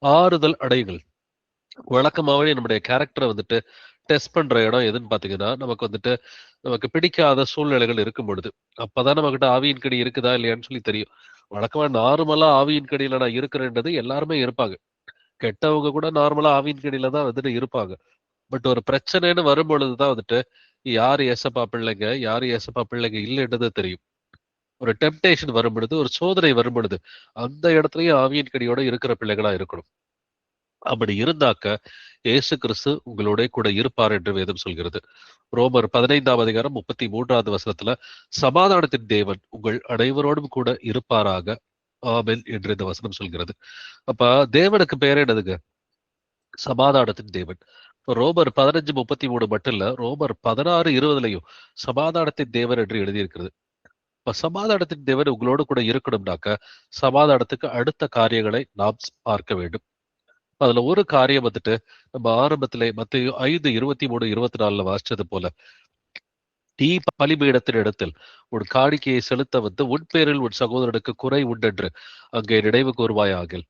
ஆறுதல் அடையுங்கள். வழக்கமாவே நம்முடைய கேரக்டரை வந்துட்டு டெஸ்ட் பண்ற இடம் எதுன்னு பாத்தீங்கன்னா, நமக்கு பிடிக்காத சூழ்நிலைகள் இருக்கும் பொழுது அப்பதான் நம்ம கிட்ட ஆவியின் கடி இருக்குதா இல்லையான்னு சொல்லி தெரியும். வழக்கமா நார்மலா ஆவியின் கடியில நான் இருக்கிறேன்றது எல்லாருமே இருப்பாங்க. கெட்டவங்க கூட நார்மலா ஆவியின் கடியில தான் வந்துட்டு இருப்பாங்க. பட் ஒரு பிரச்சனைன்னு வரும்பொழுதுதான் வந்துட்டு யார் ஏசப்பா பிள்ளைங்க, யார் ஏசப்பா பிள்ளைங்க இல்லைன்றது தெரியும். ஒரு டெம்டேஷன் வரும் பொழுது, ஒரு சோதனை வரும் பொழுது அந்த இடத்துலயும் ஆவியின் கடியோட இருக்கிற பிள்ளைகளா இருக்கணும். அப்படி இருந்தாக்க இயேசு கிறிஸ்து உங்களோட கூட இருப்பார் என்று வேதம் சொல்கிறது. ரோமர் 15ஆம் அதிகாரம் 33வது வசனத்துல சமாதானத்தின் தேவன் உங்கள் அனைவரோடும் கூட இருப்பாராக, ஆமென் என்று இந்த வசனம் சொல்கிறது. அப்ப தேவனுக்கு பேர் என்னதுங்க? சமாதானத்தின் தேவன். ரோமர் 15:33 மட்டும் இல்ல, ரோமர் 16:20 சமாதானத்தின் தேவன் என்று எழுதியிருக்கிறது. இப்ப சமாதானத்தின் தேவன் உங்களோடு கூட இருக்கணும்னாக்க சமாதானத்துக்கு அடுத்த காரியங்களை நாம் பார்க்க வேண்டும். அதுல ஒரு காரியம் வந்துட்டு நம்ம ஆரம்பத்திலே மத்தேயு 5:23-24 வாசிச்சது போல, நீ பலிபீடத்தின் இடத்தில் உன் காணிக்கையை செலுத்த வந்து உன் பேரில் உன் சகோதரனுக்கு குறை உண்டென்று அங்கே நினைவு கூர்வாயாகில்.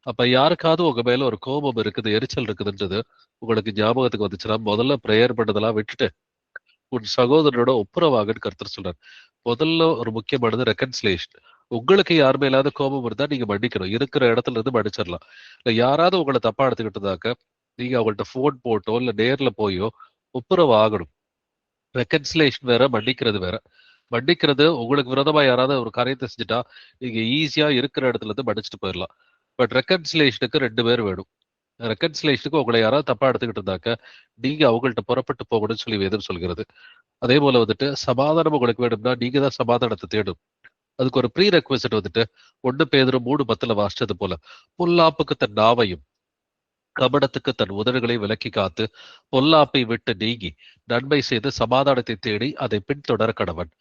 அப்ப யாருக்காவது உங்க மேல ஒரு கோபம் இருக்குது, எரிச்சல் இருக்குதுன்றது உங்களுக்கு ஞாபகத்துக்கு வந்துச்சுன்னா முதல்ல பிரேயர் பண்ணதெல்லாம் விட்டுட்டு உன் சகோதரனோட ஒப்புரவாகன்னு கர்த்தர் சொல்றார். முதல்ல ஒரு முக்கியமானது ரெக்கன்சிலேஷன். உங்களுக்கு யார் மேலாவது கோபம் இருந்தா நீங்க மன்னிக்கணும். இருக்கிற இடத்துல இருந்து மன்னிச்சிடலாம். இல்ல யாராவது உங்களை தப்பா எடுத்துக்கிட்டதாக்க நீங்க அவங்கள்ட்ட போன் போட்டோ இல்ல நேர்ல போயோ ஒப்புரவு ஆகணும். ரெக்கன்சிலேஷன் வேற, மன்னிக்கிறது வேற. மன்னிக்கிறது உங்களுக்கு விரோதமா யாராவது ஒரு காரியத்தை செஞ்சுட்டா நீங்க ஈஸியா இருக்கிற இடத்துல இருந்து மன்னிச்சுட்டு போயிடலாம். பட் ரெக்கன்சிலேஷனுக்கு 2 பேர் வேணும். ரெக்கன்சிலேஷனுக்கு உங்களை யாராவது தப்பா எடுத்துக்கிட்டு இருந்தாக்க நீங்க அவங்கள்ட்ட புறப்பட்டு போகணும்னு சொல்லி வேதம் சொல்கிறது. அதே போல வந்துட்டு சமாதானம் உங்களுக்கு வேணும்னா நீங்க தான் சமாதானத்தை தேடும். அதுக்கு ஒரு ப்ரீ ரெக்வெஸ்ட் வந்துட்டு 1 பேதுரு 3:10 வாசிச்சது போல, பொல்லாப்புக்கு தன் நாவையும் கபடத்துக்கு தன் உதடுகளை விலக்கி காத்து பொல்லாப்பை விட்டு நீங்கி நன்மை செய்து சமாதானத்தை தேடி அதை பின்தொடர கடவன்.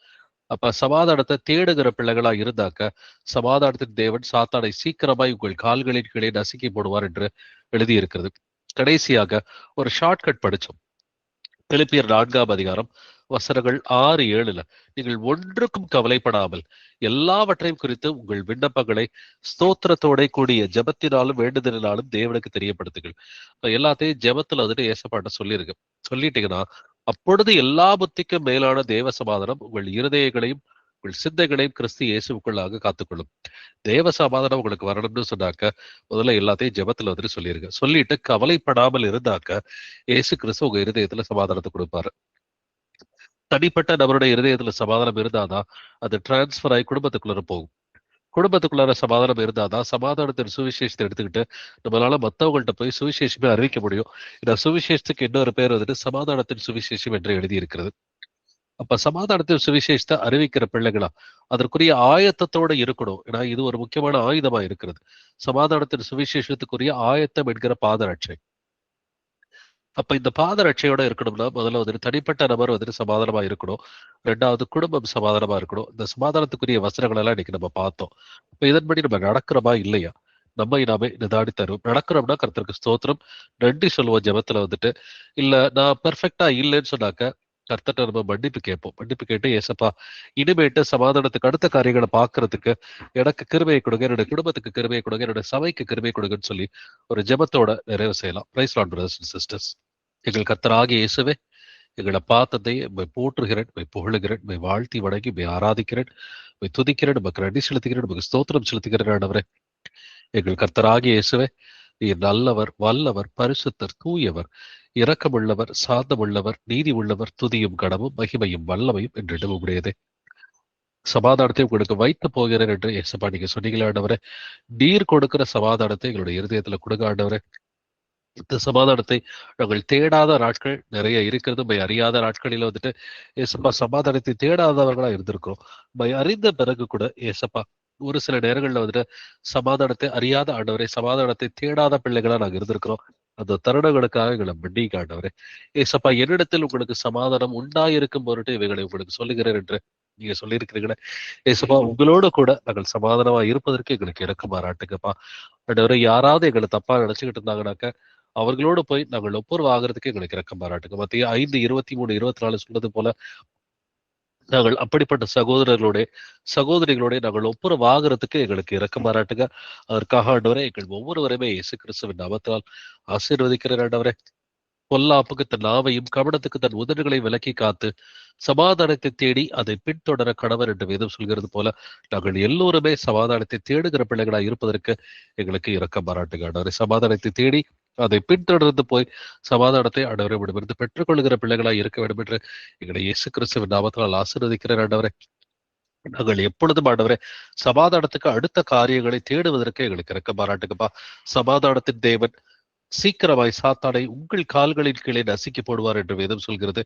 அப்ப சமாதானத்தை தேடுகிற பிள்ளைகளா இருந்தாக்க சமாதானத்தின் தேவன் சாத்தானை சீக்கிரமாய் உங்கள் கால்களின் கீழே நசுக்கி போடுவார் என்று எழுதியிருக்கிறது. கடைசியாக ஒரு ஷார்ட்கட் படிச்சோம். பிலிப்பியர் 4ஆம் அதிகாரம் வசனங்கள் 6-7 நீங்கள் ஒன்றுக்கும் கவலைப்படாமல் எல்லாவற்றையும் குறித்து உங்கள் விண்ணப்பங்களை ஸ்தோத்திரத்தோட கூடிய ஜெபத்தினாலும் வேண்டுதலினாலும் தேவனுக்கு தெரியப்படுத்துங்கள். எல்லாத்தையும் ஜெபத்துல வந்துட்டு ஏசப்பாட்ட சொல்லிட்டீங்கன்னா அப்பொழுது எல்லா புத்திக்கும் மேலான தேவ சமாதானம் உங்கள் இருதயங்களையும் உங்கள் சிந்தைகளையும் கிறிஸ்து இயேசுக்குள்ளாக காத்துக்கொள்ளும். தேவ சமாதானம் உங்களுக்கு வரணும்னு சொன்னாக்க முதல்ல எல்லாத்தையும் ஜெபத்துல வந்துட்டு சொல்லிருங்க. சொல்லிட்டு கவலைப்படாமல் இருந்தாக்க இயேசு கிறிஸ்து உங்க இருதயத்துல சமாதானத்தை கொடுப்பாரு. தனிப்பட்ட நபருடைய இருதயத்துல சமாதானம் இருந்தாதான் அது டிரான்ஸ்பர் ஆகி குடும்பத்துக்குள்ளார போகும். குடும்பத்துக்குள்ளார சமாதானம் இருந்தாதான் சமாதானத்தின் சுவிசேஷத்தை எடுத்துக்கிட்டு நம்மளால மத்தவங்கள்ட்ட போய் சுவிசேஷமே அறிவிக்க முடியும். இந்த சுவிசேஷத்துக்கு இன்னொரு பேர் வந்துட்டு சமாதானத்தின் சுவிசேஷம் என்று எழுதி இருக்கிறது. அப்ப சமாதானத்தின் சுவிசேஷத்தை அறிவிக்கிற பிள்ளைகளா அதற்குரிய ஆயத்தத்தோட இருக்கணும். ஏன்னா இது ஒரு முக்கியமான ஆயுதமா இருக்கிறது. சமாதானத்தின் சுவிசேஷத்துக்குரிய ஆயத்தம் என்கிற பாதரட்சை. அப்ப இந்த பாதரட்சையோட இருக்கணும்னா முதல்ல வந்துட்டு தனிப்பட்ட நபர் வந்துட்டு சமாதானமா இருக்கணும். 2வது குடும்பம் சமாதானமா இருக்கணும். இந்த சமாதானத்துக்குரிய வசனங்கள் எல்லாம் இன்னைக்கு நம்ம பார்த்தோம். இப்ப இதன்படி நம்ம நடக்கிறோமா இல்லையா? நம்மை நாமே நிதானி தரும். நடக்கிறோம்னா கர்த்தருக்கு ஸ்தோத்திரம், நன்றி சொல்லுவோம் ஜெபத்துல வந்துட்டு. இல்ல நான் பெர்ஃபெக்ட்டா இல்லைன்னு சொன்னாக்க கர்த்தர்ட்ட நம்ம மன்னிப்பு கேட்போம். மன்னிப்பு கேட்டு ஏசப்பா இனிமேட்டு சமாதானத்துக்கு அடுத்த காரியங்களை பார்க்கறதுக்கு எனக்கு கிருபையை கொடுங்க, என்னுடைய குடும்பத்துக்கு கிருபையை கொடுங்க, என்னுடைய சபைக்கு கிருபையை கொடுங்கன்னு சொல்லி ஒரு ஜெபத்தோட நிறைவு செய்யலாம். Praise Lord brothers and sisters. எங்கள் கர்த்தராகிய இயேசுவே, எங்களை பார்த்ததை உம்மை போற்றுகிறேன், உம்மை புகழுகிறேன், உம்மை வாழ்த்தி வணங்கி உம்மை ஆராதிக்கிறேன், உம்மை துதிக்கிறேன், உமக்கு நன்றி செலுத்துகிறேன், உமக்கு ஸ்தோத்திரம் செலுத்துகிறேன் ஆண்டவரே. எங்கள் கர்த்தராகிய இயேசுவே, நீர் நல்லவர், வல்லவர், பரிசுத்தர், தூயவர், இரக்கமுள்ளவர், சாந்தமுள்ளவர், நீதி உள்ளவர், துதியும் கனமும் மகிமையும் வல்லமையும் என்றிடம் உடையதே. சமாதானத்தை உங்களுக்கு வைத்து போகிறேன் என்று ஏசப்பா நீங்க சொன்னீங்களே ஆண்டவரே. நீர் கொடுக்கிற சமாதானத்தை எங்களுடைய இருதயத்துல கொடுங்க ஆண்டவரே. இந்த சமாதானத்தை நாங்கள் தேடாத நாட்கள் நிறைய இருக்கிறது. அறியாத நாட்களில் வந்துட்டு ஏசப்பா சமாதானத்தை தேடாதவர்களா இருந்திருக்கிறோம். அறிந்த பிறகு கூட ஏசப்பா ஒரு சில நேரங்கள்ல வந்துட்டு சமாதானத்தை அறியாத ஆண்டவரை, சமாதானத்தை தேடாத பிள்ளைகளா நாங்க இருந்திருக்கிறோம். அந்த தருணங்களுக்காக எங்களை மன்னிங்க ஆண்டவரே. ஏசப்பா என்னிடத்தில் உங்களுக்கு சமாதானம் உண்டாயிருக்கும் பொருட்டு இவைகளை உங்களுக்கு சொல்லுகிறேன் என்று நீங்க சொல்லியிருக்கிறீங்களே. ஏசப்பா உங்களோட கூட நாங்கள் சமாதானமா இருப்பதற்கு எங்களுக்கு இறக்கம் பாராட்டுங்கப்பா ஆண்டவரே. யாராவது எங்களை தப்பா நினைச்சுக்கிட்டு இருந்தாங்கன்னாக்க அவர்களோடு போய் நாங்கள் ஒப்புரவு ஆகிறதுக்கு எங்களுக்கு இறக்கம் பாராட்டுங்க. மத்திய 5:23-24 சொன்னது போல நாங்கள் அப்படிப்பட்ட சகோதரிகளோட நாங்கள் ஒப்புரவு ஆகிறதுக்கு எங்களுக்கு இறக்கம் பாராட்டுங்க. அதற்காக ஆண்டவரே எங்கள் ஒவ்வொருவரையுமே இயேசு கிறிஸ்துவின் நாமத்தால் ஆசீர்வதிக்கிறேன் ஆண்டவரே. பொல்லாப்புக்கு தன் நாவையும் கபடத்துக்கு தன் உதடுகளை விலக்கி காத்து சமாதானத்தை தேடி அதை பின்தொடர கடவர் என்று வேதம் சொல்கிறது போல நாங்கள் எல்லோருமே சமாதானத்தை தேடுகிற பிள்ளைகளா இருப்பதற்கு எங்களுக்கு இரக்கம் பாராட்டுங்க ஆண்டவரே. சமாதானத்தை தேடி அதை பின்தொடர்ந்து போய் சமாதானத்தை ஆண்டவரிடமிருந்து பெற்றுக்கொள்கிற பிள்ளைகளா இருக்க வேண்டும் என்று எங்களை இயேசு கிறிஸ்துவின் நாமத்தால் ஆசீர்வதிக்கிறேன் ஆண்டவரே. நாங்கள் எப்பொழுதும் ஆண்டவரே சமாதானத்துக்கு அடுத்த காரியங்களை தேடுவதற்கு எங்களுக்கு இரக்கம் பாராட்டுங்கப்பா. சமாதானத்தின் தேவன் சீக்கிரமாய் சாத்தானை உங்கள் கால்களின் கீழே நசுக்கி போடுவார் என்று வேதம் சொல்கிறது.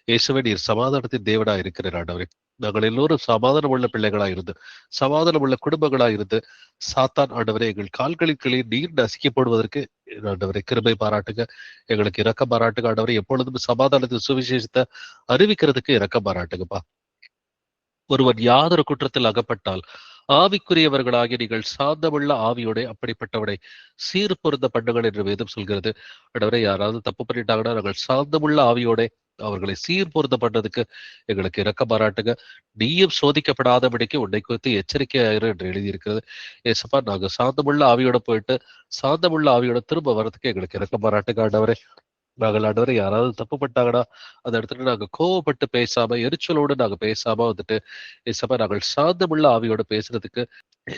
இயேசுவே நீர் சமாதானத்தின் தேவனா இருக்கிறார் ஆண்டவரே. நாங்கள் எல்லோரும் சமாதானம் உள்ள பிள்ளைகளா இருந்து, சமாதானம் உள்ள குடும்பங்களா இருந்து, சாத்தான் ஆண்டவரே எங்கள் கால்களின் கீழே நீர் நசுக்கி போடுவதற்கு ஆண்டவரை கிருபை பாராட்டுங்க, எங்களுக்கு இரக்கம் பாராட்டுங்க ஆண்டவரை. எப்பொழுதும் சமாதானத்தின் சுவிசேஷத்தை அறிவிக்கிறதுக்கு இரக்கம் பாராட்டுங்கப்பா. ஒருவன் யாதொரு குற்றத்தில் அகப்பட்டால் ஆவிக்குரியவர்களாகிய நீங்கள் சாந்தமுள்ள ஆவியோட அப்படிப்பட்டவனை சீர் பொருந்த பண்ணுங்கள் என்று வேதம் சொல்கிறது. ஆண்டவரே யாராவது தப்பு பண்ணிட்டாங்கன்னா நாங்கள் சாந்தமுள்ள ஆவியோட அவர்களை சீர் பொருந்த பண்றதுக்கு எங்களுக்கு இரக்கம் பாராட்டுங்க. நீயும் சோதிக்கப்படாதபடிக்கு உன்னை குறித்து எச்சரிக்கையாயிரு என்று எழுதியிருக்கிறது. ஏசப்பா நாங்க சாந்தமுள்ள ஆவியோட போயிட்டு சாந்தமுள்ள ஆவியோட திரும்ப வர்றதுக்கு எங்களுக்கு இரக்கம் பாராட்டுங்க ஆண்டவரே. நாங்கள் ஆண்டவரை யாராவது தப்பு பண்ணிட்டாங்கன்னா அந்த இடத்துல நாங்க கோவப்பட்டு பேசாம எரிச்சலோடு நாங்க பேசாம வந்துட்டு ஏசப்பா நாங்கள் சாந்தமுள்ள ஆவியோட பேசுறதுக்கு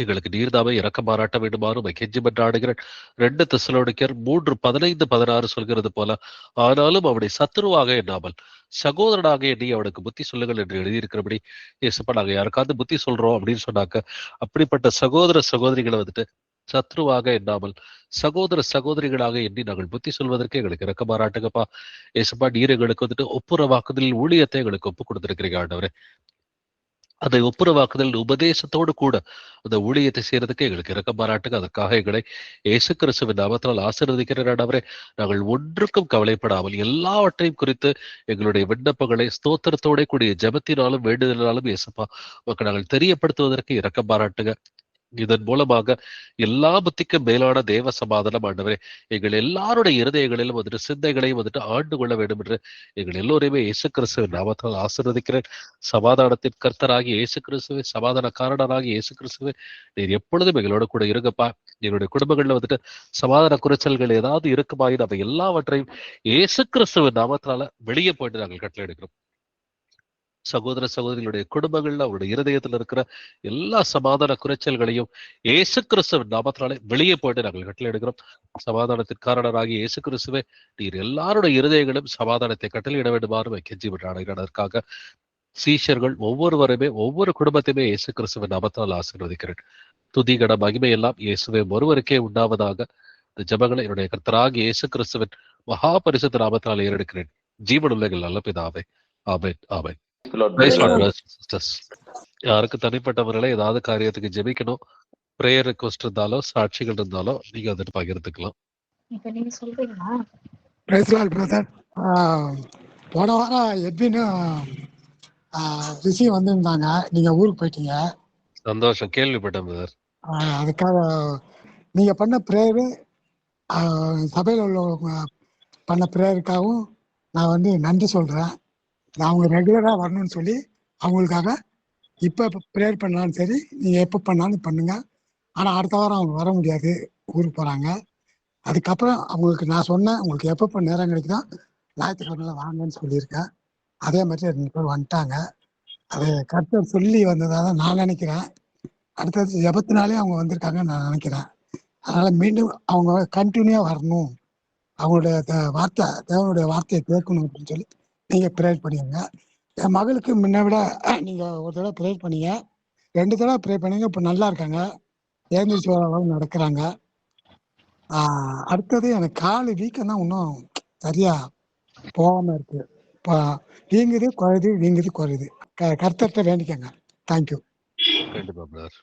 எங்களுக்கு நீர்தாமை இரக்கம் பாராட்ட வேண்டுமாறும் கெஞ்சி மன்றாடுகிறேன். 2 தெசலோனிக்கர் 3:15-16 சொல்கிறது போல, ஆனாலும் அவனை சத்துருவாக எண்ணாமல் சகோதரனாக எண்ணி அவனுக்கு புத்தி சொல்லுங்கள் என்று எழுதியிருக்கிறபடி ஏசப்பா நாங்க யாருக்காவது புத்தி சொல்றோம் அப்படின்னு சொன்னாக்க அப்படிப்பட்ட சகோதரிகளை வந்துட்டு சத்ருவாக எண்ணாமல் சகோதரிகளாக எண்ணி நாங்கள் புத்தி சொல்வதற்கு எங்களுக்கு இரக்க பாராட்டுங்கப்பா. ஏசப்பா நீர் எங்களுக்கு வந்துட்டு ஒப்புரவாக்குதலில் ஊழியத்தை எங்களுக்கு ஒப்பு கொடுத்திருக்கிறீங்க ஆண்டவரே. அதை ஒப்புரவாக்குதல் உபதேசத்தோடு கூட அந்த ஊழியத்தை செய்யறதுக்கு எங்களுக்கு இரக்கம் பாராட்டுங்க. அதற்காக எங்களை இயேசு கிறிஸ்துவின் நாமத்தால் ஆசீர்வதிக்கிற ஆண்டவரே. நாங்கள் ஒன்றுக்கும் கவலைப்படாமல் எல்லாவற்றையும் குறித்து எங்களுடைய விண்ணப்பங்களை ஸ்தோத்திரத்தோட கூடிய ஜெபத்தினாலும் வேண்டுதலினாலும் ஏசப்பா உங்களுக்கு நாங்கள் தெரியப்படுத்துவதற்கு இரக்கம் பாராட்டுங்க. இதன் மூலமாக எல்லா புத்திக்கும் மேலான தேவ சமாதானம் ஆண்டவரே எங்கள் எல்லாருடைய இருதயங்களிலும் வந்துட்டு சிந்தைகளையும் வந்துட்டு ஆண்டு கொள்ள வேண்டும் என்று எங்கள் எல்லோரையுமே இயேசு கிறிஸ்துவின் நாமத்தால் ஆசீர்வதிக்கிறேன். சமாதானத்தின் கர்த்தராகி இயேசு கிறிஸ்துவே, சமாதானக்காரனாகி இயேசு கிறிஸ்துவே, நீர் எப்பொழுதும் எங்களோட கூட இருங்கப்பா. எங்களுடைய குடும்பங்கள்ல வந்துட்டு சமாதான குறைச்சல்கள் ஏதாவது இருக்குமாயின் நம்ம எல்லாவற்றையும் இயேசு கிறிஸ்துவின் நாமத்தால வெளியே போயிட்டு நாங்கள் கட்டளை எடுக்கிறோம். சகோதரிகளுடைய குடும்பங்கள்ல அவருடைய இருதயத்துல இருக்கிற எல்லா சமாதான குறைச்சல்களையும் இயேசு கிறிஸ்துவின் நாமத்தினாலே வெளியே போயிட்டு நாங்கள் கட்டளை எடுக்கிறோம். சமாதானத்தின் காரணராகி இயேசு கிறிஸ்துவே, நீர் எல்லாருடைய இருதயங்களும் சமாதானத்தை கட்டளையிட வேண்டுமாறு கெஞ்சி விட்டார்கள். அதற்காக சீஷர்கள் ஒவ்வொருவருமே ஒவ்வொரு குடும்பத்தையுமே இயேசு கிறிஸ்துவின் நாமத்தால் ஆசீர்வதிக்கிறேன். துதிகட மகிமை எல்லாம் இயேசுவே ஒருவருக்கே உண்டாவதாக. இந்த ஜெபங்களை என்னுடைய கர்த்தராகிய இயேசு கிறிஸ்துவின் மகா பரிசுத்த நாமத்தால் ஏறெடுக்கிறேன். ஜீவனுள்ள எங்கள் நல்ல பிதாவே. ஆமென், ஆமென். யாருக்கு தனிப்பட்ட முறையில ஏதாவது காரியத்துக்கு ஜெபிக்கணும், பிரேயர் ரிக்வெஸ்ட் இருந்தாலும் சாட்சிகள் இருந்தாலும் நீங்க வந்துட்டு பகிர்ந்துக்கலாம். இப்ப நீங்க சொல்றீங்களா? Praise Lord brother. போன வாரம் எட்வினும் ரிஷி வந்திருந்தாங்க. நீங்க ஊருக்கு போயிட்டீங்க. சந்தோஷம், கேள்விப்பட்டேன் பிரதர். அதுக்காக நீங்க பண்ண ப்ரேயரு, சபையில் உள்ளவங்க பண்ண ப்ரேயருக்காகவும் நான் வந்து நன்றி சொல்றேன். நான் அவங்க ரெகுலரா வரணும்னு சொல்லி அவங்களுக்காக இப்போ ப்ரேயர் பண்ணாலும் சரி, நீங்க எப்போ பண்ணாலும் பண்ணுங்க. ஆனா அடுத்த வாரம் அவங்க வர முடியாது, ஊருக்கு போறாங்க. அதுக்கப்புறம் அவங்களுக்கு நான் சொன்னேன், உங்களுக்கு எப்பப்போ நேரம் கிடைக்குதோ ஞாயிற்றுக்கிழமை வாங்கன்னு சொல்லியிருக்கேன். அதே மாதிரி 2 பேர் வந்துட்டாங்க. அது கர்த்தர் சொல்லி வந்ததாக நான் நினைக்கிறேன். அடுத்தது ஜெபத்தினாலே அவங்க வந்திருக்காங்கன்னு நான் நினைக்கிறேன். அதனால மீண்டும் அவங்க கண்டினியூவா வரணும், அவங்களுடைய வார்த்தை, தேவனுடைய வார்த்தையை கேட்கணும் அப்படின்னு சொல்லி நீங்க ப்ரேயர் பண்ணிடுங்க. என் மகளுக்கு முன்ன விட நீங்க ஒரு தடவை ப்ரேயர் பண்ணீங்க, 2 தடவை ப்ரேயர் பண்ணீங்க. இப்போ நல்லா இருக்காங்க, எழுந்திரிச்சு அளவு நடக்கிறாங்க. அடுத்தது எனக்கு காலு வீக்கம் தான் இன்னும் சரியா போகாம இருக்கு. இப்போ வீங்குது குறையுது, வீங்குது குறையுது. கர்த்தர்கிட்ட வேண்டிக்கங்க. தேங்க்யூ. கண்டிப்பா பிரதர்.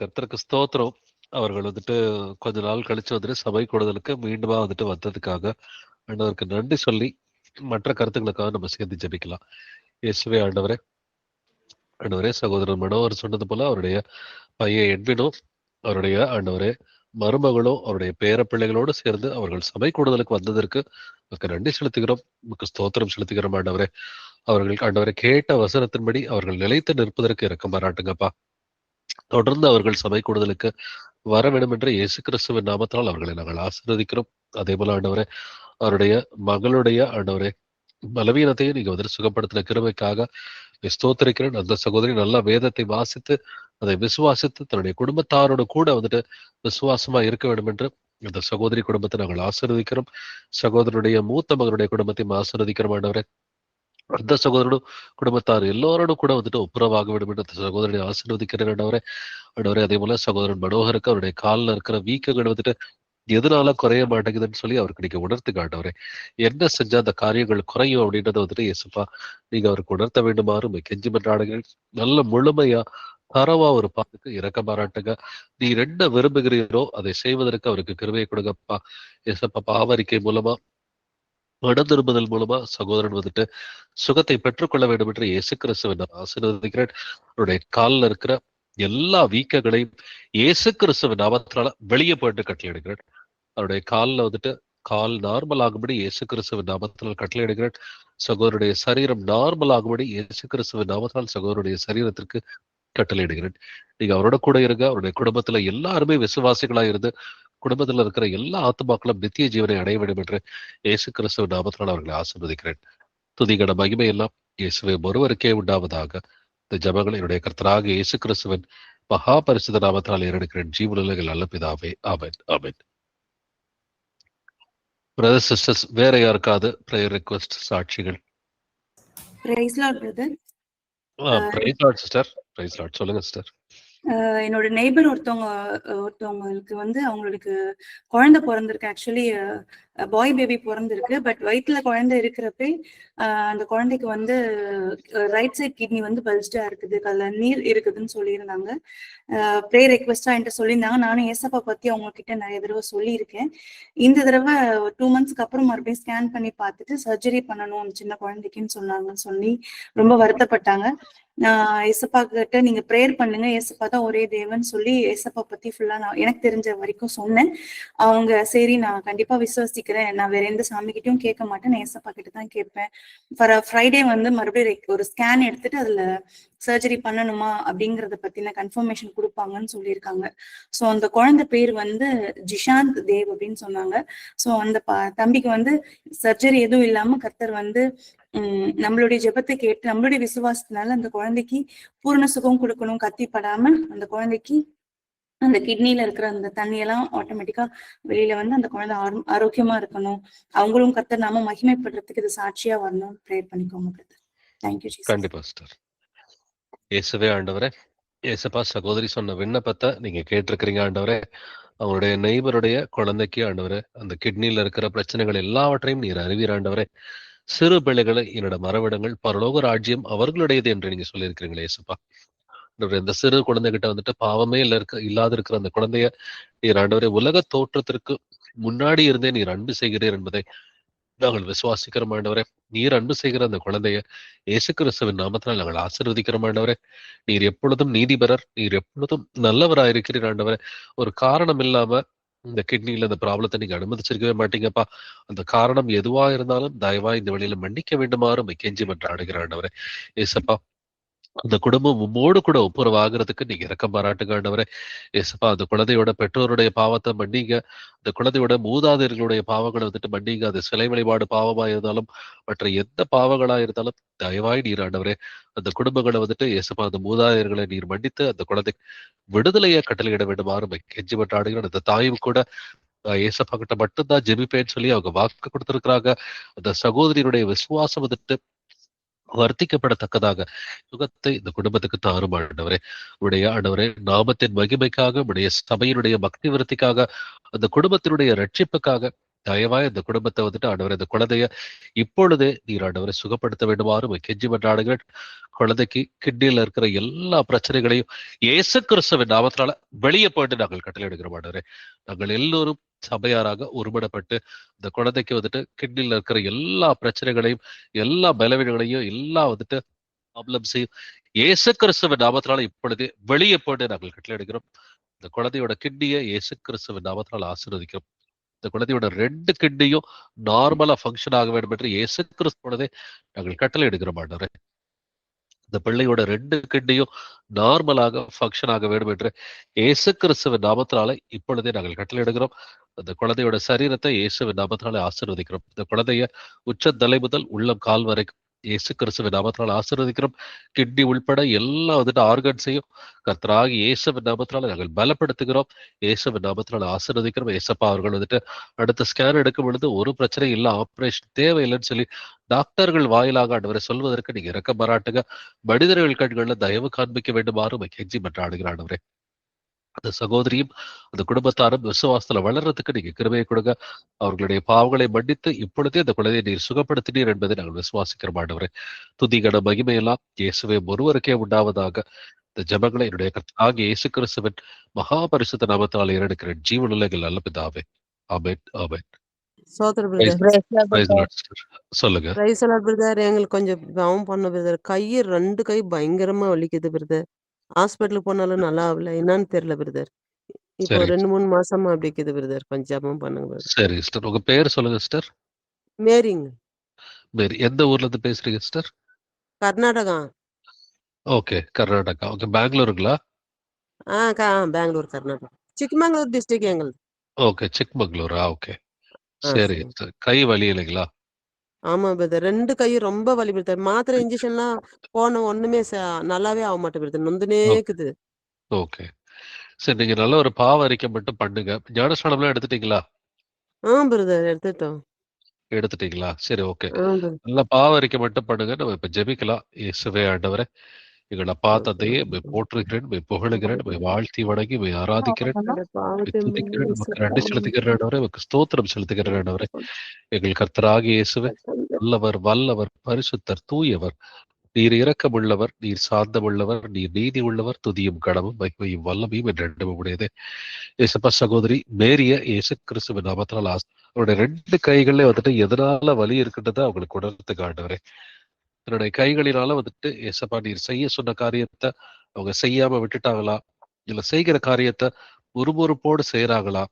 கர்த்தருக்கு ஸ்தோத்திரம். அவர்கள் வந்துட்டு கொஞ்ச நாள் கழிச்சு வந்துட்டு சபை கூடுதலுக்கு மீண்டுமா வந்துட்டு வந்ததுக்காக ஆண்டவருக்கு நன்றி சொல்லி மற்ற கருத்துக்களுக்காக நம்ம சேர்ந்து ஜெபிக்கலாம். இயேசுவே ஆண்டவரே, ஆண்டவரே, சகோதரர் மனோகர் சொன்னது போல அவருடைய பையன் எட்வினோ, அவருடைய ஆண்டவரே மருமகளோ, அவருடைய பேர பிள்ளைகளோடு சேர்ந்து அவர்கள் சபை கூடுதலுக்கு வந்ததற்கு நமக்கு நன்றி செலுத்துகிறோம், நமக்கு ஸ்தோத்திரம் செலுத்துகிறோம். ஆண்டவரே, அவர்களுக்கு ஆண்டவரை கேட்ட வசனத்தின்படி அவர்கள் நிலைத்து நிற்பதற்கு இரக்கம் பாராட்டுங்கப்பா. தொடர்ந்து அவர்கள் சபை கூடுதலுக்கு வர வேண்டும் என்று இயேசு கிறிஸ்துவின் நாமத்தால் அவர்களை நாங்கள் ஆசீர்வதிக்கிறோம். அதே போல ஆண்டவரே, அவருடைய மகளுடைய ஆண்டவரே பலவீனத்தையும் நீங்க வந்து சுகப்படுத்தின கிருபைக்காக ஸ்தோத்திரிக்கிறேன். அந்த சகோதரி நல்லா வேதத்தை வாசித்து அதை விசுவாசித்து தன்னுடைய குடும்பத்தாரோடு கூட வந்துட்டு விசுவாசமா இருக்க வேண்டும் என்று இந்த சகோதரி குடும்பத்தை நாங்கள் ஆசீர்வதிக்கிறோம். சகோதரனுடைய மூத்த மகனுடைய குடும்பத்தையும் ஆசீர்வதிக்கிறோம். ஆண்டவரே, அந்த சகோதரனும் குடும்பத்தார் எல்லோரோடும் கூட வந்துட்டு ஒப்புரவாக வேண்டும் என்று அந்த சகோதரனை ஆசீர்வதிக்கிறேன். ஆண்டவரே, ஆண்டவரே, அதே போல சகோதரன் மனோகருக்கு அவருடைய காலில் இருக்கிற வீக்கங்கள் வந்துட்டு எதனால குறைய மாட்டேங்குதுன்னு சொல்லி அவருக்கு நீங்க உணர்த்து காட்டவரே, என்ன செஞ்சா அந்த காரியங்கள் குறையும் அப்படின்றத வந்துட்டு இயேசுப்பா நீங்க அவருக்கு உணர்த்த வேண்டுமாறு கெஞ்சி மன்றாடுங்கள். நல்ல முழுமையா தரவா ஒரு பாட்டுக்கு இறக்க பாராட்டுங்க. நீ என்ன விரும்புகிறீரோ அதை செய்வதற்கு அவருக்கு கிருபையை கொடுங்கப்பா. இயேசப்பா, பாவரிக்கை மூலமா மனதிரும்புதல் மூலமா சகோதரன் வந்துட்டு சுகத்தை பெற்றுக்கொள்ள வேண்டும் என்று இயேசு கிறிஸ்துவை நான் ஆசீர்வதிக்கிறேன். அவருடைய காலில் இருக்கிற எல்லா வீக்கங்களையும் இயேசு கிறிஸ்துவின் நாமத்தினால வெளியே போயிட்டு கட்டளையிடுகிறேன். அவருடைய காலில் வந்துட்டு கால் நார்மல் ஆகும்படி இயேசு கிறிஸ்துவின் நாமத்தினால் கட்டளையிடுகிறேன். சகோதரருடைய சரீரம் நார்மல் ஆகும்படி இயேசு கிறிஸ்துவின் நாமத்தால் சகோதரருடைய சரீரத்திற்கு கட்டளையிடுகிறேன். நீங்க அவரோட கூட இருங்க. அவருடைய குடும்பத்துல எல்லாருமே விசுவாசிகளா இருந்து குடும்பத்துல இருக்கிற எல்லா ஆத்துமாக்களும் நித்திய ஜீவனை அடைய வேண்டும் என்று இயேசு கிறிஸ்துவின் நாமத்தினால் அவர்களை ஆசீர்வதிக்கிறேன். துதிகன மகிமை எல்லாம் இயேசுவை ஒருவருக்கே உண்டாவதாக. இந்த ஜபங்களை என்னுடைய கர்த்தராக இயேசு கிறிஸ்துவின் மகா பரிசுத்த நாமத்தினால் ஏறெடுக்கிறேன். ஜீவனுலகில் நல்ல பிதாவே, ஆமென், ஆமென். பிரதர் சிஸ்டர்ஸ், வேற யாருக்காவது பிரேயர் ரிக்வெஸ்ட், சாட்சிகள்? Praise Lord brother. Praise Lord sister. Praise Lord. சொல்லுங்க சிஸ்டர். என்னோட நெய்பர் ஒருத்தவங்களுக்கு வந்து அவங்களுக்கு குழந்தை பிறந்திருக்கு. ஆக்சுவலி பாய் பேபி பிறந்திருக்கு. பட் வயிற்றுல குழந்தை இருக்கிறப்ப அந்த குழந்தைக்கு வந்து ரைட் சைட் கிட்னி வந்து பல்ஸ்டா இருக்குது, அதுல நீர் இருக்குதுன்னு சொல்லியிருந்தாங்க. ப்ரேயர் ரெக்வெஸ்டா என்கிட்ட சொல்லியிருந்தாங்க. நானும் ஏசப்பா பத்தி அவங்க கிட்ட நிறைய தடவை சொல்லியிருக்கேன். இந்த தடவை 2 months அப்புறம் மறுபடியும் ஸ்கேன் பண்ணி பார்த்துட்டு சர்ஜரி பண்ணணும் சின்ன குழந்தைக்குன்னு சொன்னாங்கன்னு சொல்லி ரொம்ப வருத்தப்பட்டாங்க. ஏசப்பா கிட்ட நீங்க ப்ரேயர் பண்ணுங்க, ஏசப்பா தான் ஒரே தேவன் சொல்லி ஏசப்பா பத்தி ஃபுல்லா நான் எனக்கு தெரிஞ்ச வரைக்கும் சொன்னேன். அவங்க சரி நான் கண்டிப்பா விசுவாசிக்கிறேன், நான் வேற எந்த சாமி கிட்டையும் கேட்க மாட்டேன், நான் ஏசப்பா கிட்ட தான் கேட்பேன். ஃப்ரைடே வந்து மறுபடியும் ஒரு ஸ்கேன் எடுத்துட்டு அதுல சர்ஜரி பண்ணணுமா அப்படிங்கறத பத்தின கன்ஃபர்மேஷன் கொடுப்பாங்கன்னு சொல்லியிருக்காங்க. ஸோ அந்த குழந்தை பேர் வந்து ஜிஷாந்த் தேவ் அப்படின்னு சொன்னாங்க. ஸோ அந்த தம்பிக்கு வந்து சர்ஜரி எதுவும் இல்லாம கர்த்தர் வந்து நம்மளுடைய ஜெபத்தை கேட்டு நம்மளுடைய விசுவாசத்தினால அந்த குழந்தைக்கு பூரண சுகம் கொடுக்கணும், கத்திப்படாம அந்த குழந்தைக்கு அந்த கிட்னில இருக்கிற அந்த தண்ணியெல்லாம் ஆட்டோமேட்டிக்கா வெளியில வந்து அந்த குழந்தை ஆரோக்கியமா இருக்கணும், அவங்களும் கர்த்தர் நாம மகிமைப்படுறதுக்கு இது சாட்சியா வரணும். ப்ரேயர் பண்ணிக்கோங்க பிரதர். Thank you Jesus. கண்டிப்பா சிஸ்டர். இயேசுவே ஆண்டவரே, இயேசுப்பா சகோதரி சொன்ன விண்ணப்பத்தை நீங்க கேட்டிருக்கிறீங்க ஆண்டவரே. அவங்களுடைய நெய்பருடைய குழந்தைக்கு ஆண்டவரே அந்த கிட்னில இருக்கிற பிரச்சனைகள் எல்லாவற்றையும் நீர் அறிவீர் ஆண்டவரே. சிறு பிள்ளைகளை என்னிடம் மறவிடங்கள், பரலோக ராஜ்யம் அவர்களுடையது என்று நீங்க சொல்லியிருக்கிறீங்களே இயேசுப்பா. இந்த சிறு குழந்தைகிட்ட வந்துட்டு பாவமே இல்லாத இருக்கிற அந்த குழந்தைய நீர் ஆண்டவரே உலக தோற்றத்திற்கு முன்னாடி இருந்தே நீர் அன்பு செய்கிறீர் என்பதை நாங்கள் விசுவாசிக்கிறோம் ஆண்டவரே. நீர் அன்பு செய்கிற அந்த குழந்தைய இயேசு கிறிஸ்துவின் நாமத்தினால் நாங்கள் ஆசீர்வதிக்கிறோம் ஆண்டவரே. நீர் எப்பொழுதும் நீதிபரர், நீர் எப்பொழுதும் நல்லவராயிருக்கிறீர் ஆண்டவரே. ஒரு காரணம் இல்லாம இந்த கிட்னில இந்த ப்ராப்ளத்தை நீங்க அனுமதிச்சிருக்கவே மாட்டீங்கப்பா. அந்த காரணம் எதுவா இருந்தாலும் தயவா இந்த வழியில மன்னிக்க வேண்டுமாறு உம்மை கெஞ்சி மன்றாடுகிற ஆண்டவரே. ஏசப்பா, அந்த குடும்பம் உம்மோடு கூட ஒப்புரவாகிறதுக்கு நீங்க இரக்கம் பாராட்டுங்க ஆண்டவரே. ஏசப்பா, அந்த குழந்தையோட பெற்றோருடைய பாவத்தை மன்னிங்க. அந்த குழந்தையோட மூதாதையர்களுடைய பாவங்களை வந்துட்டு மன்னிங்க. அது சிலை வழிபாடு பாவமா இருந்தாலும் மற்ற எந்த பாவங்களா இருந்தாலும் தயவாய் நீர் ஆண்டவரே அந்த குடும்பங்களை வந்துட்டு ஏசப்பா அந்த மூதாதையர்களை நீர் மன்னித்து அந்த குழந்தை விடுதலையை கட்டளையிட வேண்டுமாறு உம்மை கெஞ்சி மன்றாடுகிறேன். அந்த தாயும் கூட ஏசப்பா கிட்ட மட்டும்தான் ஜெபிப்பேன்னு சொல்லி அவங்க வாக்கு கொடுத்திருக்கிறாங்க. அந்த சகோதரியினுடைய விசுவாசம் வந்துட்டு வர்த்திக்கப்படத்தக்கதாக சுகத்தை இந்த குடும்பத்துக்கு தாரும் ஆண்டவரே. உடைய ஆண்டவரே, நாமத்தின் மகிமைக்காக, உடைய சபையினுடைய பக்தி விருத்திக்காக, அந்த குடும்பத்தினுடைய ரட்சிப்புக்காக தயவாய் இந்த குடும்பத்தை வந்துட்டு ஆண்டவரே இந்த குழந்தைய இப்பொழுதே நீர் ஆண்டவரை சுகப்படுத்த வேண்டுமாறு உம்மை கெஞ்சி மன்றாடுகிறேன். குழந்தைக்கு கிட்னில இருக்கிற எல்லா பிரச்சனைகளையும் இயேசு கிறிஸ்துவின் நாமத்தினால வெளியே போயிட்டு நாங்கள் கட்டளையிடுகிறோம் ஆண்டவரே. நாங்கள் எல்லோரும் சபையாராக ஒருமனப்பட்டு இந்த குழந்தைக்கு வந்துட்டு கிட்னில இருக்கிற எல்லா பிரச்சனைகளையும் எல்லா பலவீனங்களையும் எல்லா வந்துட்டு ப்ராப்ளம்ஸையும் இயேசு கிறிஸ்துவின் நாமத்தினால இப்பொழுதே வெளியே போயிட்டு நாங்கள் கட்டளையிடுகிறோம். இந்த குழந்தையோட கிட்னியை இயேசு கிறிஸ்துவின் நாமத்தினால ஆசீர்வதிக்கிறோம். இந்த குழந்தையோட 2 கிட்னியும் நார்மலா ஃபங்க்ஷன் ஆக வேண்டும் என்று இயேசு கிறிஸ்துவோடதே நாங்கள் கட்டளை எடுக்கிறோம் ஆண்டவரே. இந்த பிள்ளையோட 2 கிட்னியும் நார்மலாக ஃபங்க்ஷன் ஆக வேண்டும் என்று இயேசு கிறிஸ்துவின் நாமத்தினால இப்பொழுதே நாங்கள் கட்டளையிடுகிறோம். அந்த குழந்தையோட சரீரத்தை இயேசுவின் நாமத்தினால ஆசீர்வதிக்கிறோம். இந்த குழந்தைய உச்சந்தலை முதல் உள்ளம் கால் வரைக்கும் இயேசு கிறிஸ்துவின் நாமத்தினால ஆசீர்வதிக்கிறோம். கிட்னி உள்பட எல்லா வந்துட்டு ஆர்கன்ஸையும் கர்த்தராகி இயேசுவின் நாமத்தினால நாங்கள் பலப்படுத்துகிறோம். இயேசுவின் நாமத்தினால ஆசீர்வதிக்கிறோம். ஏசப்பா அவர்கள் வந்துட்டு அடுத்த ஸ்கேன் எடுக்கும் பொழுது ஒரு பிரச்சனை இல்லை, ஆபரேஷன் தேவையில்லைன்னு சொல்லி டாக்டர்கள் வாயிலாக ஆண்டவரை சொல்வதற்கு நீங்க இரக்கம் பாராட்டுங்க. மனிதர்கள் கண்கள்ல தயவு காண்பிக்க வேண்டுமாறு உம்மை கெஞ்சி மன்றாடுகிற ஆண்டவரே. அந்த சகோதரியும் அந்த குடும்பத்தாரும் விசுவாசத்துல வளர்றதுக்கு நீங்க கிருபையை கொடுங்க. அவர்களுடைய பாவங்களை மன்னித்து இப்பொழுதே அந்த குழந்தையை நீர் சுகப்படுத்தினீர் என்பதை நாங்கள் விசுவாசிக்கிறோம் ஆண்டவரே. துதிகன மகிமையெல்லாம் இயேசுவே ஒருவருக்கே உண்டாவதாக. இந்த ஜெபங்களை என்னுடைய கர்த்தராகிய இயேசு கிறிஸ்துவின் மகா பரிசுத்த நாமத்தால் ஏறெடுக்கிறேன் ஜீவனுள்ள எங்கள் நல்ல பிதாவே. Amen, amen. சோதர Praise brother praise the Lord, sister. சொல்லுங்க. பிரைஸ் பிரதர் எங்களுக்கு கொஞ்சம் பாவம் பண்ண பிரதர். கை 2 கை பயங்கரமா வலிக்குது பிரதர். ஹாஸ்பிட்டலுக்கு போனாலும் நல்லா ஆகல. என்னன்னு தெரியல பிரதர். இப்போ சரி, 2-3 மாசமா அப்படி இருக்குது பிரதர். கொஞ்சம் ஜெபம் பண்ணுங்க பிரதர். சரி சிஸ்டர். உங்க பேர் சொல்லுங்க சிஸ்டர். மேரிங்க. மேரி. எந்த ஊர்ல இருந்து பேசுறீங்க sister? Karnataka. Okay, Karnataka. Okay, பெங்களூருங்களா? பெங்களூர் கர்நாடகா. ಚಿಕ್ಕಮಂಗ್ಳೂರ್ டிஸ்ட்ரிக்ட் எங்களுக்கு. ஓகே, சிக்மங்களூரா? ஓகே, சரி சரி. sister. கை வலி இல்லைங்களா? ஆமா பிரதர். 2 கையும் ரொம்ப வலி பிரதர். மாத்திரை இன்ஜெக்ஷன்லாம் போன ஒண்ணுமே நல்லாவே ஆக மாட்டேன் பிரதர். நொந்துனே ஓகே, இருக்குது. ஓகே. சரி, நீங்க நல்ல ஒரு பாவ அறிக்கை மட்டும் பண்ணுங்க. ஞானஸ்நானம்லாம் எடுத்துட்டீங்களா? பிரதர் எடுத்துட்டோம். எடுத்துட்டீங்களா? சரி, ஓகே. பிரதர். நல்ல பாவ அறிக்கை மட்டும் பண்ணுங்க. நம்ம இப்ப ஜெபிக்கலாம். இயேசுவே ஆண்டவரே, எங்கள் அப்பா தந்தையே, உம்மை போற்றுகிறேன், உம்மை புகழுகிறேன், உம்மை வாழ்த்தி வணங்கி, உம்மை ஆராதிக்கிறேன், அந்த உம்மை பாவத்தை துதிக்கிறேன், உமக்கு நன்றி செலுத்துகிறேன் ஆண்டவரே, உமக்கு ஸ்தோத்திரம் செலுத்துகிறேன் ஆண்டவரே. எங்கள் கர்த்தராகிய இயேசுவே, நல்லவர், வல்லவர், பரிசுத்தர், தூயவர், நீர் இரக்கமுள்ளவர், நீர் சாந்தமுள்ளவர், நீர் நீதி உள்ளவர், துதியும் கடமும் மகிமையும் வல்லமையும் என்றென்றும் உடையதே. இயேசப்பா, சகோதரி மேரிய இயேசு கிறிஸ்துவின் நாமத்தினால் அவருடைய 2 கைகள்ல வந்துட்டு எதனால வலி இருக்குன்றதை அவங்களுக்கு உணர்த்துங்க ஆண்டவரே. என்னுடைய கைகளினால வந்துட்டு ஏசப்பா நீர் செய்ய சொன்ன காரியத்தை அவங்க செய்யாம விட்டுட்டாங்களா, இல்ல செய்கிற காரியத்தை முறுமுறுப்போடு செய்யறாங்களா,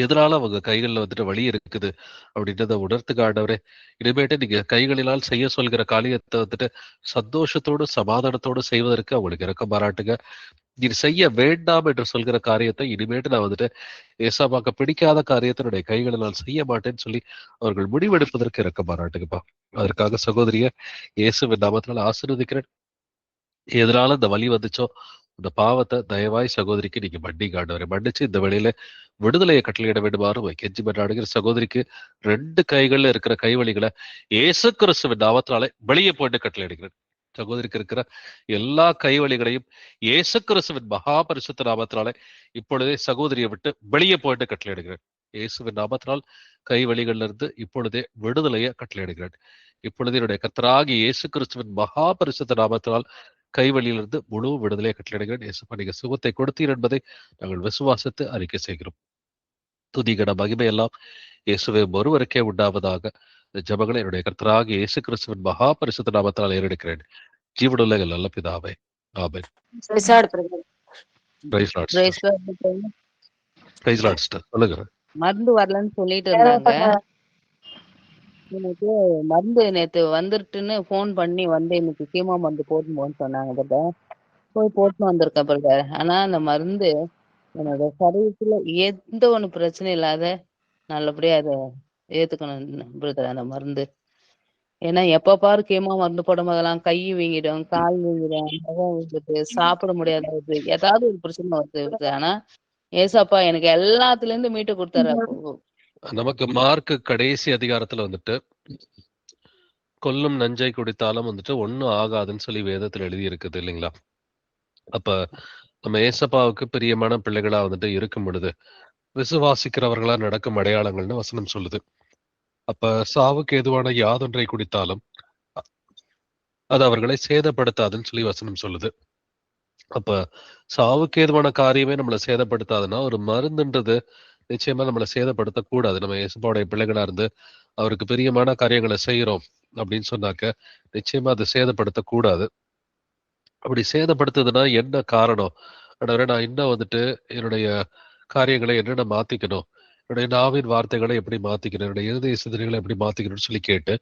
எதனால அவங்க கைகள்ல வந்துட்டு வலி இருக்குது அப்படின்றத உணர்த்துங்க ஆண்டவரே. இனிமேட்டு நீங்க கைகளினால் செய்ய சொல்கிற காரியத்தை வந்துட்டு சந்தோஷத்தோடு சமாதானத்தோடு செய்வதற்கு அவங்களுக்கு இரக்கம் பாராட்டுங்க. நீர் செய்ய வேண்டாம் என்று சொல்கிற காரியத்தை இனிமேட்டு நான் வந்துட்டு ஏசாப்பாக்க பிடிக்காத காரியத்தை என்னுடைய கைகளினால் செய்ய மாட்டேன்னு சொல்லி அவர்கள் முடிவெடுப்பதற்கு இரக்கம் பாராட்டுங்கப்பா. அதற்காக சகோதரிய இயேசுவின் நாமத்தினால ஆசீர்வதிக்கிறேன். எதனால இந்த வலி வந்துச்சோ அந்த பாவத்தை தயவாய் சகோதரிக்கு நீங்க மன்னிங்க ஆண்டவரே. மன்னிச்சு இந்த வேளையில விடுதலையை கட்டளையிட வேண்டுமாறு உம்மை கெஞ்சி மன்றாடுகிற சகோதரிக்கு 2 கைகள்ல இருக்கிற கைவலிகளை இயேசு கிறிஸ்துவின் நாமத்தினாலே வெளியே போட்டு கட்டளையிடுகிறேன். சகோதரிக்கு இருக்கிற எல்லா கைவலிகளையும் இயேசு கிறிஸ்துவின் மகா பரிசுத்த நாமத்தினாலே இப்பொழுதே சகோதரியை விட்டு வெளியே போயிட்டு கட்டளையிடுகிறேன். இயேசுவின் நாமத்தினால் கைவலிகள்ல இருந்து இப்பொழுதே விடுதலையை கட்டளையிடுகிறேன். இப்பொழுது என்னுடைய கர்த்தராகிய இயேசு கிறிஸ்துவின் மகா பரிசுத்த நாமத்தினால் கைவலியிலிருந்து முழு விடுதலையை கட்டளையிடுகிறேன். இயேசுப்பா, நீங்க சுகத்தை கொடுத்தீர் என்பதை நாங்கள் விசுவாசித்து அறிக்கை செய்கிறோம். துதிகன மகிமை எல்லாம் இயேசுவே ஒருவருக்கே உண்டாவதாக. இந்த ஜெபங்களை என்னுடைய கர்த்தராகிய இயேசு கிறிஸ்துவின் மகா பரிசுத்த நாமத்தால் ஏறெடுக்கிறேன். ஜீவனுள்ள எங்கள் நல்ல பிதாவே. Amen. Praise God, brother. Praise Lord Praise sister. God, brother. Praise Lord sister. சொல்லுங்க. மருந்து வரலன்னு சொல்லிட்டு இருந்தாங்க. எனக்கு மருந்து நேத்து வந்துருட்டுன்னு ஃபோன் பண்ணி வந்து இன்னைக்கு கீமோ மருந்து போட்டுன்னு சொன்னாங்க பிரதர். போய் போட்டுன்னு வந்திருக்கேன் பிரதர். ஆனா அந்த மருந்து என்னோட சரீரத்துல எந்த ஒண்ணு பிரச்சனை இல்லாத நல்லபடியா அதை ஏத்துக்கணும் பிரதர் அந்த மருந்து. ஏன்னா எப்ப பாரு கீமோ மருந்து போடும் போதெல்லாம் கை வீங்கிடும், கால் வீங்கிடும், முகம் வீங்கிட்டு, சாப்பிட முடியாத ஏதாவது ஒரு பிரச்சனை வருது. ஆனா ஏசப்பா எனக்கு எல்லாத்துல இருந்து மீட்டு கொடுத்தாரு. நமக்கு மார்க் கடைசி அதிகாரத்துல வந்துட்டு கொல்லும் நஞ்சை குடித்தாலும் வந்துட்டு ஒண்ணும் ஆகாதுன்னு சொல்லி வேதத்துல எழுதி இருக்குது இல்லைங்களா? அப்ப நம்ம ஏசப்பாவுக்கு பிரியமான பிள்ளைகளா வந்துட்டு இருக்கும் பொழுது விசுவாசிக்கிறவர்களா நடக்கும் அடையாளங்கள்னு வசனம் சொல்லுது. அப்ப சாவுக்கு ஏதுவான யாதொன்றை குடித்தாலும் அது அவர்களை சேதப்படுத்தாதுன்னு சொல்லி வசனம் சொல்லுது. அப்ப சாவுக்கு ஏதுவான காரியமே நம்மளை சேதப்படுத்தாதுன்னா ஒரு மருந்துன்றது நிச்சயமா நம்மளை சேதப்படுத்தக்கூடாது. நம்ம இயேசுப்பாவுடைய பிள்ளைகளா இருந்து அவருக்கு பிரியமான காரியங்களை செய்யறோம் அப்படின்னு சொன்னாக்க நிச்சயமா அதை சேதப்படுத்தக்கூடாது. அப்படி சேதப்படுத்துதுன்னா என்ன காரணம்? ஆண்டவரே, நான் இன்னும் வந்துட்டு என்னுடைய காரியங்களை என்னென்ன மாத்திக்கணும், என்னுடைய நாவின் வார்த்தைகளை எப்படி மாத்திக்கணும், என்னுடைய இருதய சிந்தனைகளை எப்படி மாத்திக்கணும்னு சொல்லி கேட்டு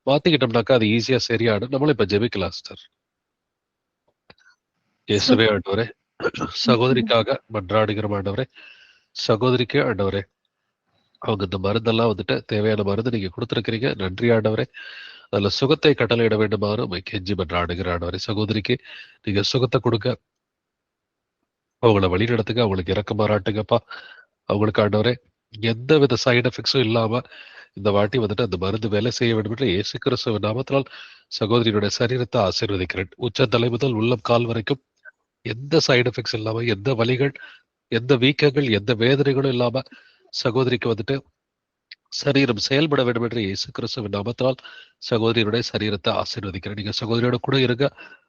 மாத்திக்கிட்டோம்னாக்கா அது ஈஸியா சரியாடும். நம்மளும் இப்ப ஜெபிக்கலாம் சிஸ்டர். இயேசுவே ஆண்டவரே, சகோதரிக்காக மன்றாடுகிற ஆண்டவரே, சகோதரிக்கு ஆண்டவரே அவங்க இந்த மருந்தெல்லாம் வந்துட்டு தேவையான மருந்து நீங்க கொடுத்துருக்கிறீங்க. நன்றி ஆண்டவரே. அதுல சுகத்தை கட்டளையிட வேண்டுமாறு உம்மை கெஞ்சி மன்றாடுகிற ஆண்டவரே. சகோதரிக்கு நீங்க சுகத்தை கொடுங்க, அவங்கள வழி நடத்துங்க, அவங்களுக்கு இறக்க மாறாட்டுங்கப்பா. அவங்களுக்கு ஆண்டவரே எந்த வித சைடு எஃபெக்ட்ஸும் இல்லாம இந்த வாட்டி வந்துட்டு அந்த மருந்து வேலை செய்ய வேண்டும் என்று இயேசு கிறிஸ்துவின் நாமத்தினால் சகோதரியுடைய சரீரத்தை ஆசீர்வதிக்கிறேன். உச்சந்தலை முதல் உள்ளம் கால் வரைக்கும் எந்த சைடு எஃபெக்ட்ஸ் இல்லாம, எந்த வலிகள், எந்த வீக்கங்கள், எந்த வேதனைகளும் இல்லாம சகோதரிக்கு வந்துட்டு சரீரம் செயல்பட வேண்டும் என்று இயேசு கிறிஸ்துவின் நாமத்தால் சகோதரியுடைய சரீரத்தை ஆசீர்வதிக்கிறேன். நீங்க சகோதரியோட கூட இருங்க,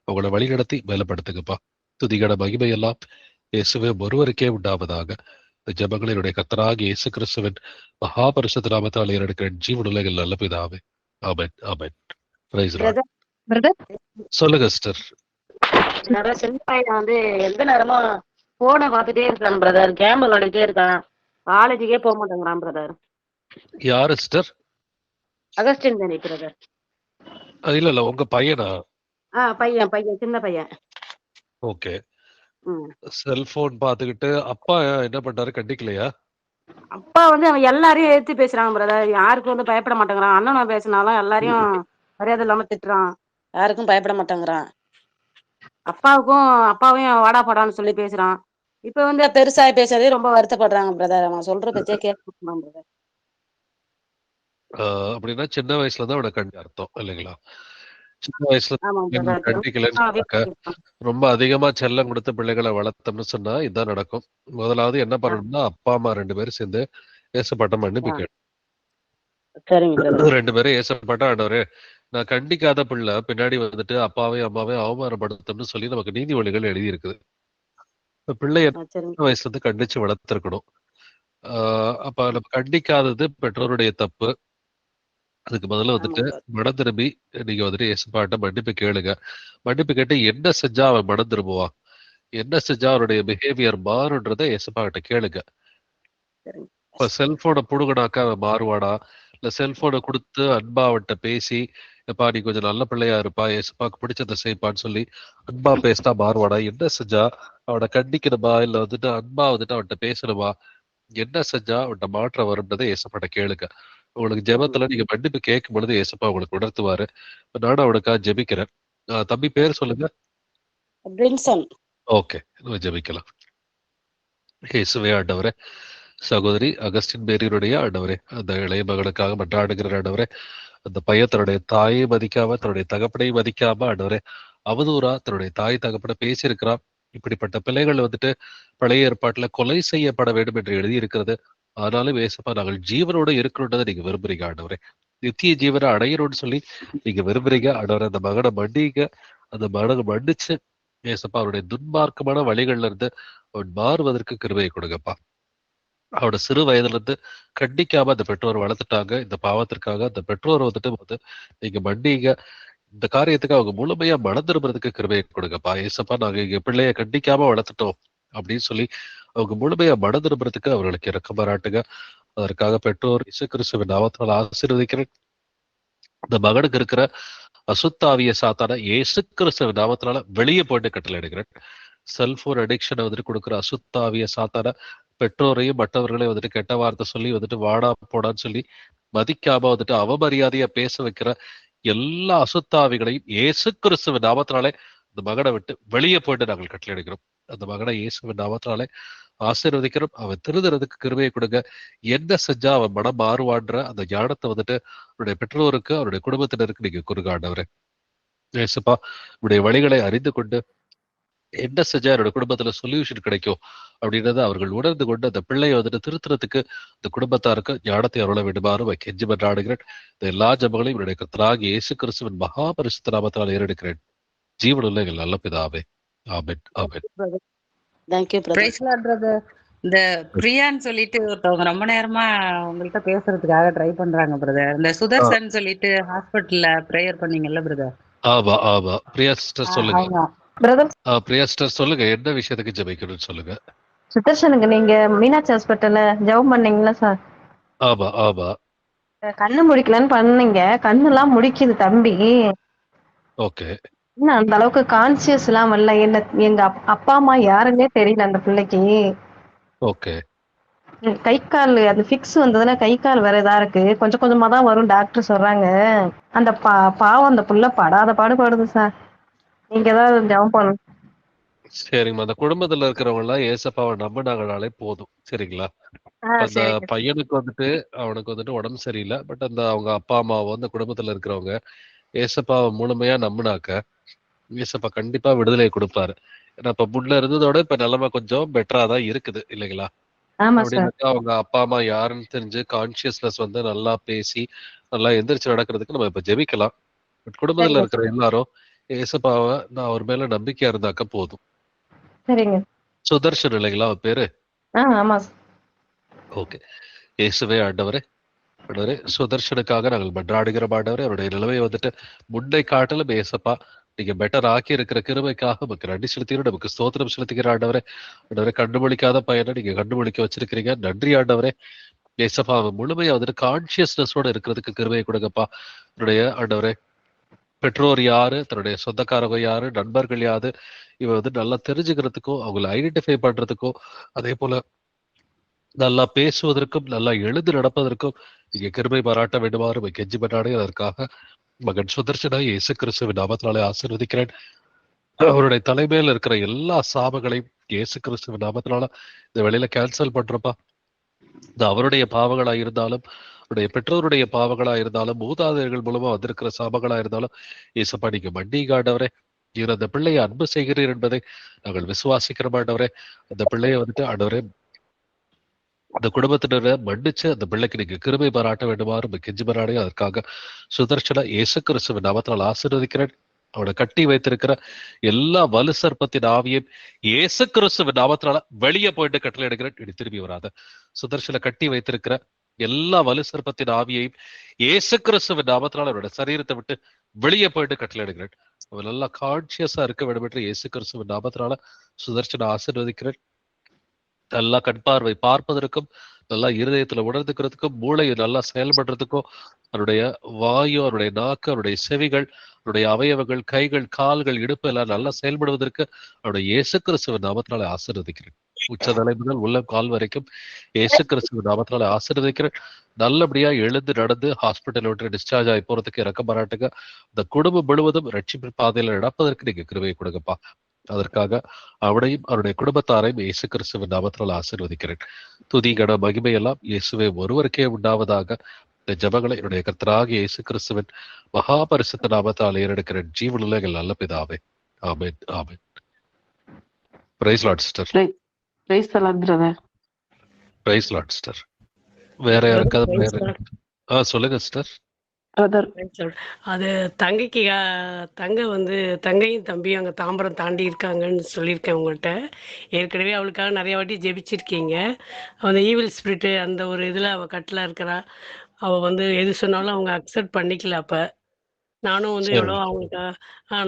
அவங்கள வழி நடத்தி மேலப்படுத்துங்கப்பா. துதிகன மகிமை எல்லாம் இயேசுவே ஒருவருக்கே உண்டாவதாக. இந்த ஜெபங்களினுடைய கர்த்தராகிய இயேசு கிறிஸ்துவின் மகா பரிசுத்த நாமத்தால் ஏறெடுக்கிறேன். ஜீவனுலகில் நல்ல பிதாவே. Amen, amen. Praise Lord. Brother சொல்லுங்க சிஸ்டர். சின்ன பையன் வந்து எந்த நேரமும் போனை பார்த்துட்டே இருக்கான் பிரதர். கேம் விளையாடிட்டே இருக்கான். காலேஜுக்கே போக மாட்டேங்கிறான் பிரதர். யாரு சிஸ்டர்? அகஸ்டின் தானே பிரதர்? இல்ல இல்ல, உங்க பையனா? பையன் சின்ன பையன். ஓகே. செல்போன் பாத்துக்கிட்டு அப்பா என்ன பண்றாரு, கண்டிக்கலையா? அப்பா வந்து அவன் எல்லாரையும் எடுத்து பேசுறான் பிரதர். யாருக்கும் வந்து பயப்பட மாட்டேங்கிறான். அண்ணனும் பேசினாலும் எல்லாரையும் மரியாதை இல்லாம திட்டுறான். யாருக்கும் பயப்பட மாட்டேங்கிறான். அப்பாவையும் வாடா போடான்னு சொல்லி பேசுறான். இப்ப வந்து பெருசா பேசுறதே ரொம்ப வருத்தப்படுறாங்க பிரதர். அவன் சொல்ற பச்சே கேட்க பிரதர். அப்படின்னா சின்ன வயசுல தான் அவனை கண்டி அர்த்தம் இல்லைங்களா? சின்ன வயசுல கண்டிக்கலன்னு ரொம்ப அதிகமா செல்லம் கொடுத்த பிள்ளைகளை வளர்த்தோம்னு சொன்னா இதுதான் நடக்கும். முதலாவது என்ன பண்ணணும்னா அப்பா அம்மா 2 பேரும் சேர்ந்து ஏசப்பாட்ட மன்னிப்பு கேட்கணும். 2 பேரும் ஏசப்பாட்ட, ஆண்டவரே நான் கண்டிக்காத பிள்ளை பின்னாடி வந்துட்டு அப்பாவையும் அம்மாவையும் அவமானப்படுத்தணும்னு சொல்லி நமக்கு நீதிமொழிகள் எழுதி இருக்குது. பிள்ளைய சின்ன வயசுல இருந்து கண்டிச்சு வளர்த்திருக்கணும். அப்ப நம்ம கண்டிக்காதது பெற்றோருடைய தப்பு. அதுக்கு முதல்ல வந்துட்டு மனம் திரும்பி நீங்க வந்துட்டு ஏசப்பாட்ட மன்னிப்பு கேளுங்க. மன்னிப்பு கேட்டு என்ன செஞ்சா அவன் மனம் திரும்புவான், என்ன செஞ்சா அவனுடைய பிஹேவியர் மாறுன்றதை ஏசப்பா கிட்ட கேளுங்க. இப்ப செல்போனை புடுங்கினாக்கா அவன் மாறுவானா, இல்ல செல்போனை கொடுத்து அன்பா அவன்கிட்ட பேசி எப்பா நீ கொஞ்சம் நல்ல பிள்ளையா இருப்பா, ஏசப்பாக்கு பிடிச்சதை செய்ப்பான்னு சொல்லி அன்பா பேசினா மாறுவானா, என்ன செஞ்சா அவனை கண்டிக்கணுமா, இல்ல வந்துட்டு அன்பா வந்துட்டு அவன்கிட்ட பேசணுமா, என்ன செஞ்சா அவன்கிட்ட மாற்றம் வரும்ன்றதை ஏசப்பாட்ட கேளுங்க. உங்களுக்கு ஜெபத்துல நீங்க மன்னிப்பு கேட்கும் பொழுது ஏசப்பா உங்களுக்கு உணர்த்துவாரு. நானும் அவனுக்கா ஜெபிக்கிறேன். தம்பி பேர் சொல்லுங்க. ஓகே, நம்ம ஜெபிக்கலாம். இயேசுவே ஆண்டவரே, சகோதரி அகஸ்டின் மேரியுடைய ஆண்டவரே, அந்த இளைய மகனுக்காக மன்றாடுகிற ஆண்டவரே, அந்த பையன் தன்னுடைய தாயை மதிக்காம தன்னுடைய தகப்பனை மதிக்காம ஆண்டவரே அவதூறா தன்னுடைய தாய் தகப்பனை பேசியிருக்கிறான். இப்படிப்பட்ட பிள்ளைகள் வந்துட்டு பழைய ஏற்பாட்டுல கொலை செய்யப்பட வேண்டும் என்று எழுதி இருக்கிறது. ஆனாலும் ஏசப்பா நாங்கள் ஜீவனோட இருக்கணும்ன்றதை நீங்க விரும்புறீங்க ஆண்டவரே. நித்திய ஜீவனை அடையணும்னு சொல்லி நீங்க விரும்புறீங்க ஆண்டவரே. அந்த மகனை மன்னிங்க, அந்த மகனை மன்னிச்சு ஏசப்பா அவருடைய துன்மார்க்கமான வழிகள்ல இருந்து அவன் மாறுவதற்கு கிருபையை கொடுங்கப்பா. அவரோட சிறு வயதுல இருந்து கண்டிக்காம அந்த பெற்றோர் வளர்த்துட்டாங்க. இந்த பாவத்திற்காக அந்த பெற்றோர் வந்துட்டு நீங்க மன்னிங்க. இந்த காரியத்துக்கு அவங்க முழுமையா மனந்திரும்புறதுக்கு கிருபையை கொடுங்கப்பா. ஏசப்பா, நாங்க எங்க பிள்ளைய கண்டிக்காம வளர்த்துட்டோம் அப்படின்னு சொல்லி அவங்க முழுமையா மனந்திரும்புறதுக்கு அவர்களுக்கு இரக்கம் பாராட்டுங்க. அதற்காக பெற்றோர் இயேசு கிறிஸ்துவின் நாமத்தால் ஆசீர்வதிக்கிறேன். இந்த மகனுக்கு இருக்கிற அசுத்தாவிய சாத்தான இயேசு கிறிஸ்துவின் நாமத்தினால வெளியே போயிட்டு கட்டளை எடுக்கிறேன். செல்போன் அடிக்ஷனை வந்துட்டு கொடுக்குற அசுத்தாவிய சாத்தான பெற்றோரையும் மற்றவர்களையும் வந்துட்டு கெட்ட வார்த்தை சொல்லி வந்துட்டு வாடா போடான்னு சொல்லி மதிக்காம வந்துட்டு அவமரியாதையா பேச வைக்கிற எல்லா அசுத்தாவிகளையும் இயேசு கிறிஸ்துவின் நாமத்தினாலே அந்த மகனை விட்டு வெளியே போயிட்டு நாங்கள் கட்டளை எடுக்கிறோம். அந்த மகனை இயேசுவின் நாமத்தினாலே ஆசீர்வதிக்கிறோம். அவன் திருதுறதுக்கு கிருபையை கொடுங்க. என்ன செஞ்சா அவன் மனம் மாறுவான்ற அந்த ஞானத்தை வந்துட்டு அவருடைய பெற்றோருக்கு அவருடைய குடும்பத்தினருக்கு நீங்க குறுகாண்டவரே. ஏசப்பா, உடைய வழிகளை அறிந்து கொண்டு என்ன செஞ்சா என்னோட குடும்பத்துல சொல்யூஷன் கிடைக்கும் அப்படின்றத அவர்கள் உணர்ந்து கொண்டு அந்த பிள்ளையை வந்துட்டு திருத்துறதுக்கு இந்த குடும்பத்தாருக்கு ஞானத்தை அருள வேண்டுமாறு கெஞ்சி மன்றாடுகிறேன். இந்த எல்லா ஜபங்களையும் என்னுடைய கர்த்தராகிய இயேசு கிறிஸ்துவின் மகா பரிசுத்த நாமத்தால் ஏறெடுக்கிறேன். ஜீவனுள்ள எங்கள் நல்ல பிதாவே. Amen, amen. Thank you Praise Lord, brother. இந்த பிரியான்னு சொல்லிட்டு ஒருத்தவங்க ரொம்ப நேரமா உங்கள்கிட்ட பேசுறதுக்காக ட்ரை பண்றாங்க பிரதர். இந்த சுதர்சன் சொல்லிட்டு ஹாஸ்பிட்டல்ல பிரேயர் பண்ணீங்கல்ல பிரதர். ஆமா, ஆமா. பிரியா சிஸ்டர் சொல்லுங்க. ஆமா பிரதர் பிரியா சிஸ்டர் சொல்லுங்க, என்ன விஷயத்துக்கு ஜெபிக்கணும்னு சொல்லுங்க. சுதர்ஷனுக்கு நீங்க மீனாட்சி ஹாஸ்பிட்டல்ல ஜெபம் பண்ணீங்களா சார்? ஆமா, ஆமா. கண்ணு முடிக்கலன்னு பண்ணீங்க. கண்ணெல்லாம் முடிக்குது தம்பி. ஓகே, இன்னும் அந்த அளவுக்கு கான்சியஸ் எல்லாம் வரல. என்ன எங்க அப்பா அம்மா யாருன்னே தெரியல அந்த பிள்ளைக்கு. ஓகே. கை கால் அது ஃபிக்ஸ் வந்ததுன்னா கை கால் வேற இதா இருக்கு. கொஞ்சம் கொஞ்சமா தான் வரும் டாக்டர் சொல்றாங்க. அந்த பாவம் அந்த புள்ள படாத பாடுபடுது சார். நீங்க ஏதாவது ஜெபம் பண்ணணும். சரிங்கம்மா. அந்த குடும்பத்துல இருக்கிறவங்க எல்லாம் ஏசப்பாவை நம்பினாங்கனாலே போதும். சரிங்களா? அந்த சரிங்க. பையனுக்கு வந்துட்டு அவனுக்கு வந்துட்டு உடம்பு சரியில்லை. பட் அந்த அவங்க அப்பா அம்மாவோ அந்த குடும்பத்துல இருக்கிறவங்க ஏசப்பாவை முழுமையா நம்பினாக்க ஏசப்பா கண்டிப்பா விடுதலை கொடுப்பாரு. ஏன்னா இப்ப முன்ன இருந்ததோட இப்ப நிலைமை கொஞ்சம் பெட்டரா தான் இருக்குது இல்லைங்களா? ஆமா சார். அப்படின்னாக்கா அவங்க அப்பா அம்மா யாருன்னு தெரிஞ்சு கான்சியஸ்னஸ் வந்து நல்லா பேசி நல்லா எந்திரிச்சு நடக்கிறதுக்கு நம்ம இப்ப ஜெபிக்கலாம். பட் குடும்பத்துல சரிங்க இருக்கிற எல்லாரும் ஏசப்பாவை நான் அவர் மேல நம்பிக்கையா இருந்தாக்க போதும். சரிங்க. சுதர்ஷன் இல்லைங்களா அவர் பேரு? ஆமா சார். ஓகே. இயேசுவே ஆண்டவரே, ஆண்டவரே சுதர்ஷனுக்காக நாங்கள் மன்றாடுகிற ஆண்டவரே, அவருடைய நிலைமையை வந்துட்டு முன்னை காட்டிலும் ஏசப்பா நீங்க பெட்டர் ஆக்கி இருக்கிற கிருபைக்காக நமக்கு நன்றி செலுத்திக்கிறோம். நமக்கு ஸ்தோத்திரம் செலுத்திக்கிற ஆண்டவரே. ஆண்டவரே, கண்டுபிடிக்காத பையனை நீங்க கண்டுபிடிக்க வச்சிருக்கிறீங்க. நன்றி ஆண்டவரே. ஏசப்பா அவன் முழுமையா வந்துட்டு கான்சியஸ்னஸோட இருக்கிறதுக்கு கிருபையை கொடுங்கப்பா. என்னுடைய ஆண்டவரே, பெற்றோர் யாரு, தன்னுடைய சொந்தக்காரங்க யாரு, நண்பர்கள் யாரு, இவன் வந்து நல்லா தெரிஞ்சுக்கிறதுக்கும் அவங்களை ஐடென்டிஃபை பண்றதுக்கும் அதே போல நல்லா பேசுவதற்கும் நல்லா எழுந்து நடப்பதற்கும் நீங்க கிருபை பாராட்ட வேண்டுமாறு கெஞ்சி பண்ணாடே. அதற்காக மகன் சுதர்சனா இயேசு கிறிஸ்துவின் நாமத்தினாலே ஆசீர்வதிக்கிறேன். அவருடைய தலைமையில இருக்கிற எல்லா சாபங்களையும் இயேசு கிறிஸ்துவின் நாமத்தினால இந்த வேளையில கேன்சல் பண்றப்பா. இது அவருடைய பாவங்களா இருந்தாலும் அவருடைய பெற்றோருடைய பாவங்களா இருந்தாலும் மூதாதையர்கள் மூலமா வந்திருக்கிற சாபங்களா இருந்தாலும் இயேசப்பா நீங்க மன்னிங்க ஆண்டவரே. நீர் அந்த பிள்ளையை அன்பு செய்கிறீர் என்பதை நாங்கள் விசுவாசிக்கிற ஆண்டவரே. அந்த பிள்ளையை வந்துட்டு ஆண்டவரே அந்த குடும்பத்தினரை மன்னிச்சு அந்த பிள்ளைக்கு நீங்க கிருபை பாராட்ட வேண்டுமாறு கெஞ்சி பாராடே. அதற்காக சுதர்ஷன இயேசு கிறிஸ்துவின் நாமத்தினால் ஆசீர்வதிக்கிறேன். அவனை கட்டி வைத்திருக்கிற எல்லா வலு சர்ப்பத்தின் ஆவியும் இயேசு கிறிஸ்துவின் நாமத்தினால வெளியே போயிட்டு கட்டளை எடுக்கிறேன். இனி திரும்பி வராத. சுதர்ஷனை கட்டி வைத்திருக்கிற எல்லா வலு சர்ப்பத்தின் ஆவியையும் இயேசு கிறிஸ்துவின் நாமத்தினால அவருடைய சரீரத்தை விட்டு வெளியே போயிட்டு கட்டளை எடுக்கிறேன். அவன் நல்லா கான்சியஸா இருக்க வேண்டும் என்று இயேசு கிறிஸ்துவின் நாமத்தினால சுதர்ஷனை ஆசீர்வதிக்கிறேன். நல்லா கண் பார்வை பார்ப்பதற்கும் நல்லா இருதயத்துல உணர்ந்துக்கிறதுக்கும் மூளையை நல்லா செயல்படுறதுக்கும் அவருடைய வாயு, அவருடைய நாக்கு, அவருடைய செவிகள், அவருடைய அவயவங்கள், கைகள், கால்கள், இடுப்பு எல்லாம் நல்லா செயல்படுவதற்கு அவருடைய இயேசு கிறிஸ்துவின் நாமத்தினால ஆசீர்வதிக்கிறேன். உச்சதலை முதல் உள்ளம் கால் வரைக்கும் இயேசு கிறிஸ்துவின் நாமத்தினால ஆசீர்வதிக்கிறேன். நல்லபடியா எழுந்து நடந்து ஹாஸ்பிட்டல் விட்டு டிஸ்சார்ஜ் ஆகி போறதுக்கு இறக்க பாராட்டுங்க. இந்த குடும்பம் முழுவதும் ரட்சிப்பு பாதையில நடப்பதற்கு நீங்க கிருபையை கொடுங்கப்பா. அதற்காக அவனையும் அவருடைய குடும்பத்தாரையும் இயேசு கிறிஸ்துவின் நாமத்தினால் ஆசீர்வதிக்கிறேன். துதி கன மகிமையெல்லாம் இயேசுவே ஒருவருக்கே உண்டாவதாக. இந்த ஜெபங்களை என்னுடைய கர்த்தராகிய இயேசு கிறிஸ்துவின் மகா பரிசுத்த நாமத்தால் ஏறெடுக்கிறேன். ஜீவனுள்ள எங்கள் நல்ல பிதாவே. Amen, amen. Praise Lord sister. Praise the Lord brother. Praise Lord sister. வேற யாருக்காவது சொல்லுங்க சிஸ்டர். பிரதர். அது தங்கைக்கு தங்க வந்து தங்கையும் தம்பியும் அங்கே தாம்பரம் தாண்டி இருக்காங்கன்னு சொல்லியிருக்கேன் உங்கள்கிட்ட. ஏற்கனவே அவளுக்காக நிறைய வாட்டி ஜெபிச்சிருக்கீங்க. அந்த ஈவில் ஸ்பிரிட்டு அந்த ஒரு இதில் அவள் கட்டில் இருக்கிறா. அவள் வந்து எது சொன்னாலும் அவங்க அக்செப்ட் பண்ணிக்கல. அப்போ நானும் வந்து சரி. எவ்வளோ அவங்களுக்கு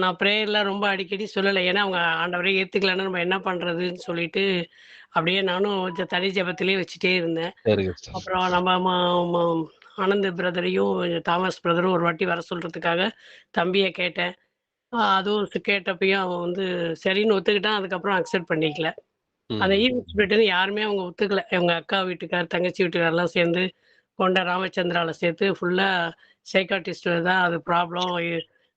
நான் ப்ரேயர்லாம் ரொம்ப அடிக்கடி சொல்லலை. ஏன்னா அவங்க ஆண்டவரே ஏற்றுக்கலன்னா நம்ம என்ன பண்ணுறதுன்னு சொல்லிட்டு அப்படியே நானும் தனி ஜெபத்திலே வச்சுட்டே இருந்தேன். சரிங்க சிஸ்டர். அப்புறம் நம்ம ஆனந்த் பிரதரையும் தாமஸ் பிரதரும் ஒரு வாட்டி வர சொல்றதுக்காக தம்பியை கேட்டேன். அதுவும் கேட்டப்பையும் அவன் வந்து சரின்னு ஒத்துக்கிட்டான். அதுக்கப்புறம் அக்செப்ட் பண்ணிக்கல. அந்த ம். ஈவில் ஸ்பிரிட்னு யாருமே அவங்க ஒத்துக்கல. அவங்க அக்கா வீட்டுக்கார், தங்கச்சி வீட்டுக்காரெல்லாம் சேர்ந்து கொண்ட ராமச்சந்திரால சேர்த்து ஃபுல்லா சைக்காட்டிஸ்ட் தான் அது ப்ராப்ளம்.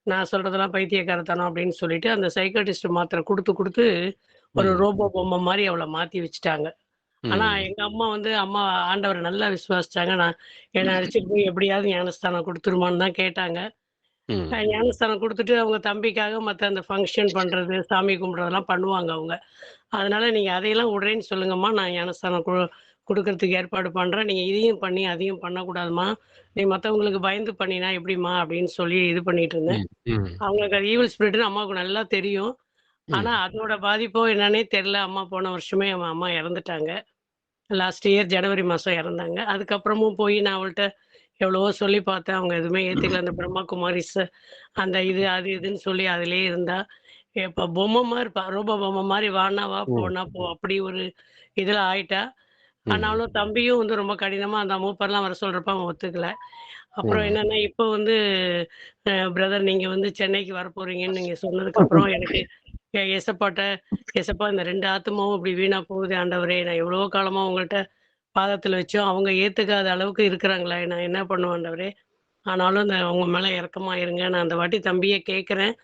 நான் சொல்றதெல்லாம் பைத்தியக்காரத்தனம் அப்படின்னு சொல்லிட்டு அந்த சைக்காட்டிஸ்ட் மாத்திரை கொடுத்து ஒரு ம். ரோபோ பொம்மை மாதிரி அவளை மாத்தி வச்சுட்டாங்க. ஆனா ம். எங்க அம்மா வந்து ஆண்டவரை நல்லா விசுவாசிச்சாங்க. என்னை அழைச்சிட்டு போய் எப்படியாவது ஞானஸ்தானம் கொடுத்துருமான்னு தான் கேட்டாங்க. ம். ஞானஸ்தானம் கொடுத்துட்டு அவங்க தம்பிக்காக மத்த அந்த ஃபங்க்ஷன் பண்றது, சாமி கும்பிடுறதெல்லாம் பண்ணுவாங்க அவங்க. அதனால நீங்க அதையெல்லாம் விடுறேன்னு சொல்லுங்கம்மா. நான் ஞானஸ்தானம் குடுக்கறதுக்கு ஏற்பாடு பண்றேன். நீங்க இதையும் பண்ணி அதையும் பண்ணக்கூடாதும்மா. நீ மத்தவங்களுக்கு பயந்து பண்ணினா எப்படிம்மா அப்படின்னு சொல்லி இது பண்ணிட்டு இருந்தேன். ம். ம். அவங்களுக்கு அது ஈவில் ஸ்பிரிட்ன்னு அம்மாவுக்கு நல்லா தெரியும். ஆனா ம். அதோட பாதிப்போ என்னன்னே தெரியல. அம்மா போன வருஷமே அம்மா இறந்துட்டாங்க. லாஸ்ட் இயர் ஜனவரி மாசம் இறந்தாங்க. அதுக்கப்புறமும் போய் நான் அவள்ட்ட எவ்வளவோ சொல்லி பார்த்தேன். அவங்க எதுவுமே ஏத்துக்கல. அந்த பிரம்மா குமாரிஸ் அந்த இது அது இதுன்னு சொல்லி அதிலேயே இருந்தா. இப்ப பொம்மை மாரி இருப்பா. ரோபோ பொம்மை மாரி வான்னா வா, ம். போனா போ அப்படி ஒரு இதுல ஆயிட்டா. ம். ஆனாலும் தம்பியும் வந்து ரொம்ப கடினமா அந்த மூப்பர்லாம் வர சொல்றப்ப அவன் ஒத்துக்கல. அப்புறம் ம். என்னன்னா, இப்போ வந்து பிரதர் நீங்க வந்து சென்னைக்கு வரப்போறீங்கன்னு நீங்க சொன்னதுக்கப்புறம் எனக்கு ஏசப்பாட்ட ஏசப்பா இந்த 2 ஆத்துமாவும் இப்படி வீணா போகுது ஆண்டவரே! நான் எவ்வளவோ காலமா உங்கள்ட்ட பாதத்துல வச்சோம். அவங்க ஏத்துக்காத அளவுக்கு இருக்கிறாங்களே! நான் என்ன பண்ணுவேன் ஆண்டவரே! ஆனாலும் உங்க மேல இரக்கமா இருங்க. நான் அந்த வாட்டி தம்பிய கேட்கிறேன்.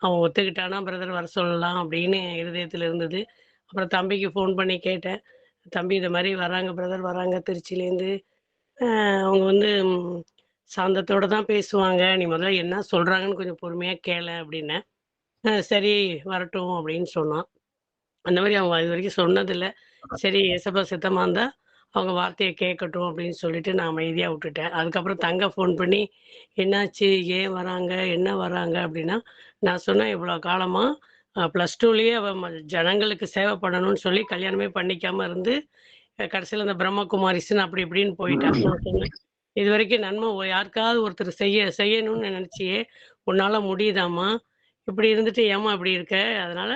அவன் ஒத்துக்கிட்டானா பிரதர் வர சொல்லலாம் அப்படின்னு இருதயத்துல இருந்தது. அப்புறம் தம்பிக்கு ஃபோன் பண்ணி கேட்டேன். தம்பி இது மாரி வராங்க பிரதர் வராங்க திருச்சியிலேருந்து. அவங்க வந்து சாந்தத்தோட தான் பேசுவாங்க. நீ முதல்ல என்ன சொல்றாங்கன்னு கொஞ்சம் பொறுமையா கேளேன் அப்படின்னேன். சரி வரட்டும் அப்படின்னு சொன்னான். அந்த மாரி அவங்க இதுவரைக்கும் சொன்னதில்ல. சரி ஏசப்பா சித்தமா இருந்தா, அவங்க வார்த்தைய கேட்கட்டும் அப்படின்னு சொல்லிட்டு நான் அமைதியா விட்டுட்டேன். அதுக்கப்புறம் தங்க ஃபோன் பண்ணி, "என்னாச்சு? ஏன் வராங்க? என்ன வராங்க?" அப்படின்னா, நான் சொன்னேன், "இவ்வளோ காலமா +2லயே அவ ஜனங்களுக்கு சேவை பண்ணணும்னு சொல்லி கல்யாணமே பண்ணிக்காம இருந்து, கடைசியில இந்த பிரம்மகுமாரிஸ்ன்னு அப்படி இப்படின்னு போயிட்டா." நான் சொன்னேன், "இதுவரைக்கும் நன்மை யாருக்காவது ஒருத்தர் செய்யணும்னு நினைச்சியே, உன்னால முடியுதாம்மா? இப்படி இருந்துட்டு ஏம்மா இப்படி இருக்க? அதனால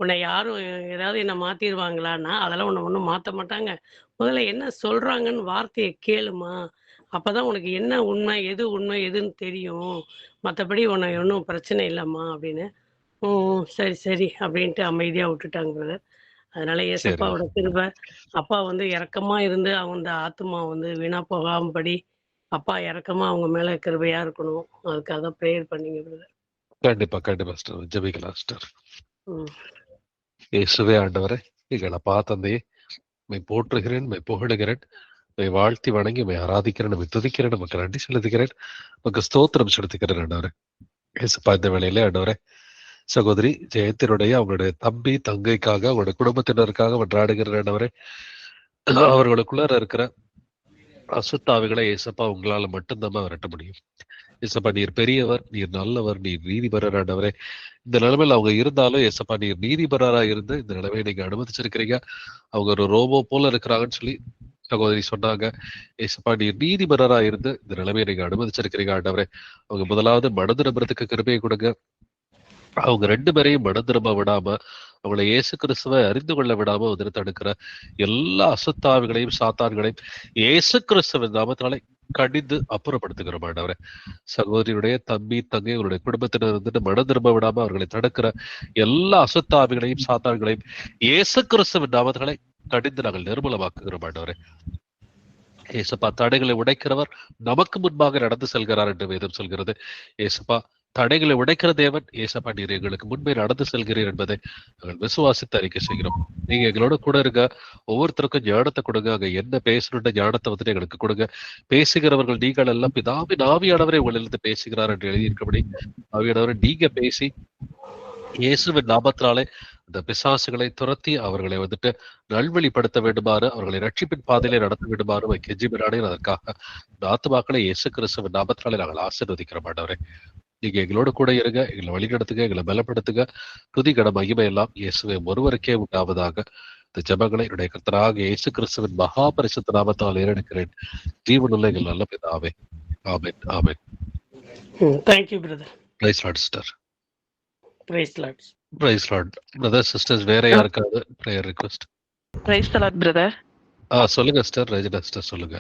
உன்னை யாரும் ஏதாவது என்ன மாத்திருவாங்களான்னா, அதெல்லாம் உன்ன ஒண்ணும் மாத்த மாட்டாங்க. முதல்ல என்ன சொல்றாங்கன்னு வார்த்தைய கேளும்மா. அப்பதான் உனக்கு என்ன உண்மை, எதுன்னு தெரியும். மத்தபடி உன்னை ஒண்ணும் பிரச்சனை இல்லம்மா" அப்படின்னு. "ம், ம். சரி, சரி" அப்படின்ட்டு அமைதியா விட்டுட்டாங்க பிரதர். அதனால சரி. ஏசப்பாவோட கிருபை, அப்பா வந்து இரக்கமா இருந்து அந்த ஆத்துமா வந்து வீணா போகாமபடி, அப்பா இரக்கமா அவங்க மேல கிருபையா இருக்கணும். அதுக்காக தான் பிரேயர் பண்ணீங்க பிரதர். கண்டிப்பா, கண்டிப்பா சிஸ்டர். ஜெபிக்கலாம் சிஸ்டர். ம். இயேசுவே ஆண்டவரே, எங்கள் அப்பா தந்தையே, உம்மை போற்றுகிறேன், உம்மை புகழுகிறேன், உம்மை வாழ்த்தி வணங்கி உம்மை ஆராதிக்கிறேன், உம்மை துதிக்கிறேன், உமக்கு நன்றி செலுத்துகிறேன், உமக்கு ஸ்தோத்திரம் செலுத்துகிறேன் ஆண்டவரே. இயேசுப்பா இந்த வேளையிலே ஆண்டவரே, சகோதரி ஜெயத்தினுடைய அவங்களுடைய தம்பி, தங்கைக்காக, அவங்களுடைய குடும்பத்தினருக்காக மன்றாடுகிறேன் ஆண்டவரே. அவர்களுக்குள்ளார இருக்கிற அசுத்தாவிகளை இயேசப்பா உங்களால மட்டும்தான் விரட்ட முடியும். இயேசப்பா நீர் பெரியவர், நீர் நல்லவர், நீர் நீதிபரர் ஆண்டவரே. இந்த நிலைமையில அவங்க இருந்தாலும் இயேசப்பா நீர் நீதிபரரா இருந்து இந்த நிலைமையை நீங்க அனுமதிச்சிருக்கிறீங்க. அவங்க ஒரு ரோபோ போல இருக்கிறாங்கன்னு சொல்லி சகோதரி சொன்னாங்க. இயேசப்பா நீர் நீதிபரரா இருந்து இந்த நிலைமையை நீங்க அனுமதிச்சிருக்கிறீங்க ஆண்டவரே. அவங்க முதலாவது மனதிரும்புறதுக்கு கிருபையை கொடுங்க. அவங்க 2 பேரையும் மனதிரும்ப விடாம, அவங்களை இயேசு கிறிஸ்துவை அறிந்து கொள்ள விடாம வந்து தடுக்கிற எல்லா அசுத்தாவிகளையும் சாத்தான்களையும் இயேசு கிறிஸ்துவின் நாமத்தினாலே கடிந்து அப்புறப்படுத்துகிறோம் ஆண்டவரே. சகோதரியுடைய தம்பி, தங்கை, அவருடைய குடும்பத்தினர் வந்துட்டு மனம் திரும்ப விடாம அவர்களை தடுக்கிற எல்லா அசுத்தாவிகளையும் சாத்தான்களையும் இயேசு கிறிஸ்துவின் நாமத்தினாலே கடிந்து நாங்கள் நிர்மூலமாக்குகிறோம் ஆண்டவரே. ஏசப்பா தடைகளை உடைக்கிறவர் நமக்கு முன்பாக நடந்து செல்கிறார் என்று வேதம் சொல்கிறது. ஏசப்பா தடைகளை உடைக்கிற தேவன், ஏசப்பா நீர் எங்களுக்கு முன்பே நடந்து செல்கிறீர் என்பதை நாங்கள் விசுவாசித்து அறிக்கை செய்கிறோம். நீங்க எங்களோட கூட இருங்க. ஒவ்வொருத்தருக்கும் ஞானத்தை கொடுங்க. அங்க என்ன பேசணுன்ற ஞானத்தை வந்துட்டு எங்களுக்கு கொடுங்க. பேசுகிறவர்கள் நீங்கள் எல்லாம் பிதாவின் ஆவியானவரை உங்களிலிருந்து பேசுகிறார் என்று எழுதியிருக்கபடி ஆவியானவரை நீங்க பேசி இயேசுவின் நாமத்தினாலே இந்த பிசாசுகளை துரத்தி அவர்களை வந்துட்டு நல்வழிப்படுத்த வேண்டுமாறு, அவர்களை ரட்சிப்பின் பாதையிலே நடத்த வேண்டுமாறு கெஞ்சிபிரானே. அதற்காக இந்த ஆத்துமாக்களை இயேசு கிறிஸ்துவின் நாமத்தினாலே நாங்கள் ஆசீர்வதிக்கிறோம் ஆண்டவரே. நீங்க எங்களோட கூட இருங்க, எங்களை வழிநடத்துங்க, எங்களை பலப்படுத்துங்க. துதி கன மகிமை எல்லாம் இயேசுவை ஒருவருக்கே உண்டாவதாக. இந்த ஜெபங்களை என்னுடைய கர்த்தராக இயேசு கிறிஸ்துவின் மகா பரிசுத்த நாமத்தால் ஏறெடுக்கிறேன். ஜீவனுள்ள எங்கள் நல்ல பிதாவே. Amen, amen. Thank you brother. Praise Lord sister. Praise lord. Praise Lord. Brother sisters வேற யாருக்காவது prayer request? Praise the Lord brother. சொல்லுங்க சிஸ்டர். ரஜினா சிஸ்டர் சொல்லுங்க.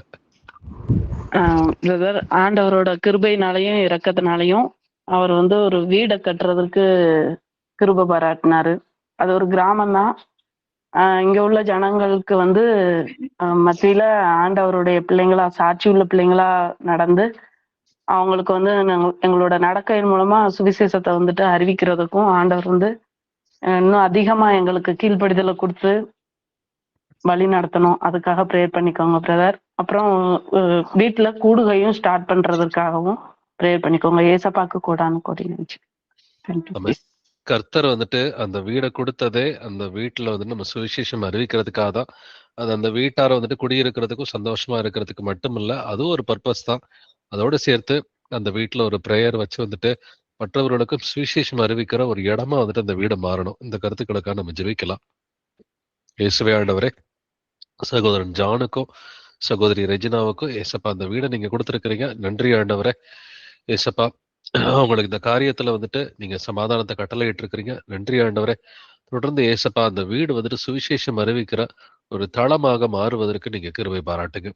பிரதர், ஆண்டவரோட கிருபையினாலையும் இரக்கத்தினாலையும் அவர் வந்து ஒரு வீடை கட்டுறதுக்கு கிருபை பாராட்டினாரு. அது ஒரு கிராமம் தான். இங்க உள்ள ஜனங்களுக்கு வந்து மத்தியில ஆண்டவருடைய பிள்ளைங்களா, சாட்சி உள்ள பிள்ளைங்களா நடந்து அவங்களுக்கு வந்து எங்களோட நடக்கையின் மூலமா சுவிசேஷத்தை வந்துட்டு அறிவிக்கிறதுக்கும் ஆண்டவர் வந்து இன்னும் அதிகமா எங்களுக்கு கீழ்ப்படிதலை கொடுத்து வழி நடத்தணும். அதுக்காக ப்ரேயர் பண்ணிக்கோங்க பிரதர். அப்புறம் வீட்டுல கூடுகையும் ஸ்டார்ட் பண்றதுக்காகவும் ப்ரேயர் பண்ணிக்கோங்க. ஏசப்பாக்கு கூடான்னு கோடி நினைச்சு. கர்த்தர் வந்துட்டு அந்த வீடை கொடுத்ததே அந்த வீட்டுல வந்து நம்ம சுவிசேஷம் அறிவிக்கிறதுக்காக தான். அது அந்த வீட்டார வந்துட்டு குடியிருக்கிறதுக்கும் சந்தோஷமா இருக்கிறதுக்கு மட்டும் இல்ல, அதுவும் ஒரு பர்பஸ் தான். அதோட சேர்த்து அந்த வீட்டுல ஒரு பிரேயர் வச்சு வந்துட்டு மற்றவர்களுக்கும் சுவிசேஷம் அறிவிக்கிற ஒரு இடமா வந்துட்டு அந்த வீடு மாறணும். இந்த கருத்துக்களுக்காக நம்ம ஜெபிக்கலாம். இயேசுவே ஆண்டவரே, சகோதரன் ஜானுக்கும் சகோதரி ரெஜினாவுக்கும் ஏசப்பா அந்த வீடை நீங்க கொடுத்துருக்கிறீங்க. நன்றி ஆண்டவரே. ஏசப்பா, உங்களுக்கு இந்த காரியத்துல வந்துட்டு நீங்க சமாதானத்தை கட்டளையிட்டு இருக்கிறீங்க. நன்றி ஆண்டவரே. தொடர்ந்து ஏசப்பா அந்த வீடு வந்துட்டு சுவிசேஷம் அறிவிக்கிற ஒரு தளமாக மாறுவதற்கு நீங்க கிருபை பாராட்டுங்க.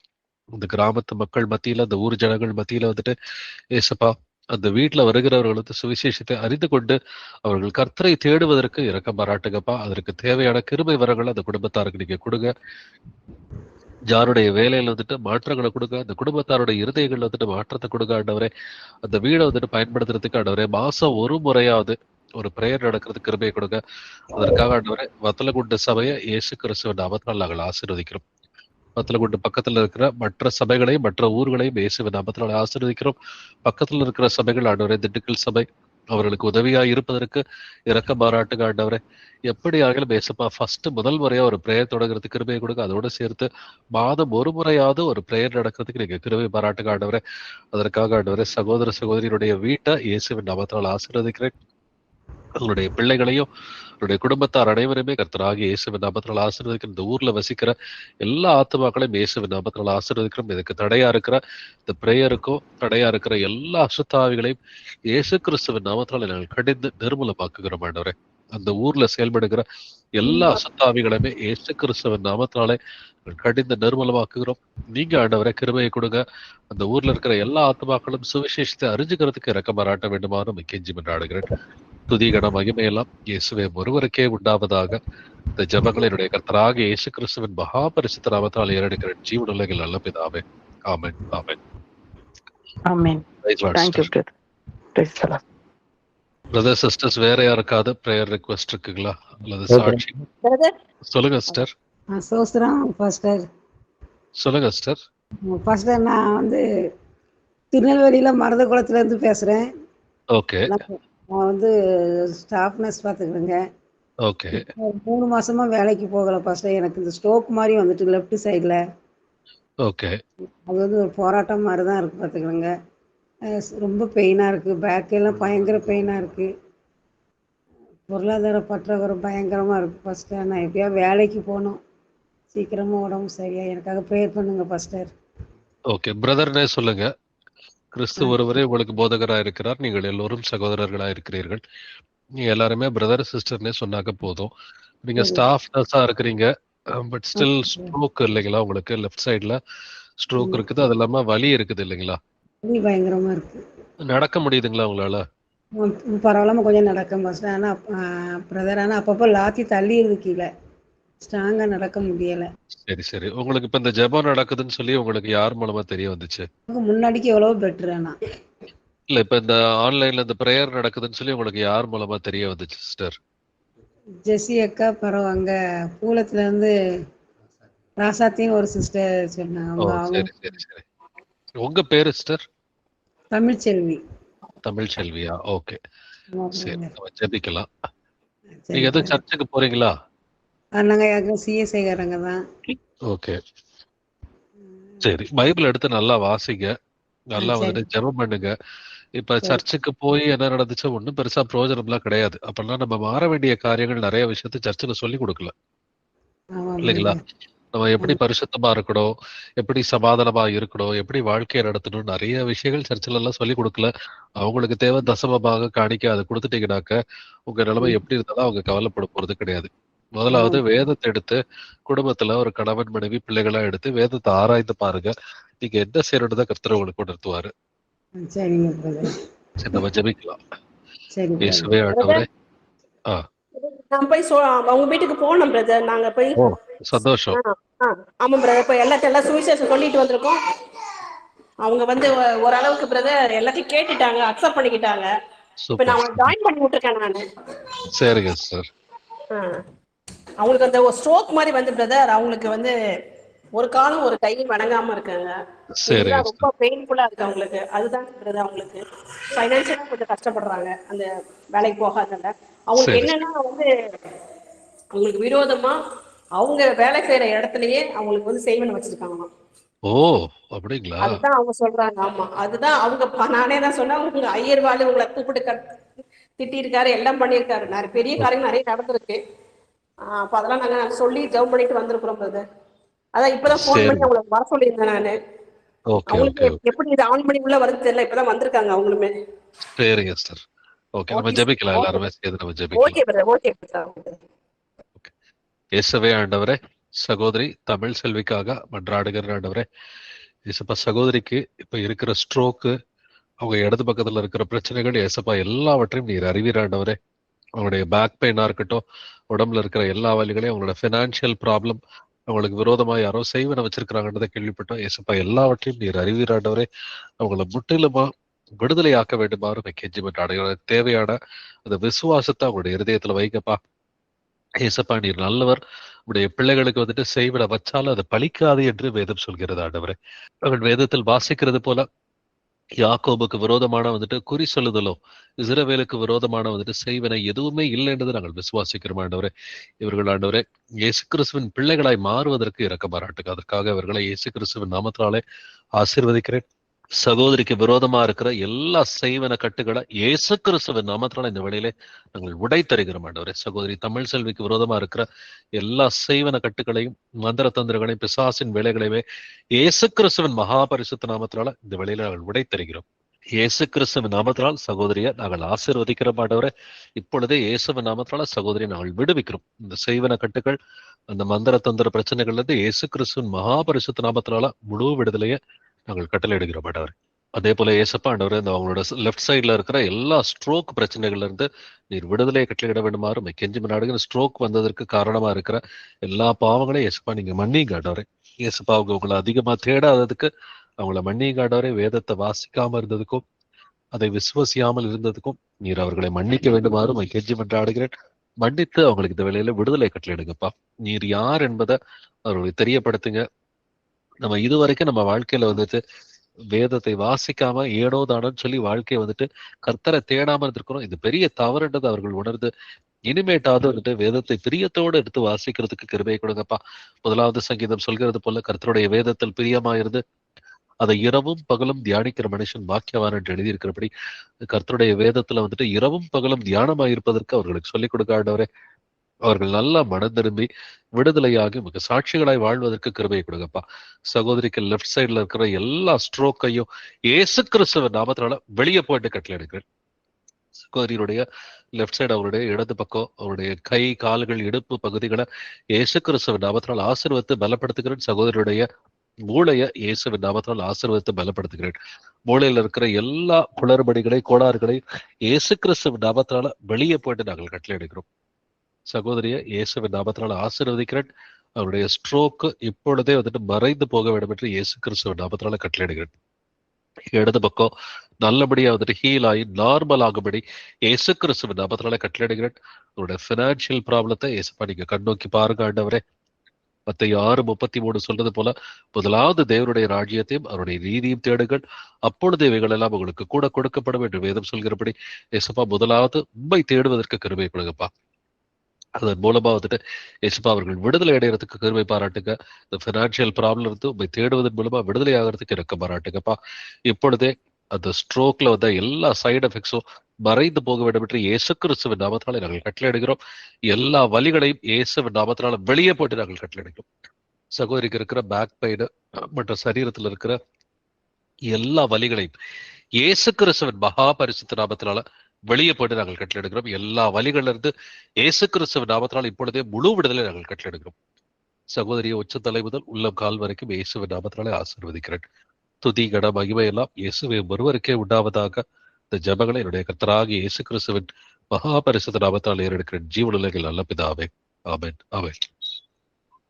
இந்த கிராமத்து மக்கள் மத்தியில, அந்த ஊர் ஜனங்கள் மத்தியில வந்துட்டு ஏசப்பா அந்த வீட்டுல வருகிறவர்கள் வந்து சுவிசேஷத்தை அறிந்து கொண்டு அவர்கள் கர்த்தரை தேடுவதற்கு இரக்கம் பாராட்டுங்கப்பா. அதற்கு தேவையான கிருபை வரங்களை அந்த குடும்பத்தாருக்கு நீங்க கொடுங்க. யாருடைய வேலையில வந்துட்டு மாற்றங்களை கொடுங்க. அந்த குடும்பத்தாருடைய இருதயங்கள்ல வந்துட்டு மாற்றத்தை கொடுங்க ஆண்டவரே. அந்த வீடை வந்துட்டு பயன்படுத்துறதுக்கு ஆண்டவரே மாசம் ஒரு முறையாவது ஒரு பிரேயர் நடக்கிறதுக்கு கிருபையை கொடுங்க. அதற்காக ஆண்டவரே வத்தலகுண்டு சபையை இயேசு கிறிஸ்துவின் நாமத்தினால் நாங்கள் ஆசீர்வதிக்கிறோம். வத்தலகுண்டு பக்கத்துல இருக்கிற மற்ற சபைகளையும் மற்ற ஊர்களையும் இயேசுவின் நாமத்தினால் ஆசீர்வதிக்கிறோம். பக்கத்துல இருக்கிற சபைகள் ஆண்டவரே, திண்டுக்கல் சபை, அவர்களுக்கு உதவியா இருப்பதற்கு இரக்கம் பாராட்டுங்க ஆண்டவரே. எப்படி ஆகிலும் ஏசப்பா முதல் முறையா ஒரு பிரேயர் தொடங்குறதுக்கு கிருபையை கொடுங்க. அதோட சேர்த்து மாதம் ஒரு முறையாவது ஒரு பிரேயர் நடக்கிறதுக்கு நீங்க கிருபை பாராட்டுங்க ஆண்டவரே. அதற்காக ஆண்டவரே சகோதர சகோதரியினுடைய வீட்டை இயேசுவின் நாமத்தினால் ஆசீர்வதிக்கிறேன். அவங்களுடைய பிள்ளைகளையும் அவருடைய குடும்பத்தார் அனைவருமே கர்த்தராகிய இயேசுவின் நாமத்தினால் ஆசீர்வதிக்கிறோம். இந்த ஊர்ல வசிக்கிற எல்லா ஆத்துமாக்களையும் இயேசுவின் நாமத்தினால் ஆசீர்வதிக்கிறோம். இதுக்கு தடையா இருக்கிற இந்த பிரேயருக்கும் தடையா இருக்கிற எல்லா அசுத்தாவிகளையும் இயேசு கிறிஸ்துவின் நாமத்தினால் நாங்கள் கடிந்து நிர்மூலமாக்குகிறோம் ஆண்டவரே. அந்த ஊர்ல செயல்படுகிற எல்லா அசுத்தாவிகளையுமே இயேசு கிறிஸ்துவின் நாமத்தினாலே கடிந்து நிர்மூலமாக்குகிறோம். நீங்க ஆண்டவரை கிருபையை கொடுங்க. அந்த ஊர்ல இருக்கிற எல்லா ஆத்துமாக்களும் சுவிசேஷத்தை அறிஞ்சுக்கிறதுக்கு இரக்கம் பாராட்ட வேண்டுமாறு நம்ம கெஞ்சி மன்றாடுகிறேன். துதி கன மகிமையெல்லாம் இயேசுவே ஒருவருக்கே உண்டாவதாக. இந்த ஜெபங்களை என்னுடைய கர்த்தராக இயேசு கிறிஸ்துவின் மகா பரிசுத்த நாமத்தால் ஏறெடுக்கிறேன். ஜீவனுள்ள எங்கள் நல்ல பிதாவே. ஆமென், ஆமென். ஆமென். பிரதர் சிஸ்டர்ஸ் வேற யாருக்காவது பிரேயர் ரிக்வெஸ்ட் இருக்குங்களா அல்லது சாட்சி? சொல்லுங்க சிஸ்டர். சொல்லுங்க சிஸ்டர். பாஸ்டர், நான் வந்து திருநெல்வேலியில மருதகுளத்துல இருந்து பேசுறேன். ஓகே. நான் வந்து ஸ்டாஃப் நர்ஸ் பார்த்துக்கிறேங்க. ஓகே. 3 மாசமா வேலைக்கு போகல பாஸ்டர். எனக்கு இந்த ஸ்ட்ரோக் மாதிரி வந்துட்டு லெஃப்ட் சைடில். ஓகே. அது வந்து ஒரு போராட்டம் மாதிரி தான் இருக்கு பார்த்துக்கிறேங்க. ரொம்ப பெயினாக இருக்குது. பேக்கெல்லாம் பயங்கர பெயினாக இருக்குது. பொருளாதார பற்றாக்குறை பயங்கரமாக இருக்குது பாஸ்டர். நான் எப்படியா வேலைக்கு போகணும். சீக்கிரமாக உடம்பு சரியா எனக்காக ப்ரேயர் பண்ணுங்க பாஸ்டர். ஓகே பிரதர்னே சொல்லுங்க. கிறிஸ்து ஒருவரே உங்களுக்கு போதகராக இருக்கிறார். நீங்கள் எல்லோரும் சகோதரர்களாக இருக்கிறீர்கள். நீங்க எல்லாருமே பிரதர் சிஸ்டர்னே சொன்னாக்க போதும். நீங்க ஸ்டாஃப் நர்ஸா இருக்கிறீங்க. பட் ஸ்டில் ஸ்ட்ரோக் இல்லைங்களா உங்களுக்கு? லெஃப்ட் சைட்ல ஸ்ட்ரோக் இருக்குது. அது இல்லாம வலி இருக்குது இல்லைங்களா? பயங்கரமா இருக்கு. நடக்க முடியுதுங்களா உங்களால? பரவாயில்லாம கொஞ்சம் நடக்க பாஸ்டர். ஆனா பிரதர், ஆனா அப்பப்போ லாத்தி தள்ளிடுது கீழே. ஸ்ட்ராங்கா நடக்க முடியல. சரி சரி. உங்களுக்கு இப்ப இந்த ஜெபம் நடக்குதுன்னு சொல்லி உங்களுக்கு யார் மூலமா தெரிய வந்துச்சு? முன்னாடிக்கு எவ்வளவு பெட்டர். ஆனா இல்ல இப்ப இந்த ஆன்லைன்ல இந்த பிரேயர் நடக்குதுன்னு சொல்லி உங்களுக்கு யார் மூலமா தெரிய வந்துச்சு சிஸ்டர்? ஜெசி அக்கா, பிறகு அங்க பூலத்துல இருந்து ராசாத்தின்னு ஒரு சிஸ்டர் சொன்னாங்க. சரி சரி சரி. உங்க பேரு சிஸ்டர்? தமிழ்ச்செல்வி. தமிழ்ச்செல்வியா? ஓகே சரி, நம்ம ஜெபிக்கலாம். சரி நீங்க எதுவும் பிரதர். சர்ச்சுக்கு போறீங்களா? நாங்கள் சிஎஸ்ஐக்காரங்க தான். ஓகே, சரி. பைபிள் எடுத்து நல்லா வாசிங்க. நல்லா சரி வந்துட்டு ஜெபம் பண்ணுங்க. இப்ப சரி. சர்ச்சுக்கு போய் என்ன நடந்துச்சு? ஒண்ணும் பெருசா பிரயோஜனம்லாம் கிடையாது. அப்பல்லாம் நம்ம மாற வேண்டிய காரியங்கள் நிறைய விஷயத்த சர்ச்சில் சொல்லி கொடுக்கல, ஆமாம் இல்லைங்களா? பிரதர். நம்ம எப்படி ஆமாம். பரிசுத்தமா இருக்கணும், எப்படி சமாதானமா இருக்கணும், எப்படி வாழ்க்கையை நடத்தணும், நிறைய விஷயங்கள் சர்ச்சில் எல்லாம் சொல்லி கொடுக்கல. அவங்களுக்கு தேவை தசமபாக காணிக்க, அதை கொடுத்துட்டீங்கன்னாக்க உங்க நிலைமை ம். எப்படி இருந்தாலும் அவங்க கவலைப்பட போறது கிடையாது. முதலாவது ஆமாம். வேதத்தை எடுத்து குடும்பத்துல ஒரு கணவன் மனைவி பிள்ளைகளா எடுத்து வேதத்தை ஆராய்ந்து பாருங்க. நீங்க என்ன செய்யறதுதான் கர்த்தர் உங்களுக்கு உணர்த்துவாரு. சரிங்க பிரதர். சரி, நம்ம ஜெபிக்கலாம். சரி பிரதர். இயேசுவே ஆண்டவரே. ஆ நான் போய் அவங்க வீட்டுக்கு போனோம் பிரதர். நாங்க போய் ஓ சந்தோஷம். ஆமா பிரதர். இப்ப எல்லாம் சுவிசேஷம் சொல்லிட்டு வந்திருக்கோம். அவங்க வந்து ஓரளவுக்கு பிரதர் எல்லாத்தையும் கேட்டுட்டாங்க, அக்செப்ட் பண்ணிக்கிட்டாங்க. இப்ப சூப்பர். நான் ஜாயின் பண்ணி விட்டுருக்கேன் நானு. சரிங்க சார். அவங்களுக்கு அந்த ஒரு ஸ்ட்ரோக் மாதிரி வந்து பிரதர், அவங்களுக்கு வந்து ஒரு காலம் ஒரு கை வணங்காம இருக்காங்க. சரிங்க இதுதான் ரொம்ப சார். பெயின்ஃபுல்லா இருக்கு அவங்களுக்கு. அதுதான் பிரதர், அவங்களுக்கு ஃபைனான்சியலா கொஞ்சம் கஷ்டப்படுறாங்க அந்த வேலைக்கு போகாதனால. அவங்களுக்கு சரி. என்னன்னா வந்து அவங்களுக்கு விரோதமா அவங்க வேலை செய்யற இடத்துலயே அவங்களுக்கு வந்து செய்வன வச்சிருக்காங்களாம். ஓ அப்படிங்களா? அதுதான் அவங்க சொல்றாங்க. ஆமா, அதுதான் அவங்க. நானே தான் சொன்னேன், உங்க ஐயர்வாள் உங்களை கூப்பிட்டு திட்டி இருக்காரு, எல்லாம் பண்ணியிருக்காரு, நிறைய பெரிய காரியங்கள் நிறைய நடந்திருக்கு. அப்ப அதெல்லாம் நாங்க சொல்லி ஜெபம் பண்ணிட்டு வந்திருக்கிறோம் பிரதர். அதான் இப்பதான் போன் சரி. பண்ணி அவங்களுக்கு வர சொல்லியிருந்தேன் நானு. ஓகே அவங்களுக்கு ஓகே எப்படி இது ஆன் பண்ணி உள்ள வருது தெரியல, இப்பதான் வந்திருக்காங்க அவங்களுமே. சரிங்க சார். ஓகே, நம்ம ஓகே ஜெபிக்கலாம். ஓகே எல்லாருமே சேர்ந்து நம்ம ஜெபிக்கலாம். Okay brother. Okay brother. இயேசுவே ஆண்டவரே, சகோதரி தமிழ் செல்விக்காக மன்றாடுகிற ஆண்டவரே. இயேசப்பா, சகோதரிக்கு இப்ப இருக்கிற ஸ்ட்ரோக்கு, அவங்க இடது பக்கத்துல இருக்கிற பிரச்சனைகள், இயேசப்பா எல்லாவற்றையும் நீர் அறிவீர் ஆண்டவரே. அவங்களுடைய பேக் பெயினா இருக்கட்டும், உடம்புல இருக்கிற எல்லா வலிகளையும், அவங்களோட ஃபினான்ஷியல் ப்ராப்ளம், அவங்களுக்கு விரோதமா யாரோ செய்வன வச்சிருக்கிறாங்கன்றதை கேள்விப்பட்டோம். இயேசப்பா எல்லாவற்றையும் நீர் அறிவீர் ஆண்டவரே. அவங்கள முற்றிலுமா விடுதலையாக்க வேண்டுமாறு கெஞ்சி மன்றாடுகிறேன். தேவையான அந்த விசுவாசத்தை அவங்களுடைய இருதயத்துல வைக்கப்பா. ஏசப்பா, நீர் நல்லவர். உடைய பிள்ளைகளுக்கு வந்துட்டு செய்விட வச்சாலும் அது பலிக்காது என்று வேதம் சொல்கிறது ஆண்டவரே. அவன் வேதத்தில் வாசிக்கிறது போல யாக்கோபுக்கு விரோதமான வந்துட்டு குறி சொல்லுதலோ, இஸ்ரவேலுக்கு விரோதமான வந்துட்டு செய்வன எதுவுமே இல்லை என்றது நாங்கள் விசுவாசிக்கிறோம் ஆண்டவரே. இவர்கள் ஆண்டவரே இயேசு கிறிஸ்துவின் பிள்ளைகளாய் மாறுவதற்கு இரக்க பாராட்டுங்க. அதற்காக இவர்களை இயேசு கிறிஸ்துவின் நாமத்தினாலே ஆசீர்வதிக்கிறேன். சகோதரிக்கு விரோதமா இருக்கிற எல்லா செய்வன கட்டுகளை இயேசு கிறிஸ்துவின் நாமத்தினால இந்த வேளையிலே நாங்கள் உடை தருகிறோம் ஆண்டவரே. சகோதரி தமிழ் செல்விக்கு விரோதமா இருக்கிற எல்லா செய்வன கட்டுகளையும் மந்திர தந்திரங்களையும் பிசாசின் வேலைகளையுமே இயேசு கிறிஸ்துவின் மகா பரிசுத்த நாமத்தினால இந்த வேளையில நாங்கள் உடை தருகிறோம். இயேசு கிறிஸ்துவின் நாமத்தினால் சகோதரியை நாங்கள் ஆசீர்வதிக்கிறோம் ஆண்டவரே. இப்பொழுதே இயேசுவின் நாமத்தினால சகோதரியை நாங்கள் விடுவிக்கிறோம். இந்த செய்வன கட்டுகள், அந்த மந்திர தந்திர பிரச்சனைகள்ல இருந்து இயேசு கிறிஸ்துவின் மகா பரிசுத்த நாமத்தினால முழு விடுதலையை நாங்கள் கட்டளையிடுகிறோம் ஆண்டவரே. அதே போல ஏசப்பா ஆண்டவரே, இந்த அவங்களோட லெஃப்ட் சைட்ல இருக்கிற எல்லா ஸ்ட்ரோக் பிரச்சனைகள்ல இருந்து நீர் விடுதலையை கட்டளையிட வேண்டுமாறு கெஞ்சி மன்றாடுகிற. ஸ்ட்ரோக் வந்ததற்கு காரணமா இருக்கிற எல்லா பாவங்களையும் ஏசப்பா நீங்க மன்னிங்க ஆண்டவரே. ஏசப்பா அவங்க உங்களை அதிகமா தேடாததுக்கு அவங்கள மன்னிங்க ஆண்டவரே. வேதத்தை வாசிக்காம இருந்ததுக்கும் அதை விசுவசியாமல் இருந்ததுக்கும் நீர் அவர்களை மன்னிக்க வேண்டுமாறு கெஞ்சி மன்றாடுகிறேன். மன்னித்து அவங்களுக்கு இந்த வேளையில விடுதலை கட்டளையிடுங்கப்பா. நீர் யார் என்பதை அவர்களுக்கு தெரியப்படுத்துங்க. நம்ம இதுவரைக்கும் நம்ம வாழ்க்கையில வந்துட்டு வேதத்தை வாசிக்காம ஏனோ தானோன்னு சொல்லி வாழ்க்கையை வந்துட்டு கர்த்தரை தேடாம இருந்திருக்கிறோம். இது பெரிய தவறுன்றது அவர்கள் உணர்ந்து இனிமேட்டாவது வந்துட்டு வேதத்தை பிரியத்தோடு எடுத்து வாசிக்கிறதுக்கு கிருபை கொடுங்கப்பா. முதலாவது சங்கீதம் சொல்கிறது போல கர்த்தருடைய வேதத்தில் பிரியமா இருந்து அதை இரவும் பகலும் தியானிக்கிற மனுஷன் பாக்கியவான் என்று எழுதியிருக்கிறபடி கர்த்தருடைய வேதத்துல வந்துட்டு இரவும் பகலும் தியானமா இருப்பதற்கு அவர்களுக்கு சொல்லிக் கொடுக்க ஆண்டவரே. அவர்கள் நல்லா மனம் திரும்பி விடுதலையாகி மிக சாட்சிகளாய் வாழ்வதற்கு கிருபையை கொடுங்கப்பா. சகோதரிக்கு லெஃப்ட் சைட்ல இருக்கிற எல்லா ஸ்ட்ரோக்கையும் இயேசு கிறிஸ்துவின் நாமத்தினால வெளியே போயிட்டு கட்டளை எடுக்கிறேன். சகோதரியுடைய லெஃப்ட் சைடு, அவருடைய இடது பக்கம், அவருடைய கை கால்கள் இடுப்பு பகுதிகளை இயேசு கிறிஸ்துவின் நாமத்தினால் ஆசீர்வதித்து பலப்படுத்துகிறேன். சகோதரியுடைய மூளையை இயேசுவின் நாமத்தினால் ஆசீர்வதித்து பலப்படுத்துகிறேன். மூளையில இருக்கிற எல்லா குளறுபடிகளை கோளாறுகளை இயேசு கிறிஸ்துவின் நாமத்தினால வெளியே போயிட்டு நாங்கள் கட்டளை எடுக்கிறோம். சகோதரியை இயேசுவின் நாமத்தினால ஆசீர்வதிக்கிறேன். அவருடைய ஸ்ட்ரோக்கு இப்பொழுதே வந்துட்டு மறைந்து போக வேண்டும் என்று இயேசு கிறிஸ்துவின் நாமத்தினால கட்டளையிடுகிறேன். இடது பக்கம் நல்லபடியா வந்துட்டு ஹீல் ஆகி நார்மல் ஆகும்படி இயேசு கிறிஸ்துவின் நாமத்தினால கட்டளையிடுகிறேன். அவருடைய பினான்சியல் ப்ராப்ளத்தை இயேசுப்பா நீங்க கண்ணோக்கி பாருங்க ஆண்டவரே. மத்தேயு 6:33 சொல்றது போல முதலாவது தேவனுடைய ராஜ்யத்தையும் அவருடைய நீதியும் தேடுங்கள், அப்பொழுது இவைகள் எல்லாம் உங்களுக்கு கூட கொடுக்கப்படும் என்று வேதம் சொல்கிறபடி இயேசுப்பா முதலாவது உண்மை தேடுவதற்கு கிருபை கொடுங்கப்பா. அதன் மூலமா வந்துட்டு ஏசப்பா அவர்கள் விடுதலை அடைகிறதுக்கு கிருபை பாராட்டுங்க. இந்த ஃபினான்ஷியல் ப்ராப்ளம் இருந்து உண்மை தேடுவதன் மூலமா விடுதலை ஆகிறதுக்கு இறக்க பாராட்டுங்கப்பா. இப்பொழுதே அந்த ஸ்ட்ரோக்ல வந்த எல்லா சைடு எஃபெக்ட்ஸும் மறைந்து போக வேண்டும் என்று இயேசு கிறிஸ்துவின் நாமத்தினாலே நாங்கள் கட்டளையிடுகிறோம். எல்லா வலிகளையும் இயேசுவின் நாமத்தினால வெளியே போட்டு நாங்கள் கட்டளையிடுகிறோம். சகோதரிக்கு இருக்கிற பேக் பெயின் மற்றும் சரீரத்தில் இருக்கிற எல்லா வலிகளையும் இயேசு கிறிஸ்துவின் மகா பரிசுத்த நாமத்தினால வெளியே போட்டு நாங்கள் கட்டளையிடுகிறோம். எல்லா வலிகள்ல இருந்து இயேசு கிறிஸ்துவின் நாமத்தினால் இப்பொழுதே முழு விடுதலை நாங்கள் கட்டளையிடுகிறோம். சகோதரியை உச்சத்தலை முதல் உள்ளம் கால் வரைக்கும் இயேசுவின் நாமத்தினாலே ஆசீர்வதிக்கிறேன். துதி கன மகிமை எல்லாம் இயேசுவை ஒருவருக்கே உண்டாவதாக. இந்த ஜெபங்களை என்னுடைய கர்த்தராகிய இயேசு கிறிஸ்துவின் மகா பரிசுத்த நாமத்தால் ஏறெடுக்கிறேன். ஜீவனுலகில் நல்ல பிதாவே, amen amen.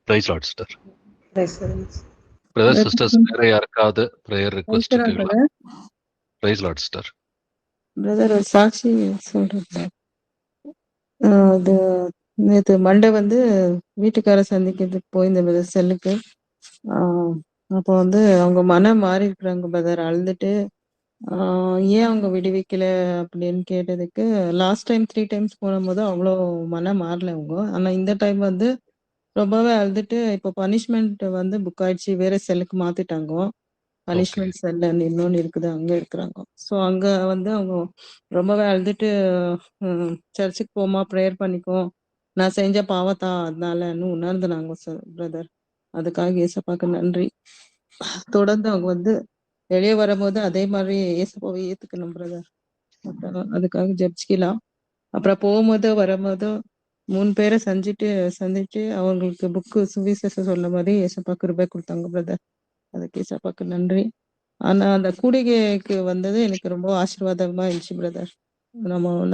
Praise Lord sister. Brother sisters வேற யாருக்காவது பிரேயர் ரிக்வெஸ்ட் இருக்குங்களா? Praise Lord sister. பிரதர் ஒரு சாட்சி சொல்றேன். அது நேற்று மண்டே வந்து வீட்டுக்கார சந்திக்கிறதுக்கு போயிருந்தேன் பிரதர் செல்லுக்கு. அப்போ வந்து அவங்க மனம் மாறி இருக்கிறாங்க பிரதர். அழுதுட்டு ஏன் அவங்க விடுவிக்கல அப்படின்னு கேட்டதுக்கு, லாஸ்ட் டைம் 3 times போகும்போது அவ்வளோ மனம் மாறல அவங்க. ஆனா இந்த டைம் வந்து ரொம்பவே அழுதுட்டு இப்போ பனிஷ்மெண்ட் வந்து புக் ஆயிடுச்சு, வேற செல்லுக்கு மாத்திட்டாங்க. பனிஷ்மெண்ட் செல் இன்னொன்னு இருக்குது, அங்க இருக்கிறாங்க. ஸோ அங்க வந்து அவங்க ரொம்பவே அழுதுட்டு சர்ச்சுக்கு போமா ப்ரேயர் பண்ணிக்கோ, நான் செஞ்ச பாவத்தா அதனாலன்னு உணர்ந்துனாங்க பிரதர். அதுக்காக ஏசப்பாக்கு நன்றி. தொடர்ந்து அவங்க வந்து வெளியே வரும்போது அதே மாதிரி ஏசப்பாவை ஏத்துக்கணும் பிரதர். அப்புறம் அதுக்காக ஜெபிச்சுக்கலாம். அப்புறம் போகும்போது வரும்போது 3 பேரை சந்திச்சு அவங்களுக்கு புக்கு சுவிசேஷம் சொல்ல மாதிரி ஏசப்பா கிருபை கொடுத்தாங்க பிரதர். அதுக்கு ஏசப்பாக்கு நன்றி. ஆனா அந்த கூடிகைக்கு வந்தது எனக்கு ரொம்ப ஆசீர்வாதமா இருந்துச்சு பிரதர்.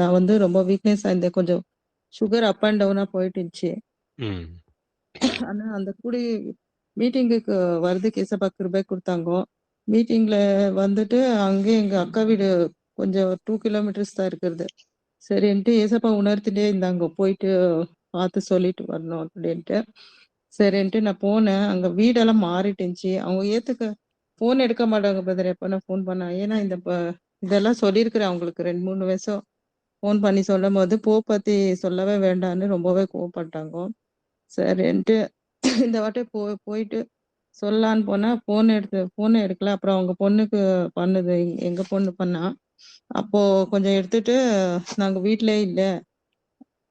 நான் வந்து ரொம்ப வீக்னஸ் ஆயிருந்தேன், கொஞ்சம் சுகர் அப் அண்ட் டவுனா போயிட்டு இருந்துச்சு. ஆனா அந்த மீட்டிங்குக்கு வர்றதுக்கு ஏசப்பா கிருபை கொடுத்தாங்க. மீட்டிங்ல வந்துட்டு அங்கே எங்க அக்கா வீடு கொஞ்சம் 2 kilometers தான் இருக்கிறது. சரின்ட்டு ஏசப்பா உணர்த்திட்டே இருந்தாங்க, போயிட்டு பார்த்து சொல்லிட்டு வரணும் அப்படின்ட்டு. சரின்ட்டு நான் போனேன். அங்க வீடெல்லாம் மாறிட்டு இருந்துச்சு. அவங்க போன் எடுக்க மாட்டாங்க பிரதர் எப்ப நான் போன் பண்ண. ஏன்னா இதெல்லாம் சொல்லியிருக்கிறேன் அவங்களுக்கு 2-3 வருஷம். போன் பண்ணி சொல்லும் போது பத்தி சொல்லவே வேண்டாம்னு ரொம்பவே கோவப்பட்டாங்க. சரின்ட்டு இந்த வாட்டி போயிட்டு சொல்லலான்னு போனா போனை எடுக்கல. அப்புறம் அவங்க பொண்ணுக்கு பண்ணுது, எங்க பொண்ணு பண்ணா. அப்போ கொஞ்சம் எடுத்துட்டு நாங்க வீட்லயே இல்லை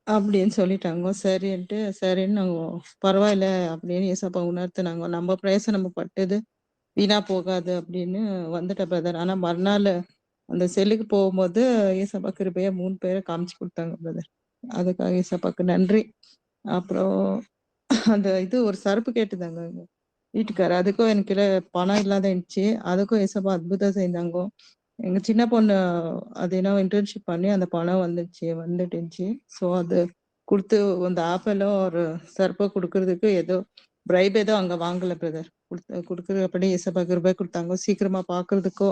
அப்படின்னு சொல்லிட்டாங்க. சரின்னு நாங்க பரவாயில்ல அப்படின்னு ஏசப்பா உணர்த்தினாங்க. நம்ம பிரயசனம் பட்டது வீணா போகாது அப்படின்னு வந்துட்ட பிரதர். ஆனா மறுநாள் அந்த செல்லுக்கு போகும்போது ஏசப்பா கிருபையா 3 பேரை காமிச்சு கொடுத்தாங்க பிரதர். அதுக்காக ஏசப்பாக்கு நன்றி. அப்புறம் அந்த ஒரு சருப்பு கேட்டுதாங்க வீட்டுக்காரர். அதுக்கும் எனக்கு பணம் இல்லாத இருந்துச்சு. அதுக்கும் ஏசப்பா அற்புதம் செய்தாங்க. எங்க சின்ன பொண்ணு அது என்ன இன்டர்ன்ஷிப் பண்ணி அந்த பணம் வந்துட்டு இருந்துச்சு. ஸோ அது கொடுத்து அந்த ஆப்பிளோ ஒரு சர்ப்பை கொடுக்கறதுக்கு ஏதோ பிரைப் ஏதோ அங்க வாங்கல பிரதர். கொடுக்கறபடி ஏசப்பா கிருபை கொடுத்தாங்க. சீக்கிரமா பாக்குறதுக்கோ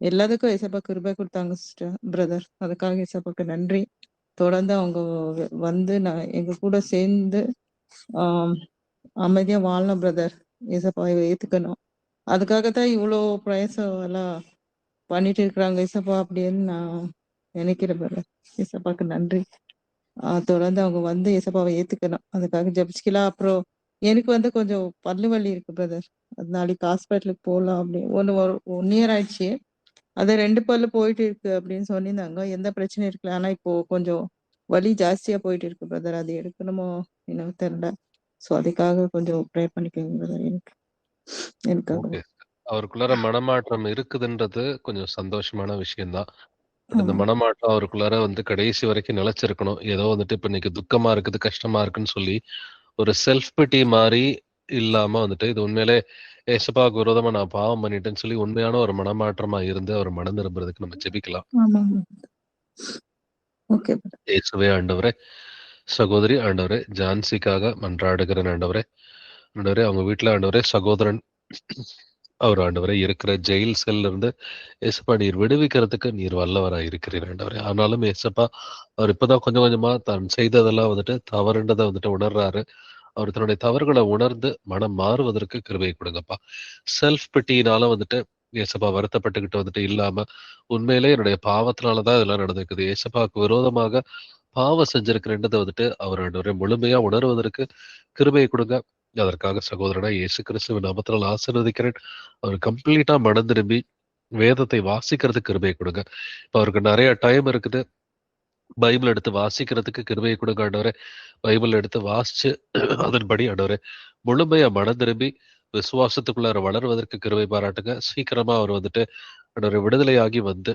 எல்லாத்துக்கும் ஏசப்பா கிருபை கொடுத்தாங்க சிஸ்டர் பிரதர். அதுக்காக ஏசப்பாக்கு நன்றி. தொடர்ந்து அவங்க வந்து எங்க கூட சேர்ந்து அமைதியா வாழணும் பிரதர். ஏசப்பாவை ஏத்துக்கணும். அதுக்காகத்தான் இவ்வளோ பிரயாசம் எல்லாம் பண்ணிட்டு இருக்கிறாங்க ஏசப்பா அப்படின்னு நான் நினைக்கிறேன் பிரதர். ஏசப்பாக்கு நன்றி. தொடர்ந்து அவங்க வந்து ஏசப்பாவை ஏத்துக்கணும். அதுக்காக ஜபிச்சுக்கலாம். அப்புறம் எனக்கு வந்து கொஞ்சம் பல்லு வலி இருக்கு பிரதர். அது நாளைக்கு ஹாஸ்பிட்டலுக்கு போகலாம் அப்படின்னு 1 year ஆயிடுச்சு. அது 2 பல்லு போயிட்டு இருக்கு அப்படின்னு சொல்லியிருந்தாங்க. எந்த பிரச்சனையும் இருக்குல்ல. ஆனா இப்போ கொஞ்சம் வலி ஜாஸ்தியா போயிட்டு இருக்கு பிரதர். அது எடுக்கணுமோ எனக்கு தெரியல. ஸோ அதுக்காக கொஞ்சம் ப்ரே பண்ணிக்கோங்க பிரதர். எனக்காக அவருக்குள்ளார மனமாற்றம் இருக்குதுன்றது கொஞ்சம் சந்தோஷமான விஷயம்தான். இந்த மனமாற்றம் அவருக்குள்ளார வந்து கடைசி வரைக்கும் நிலைச்சிருக்கணும். ஏதோ வந்துட்டு இப்ப இன்னைக்கு துக்கமா இருக்குது, கஷ்டமா இருக்குன்னு சொல்லி ஒரு செல்ஃப் பிட்டி மாதிரி இல்லாம வந்துட்டு இது உண்மையிலே ஏசப்பாவுக்கு விரோதமா நான் பாவம் பண்ணிட்டேன்னு சொல்லி உண்மையான ஒரு மனமாற்றமா இருந்து அவர் மனம் திரும்புறதுக்கு நம்ம ஜெபிக்கலாம். இயேசுவே ஆண்டவரே, சகோதரி ஆண்டவரே, ஜான்சிக்காக மன்றாடுகிறேன் ஆண்டவரே. ஆண்டவரே அவங்க வீட்டுல ஆண்டவரே சகோதரன் அவர் ஆண்டவரே இருக்கிற ஜெயில் செல்ல இருந்து ஏசப்பா நீர் விடுவிக்கிறதுக்கு நீர் வல்லவராக இருக்கிறீர் ஆண்டவரே. ஆனாலும் ஏசப்பா அவர் இப்பதான் கொஞ்சம் கொஞ்சமா தான் செய்ததெல்லாம் வந்துட்டு தவறுன்றதை வந்துட்டு உணர்றாரு. அவர் தன்னுடைய தவறுகளை உணர்ந்து மனம் மாறுவதற்கு கிருபை கொடுங்கப்பா. செல்ஃப் பிட்டினால வந்துட்டு ஏசப்பா வருத்தப்பட்டுக்கிட்டு வந்துட்டு இல்லாம உண்மையிலே என்னுடைய பாவத்தினாலதான் இதெல்லாம் நடந்திருக்குது. ஏசப்பாவுக்கு விரோதமாக பாவம் செஞ்சிருக்கிறேன்றதை வந்துட்டு அவர் ஆண்டவரே முழுமையா உணர்வதற்கு கிருபையை கொடுங்க. அதற்காக சகோதரனா இயேசு கிறிஸ்துவின் நாமத்தினால் ஆசீர்வதிக்கிறேன். அவர் கம்ப்ளீட்டா மனம் திரும்பி வேதத்தை வாசிக்கிறதுக்கு கிருபையை கொடுங்க. இப்ப அவருக்கு நிறைய டைம் இருக்குது. பைபிள் எடுத்து வாசிக்கிறதுக்கு கிருபையை கொடுங்க ஆண்டவரே. பைபிள் எடுத்து வாசிச்சு அதன்படி ஆண்டவரே முழுமையா மனம் திரும்பி விசுவாசத்துக்குள்ளார வளர்வதற்கு கிருபை பாராட்டுங்க. சீக்கிரமா அவர் வந்துட்டு ஆண்டவரே விடுதலையாகி வந்து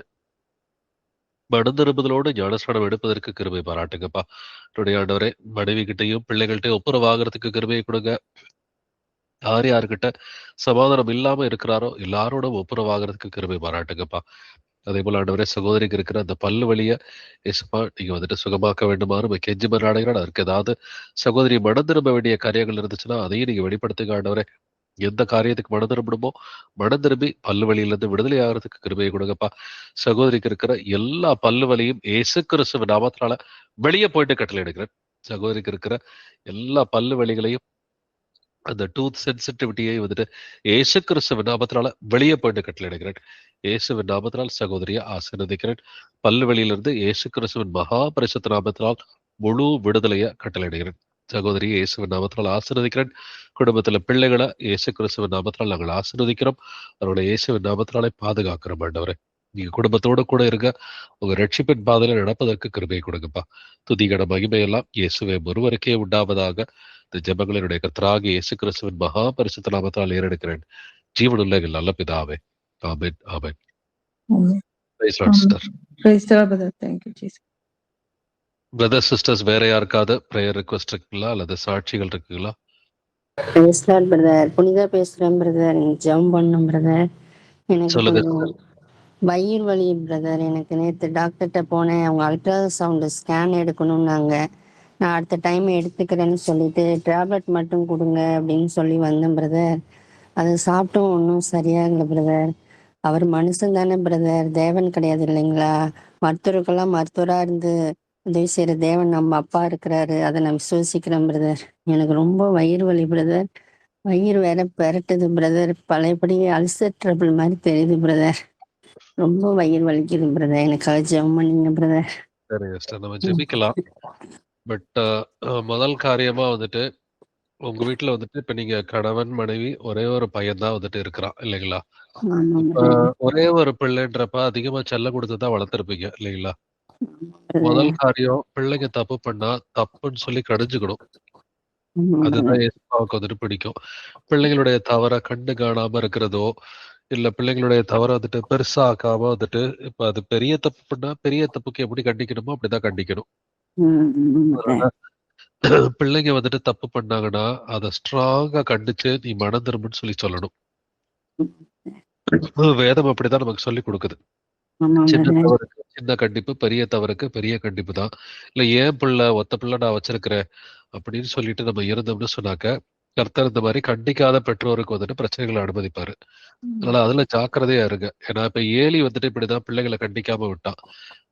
மனம் திரும்புதலோடு ஞானஸ்நானம் எடுப்பதற்கு கிருபை பாராட்டுங்கப்பா. என்னுடைய ஆண்டவரே மனைவி கிட்டையும் பிள்ளைகள்கிட்டையும் ஒப்புரவாகிறதுக்கு கிருபையை கொடுங்க. யார் யாருக்கிட்ட சமாதானம் இல்லாம இருக்கிறாரோ எல்லாரோட ஒப்புரவாகிறதுக்கு கிருபை பாராட்டுங்கப்பா. அதே போல ஆண்டவரே சகோதரிக்கு இருக்கிற அந்த பல்லு வலிய ஏசப்பா நீங்க வந்துட்டு சுகமாக்க வேண்டுமாறு கெஞ்சி மன்றாடுகிறேன். அதற்கு ஏதாவது சகோதரி மனம் திரும்ப வேண்டிய காரியங்கள் இருந்துச்சுன்னா அதையும் நீங்க வெளிப்படுத்துங்க ஆண்டவரே. எந்த காரியத்துக்கு மனம் திரும்பணுமோ மனம் திரும்பி பல்லு வலியிலிருந்து விடுதலை ஆகிறதுக்கு கிருபையை கொடுங்கப்பா. சகோதரிக்கு இருக்கிற எல்லா பல்லு வலியும் இயேசு கிறிஸ்துவ நாமத்தினால வெளியே போயிட்டு கட்டளை எடுக்கிறேன். சகோதரிக்கு இருக்கிற எல்லா பல்லு வலிகளையும் அந்த டூத் சென்சிட்டிவிட்டியை வந்துட்டு இயேசு கிறிஸ்துவின் நாமத்தினால வெளியே போயிட்டு கட்டளை எடுக்கிறேன். இயேசுவின் நாமத்தினால் சகோதரியை ஆசீர்வதிக்கிறேன். பல்லு வெளியிலிருந்து இயேசு கிறிஸ்துவின் மகா பரிசுத்த நாமத்தினால் முழு விடுதலையை கட்டளையிடுகிறேன். சகோதரியை இயேசுவின் நாமத்தினால் ஆசீர்வதிக்கிறேன். குடும்பத்துல பிள்ளைகளை இயேசு கிறிஸ்துவின் நாமத்தினால் நாங்கள் ஆசீர்வதிக்கிறோம். அவர்களை இயேசுவின் நாமத்தினாலே பாதுகாக்கிறோம் ஆண்டவரே. நீங்க குடும்பத்தோட கூட இருங்க. உங்க ரட்சிப்பின் பாதையில நடப்பதற்கு கிருபை கொடுங்கப்பா. துதிகன மகிமையெல்லாம் இயேசுவை ஒருவருக்கே உண்டாவதாக இந்த ஜெபங்களினுடைய கர்த்தராகிய இயேசு கிறிஸ்துவின் மகா பரிசுத்த நாமத்தால் ஏறெடுக்கிறேன். ஜீவனுள்ள எங்கள் நல்ல பிதாவே. Amen, amen. Amen. Praise Lord, sister. Praise the Lord, brother. Thank you, Jesus. Brother sisters வேற யாருக்காவது ப்ரேயர் ரிக்வெஸ்ட் இருக்குங்களா அல்லது சாட்சிகள் இருக்குங்களா? பேசலாம் பிரதர். புனிதா பேசுறேன் பிரதர். ஜெபம் பண்ணும் பிரதர். எனக்கு சொல்லுங்க கொஞ்சம் sister. வயிறு வலி பிரதர். எனக்கு நேற்று டாக்டர்கிட்ட போனேன். அவங்க அல்ட்ராசவுண்டு ஸ்கேன் எடுக்கணும்னாங்க. நான் அடுத்த டைம் எடுத்துக்கிறேன்னு சொல்லிட்டு டேப்லெட் மட்டும் கொடுங்க அப்படின்னு சொல்லி வந்தேன் பிரதர். அது சாப்பிட்டும் ஒன்றும் சரியாகல பிரதர். அவர் மனுஷன் தானே பிரதர், தேவன் கிடையாது இல்லைங்களா? மருத்துவருக்கெல்லாம் மருத்துவராக இருந்து உதவி செய்கிற தேவன் நம்ம அப்பா இருக்கிறாரு. அதை நான் விசுவசிக்கிறேன் பிரதர். எனக்கு ரொம்ப வயிறு வலி பிரதர். வயிறு வேற பெரட்டுது பிரதர். பழையபடி அல்சர் ட்ரபிள் மாதிரி தெரியுது பிரதர். ரொம்ப வயிறு வலிக்குது பிரதர். எனக்காக ஜெபம் பண்ணிங்க பிரதர். சரி sister, நம்ம ஜெபிக்கலாம். பட் முதல் காரியமா வந்துட்டு உங்க வீட்டுல வந்துட்டு இப்ப நீங்க கணவன் மனைவி ஒரே ஒரு பையன் தான் வந்துட்டு இருக்கிறான் இல்லைங்களா? ஆமா இப்ப பிரதர். ஒரே ஒரு பிள்ளைன்றப்ப அதிகமா செல்லம் கொடுத்துதான் வளர்த்துருப்பீங்க இல்லைங்களா? பிரதர். முதல் காரியம் பிள்ளைங்க தப்பு பண்ணா தப்புன்னு சொல்லி கடிஞ்சுக்கணும். ஆமா அதுதான் பிரதர். ஏசப்பாவுக்கு வந்துட்டு பிடிக்கும். பிள்ளைங்களுடைய தவற கண்டு காணாம இருக்கிறதோ இல்ல பிள்ளைங்களுடைய தவற வந்துட்டு பெருசா ஆக்காம வந்துட்டு இப்ப அது பெரிய தப்பு பண்ணா பெரிய தப்புக்கு எப்படி கண்டிக்கணுமோ அப்படிதான் கண்டிக்கணும். அதனால பிள்ளைங்க வந்துட்டு தப்பு பண்ணாங்கன்னா அதை ஸ்ட்ராங்கா கண்டிச்சு நீ மனம் திரும்புன்னு சொல்லி சொல்லணும். வேதம் அப்படிதான் நமக்கு சொல்லி கொடுக்குது. ஆமா சின்ன பிரதர். தவறுக்கு சின்ன கண்டிப்பு, பெரிய தவறுக்கு பெரிய கண்டிப்பு தான். இல்ல ஏன் பிள்ளை ஒத்த பிள்ளை நான் வச்சிருக்கிறேன் அப்படின்னு சொல்லிட்டு நம்ம இருந்தோம்னு சொன்னாக்க கர்த்தர் இந்த மாதிரி கண்டிக்காத பெற்றோருக்கு வந்துட்டு பிரச்சனைகளை அனுமதிப்பாரு. அதனால அதுல ஜாக்கிரதையா இருங்க. ஏன்னா இப்ப ஏலி வந்துட்டு இப்படிதான் பிள்ளைகளை கண்டிக்காம விட்டான்.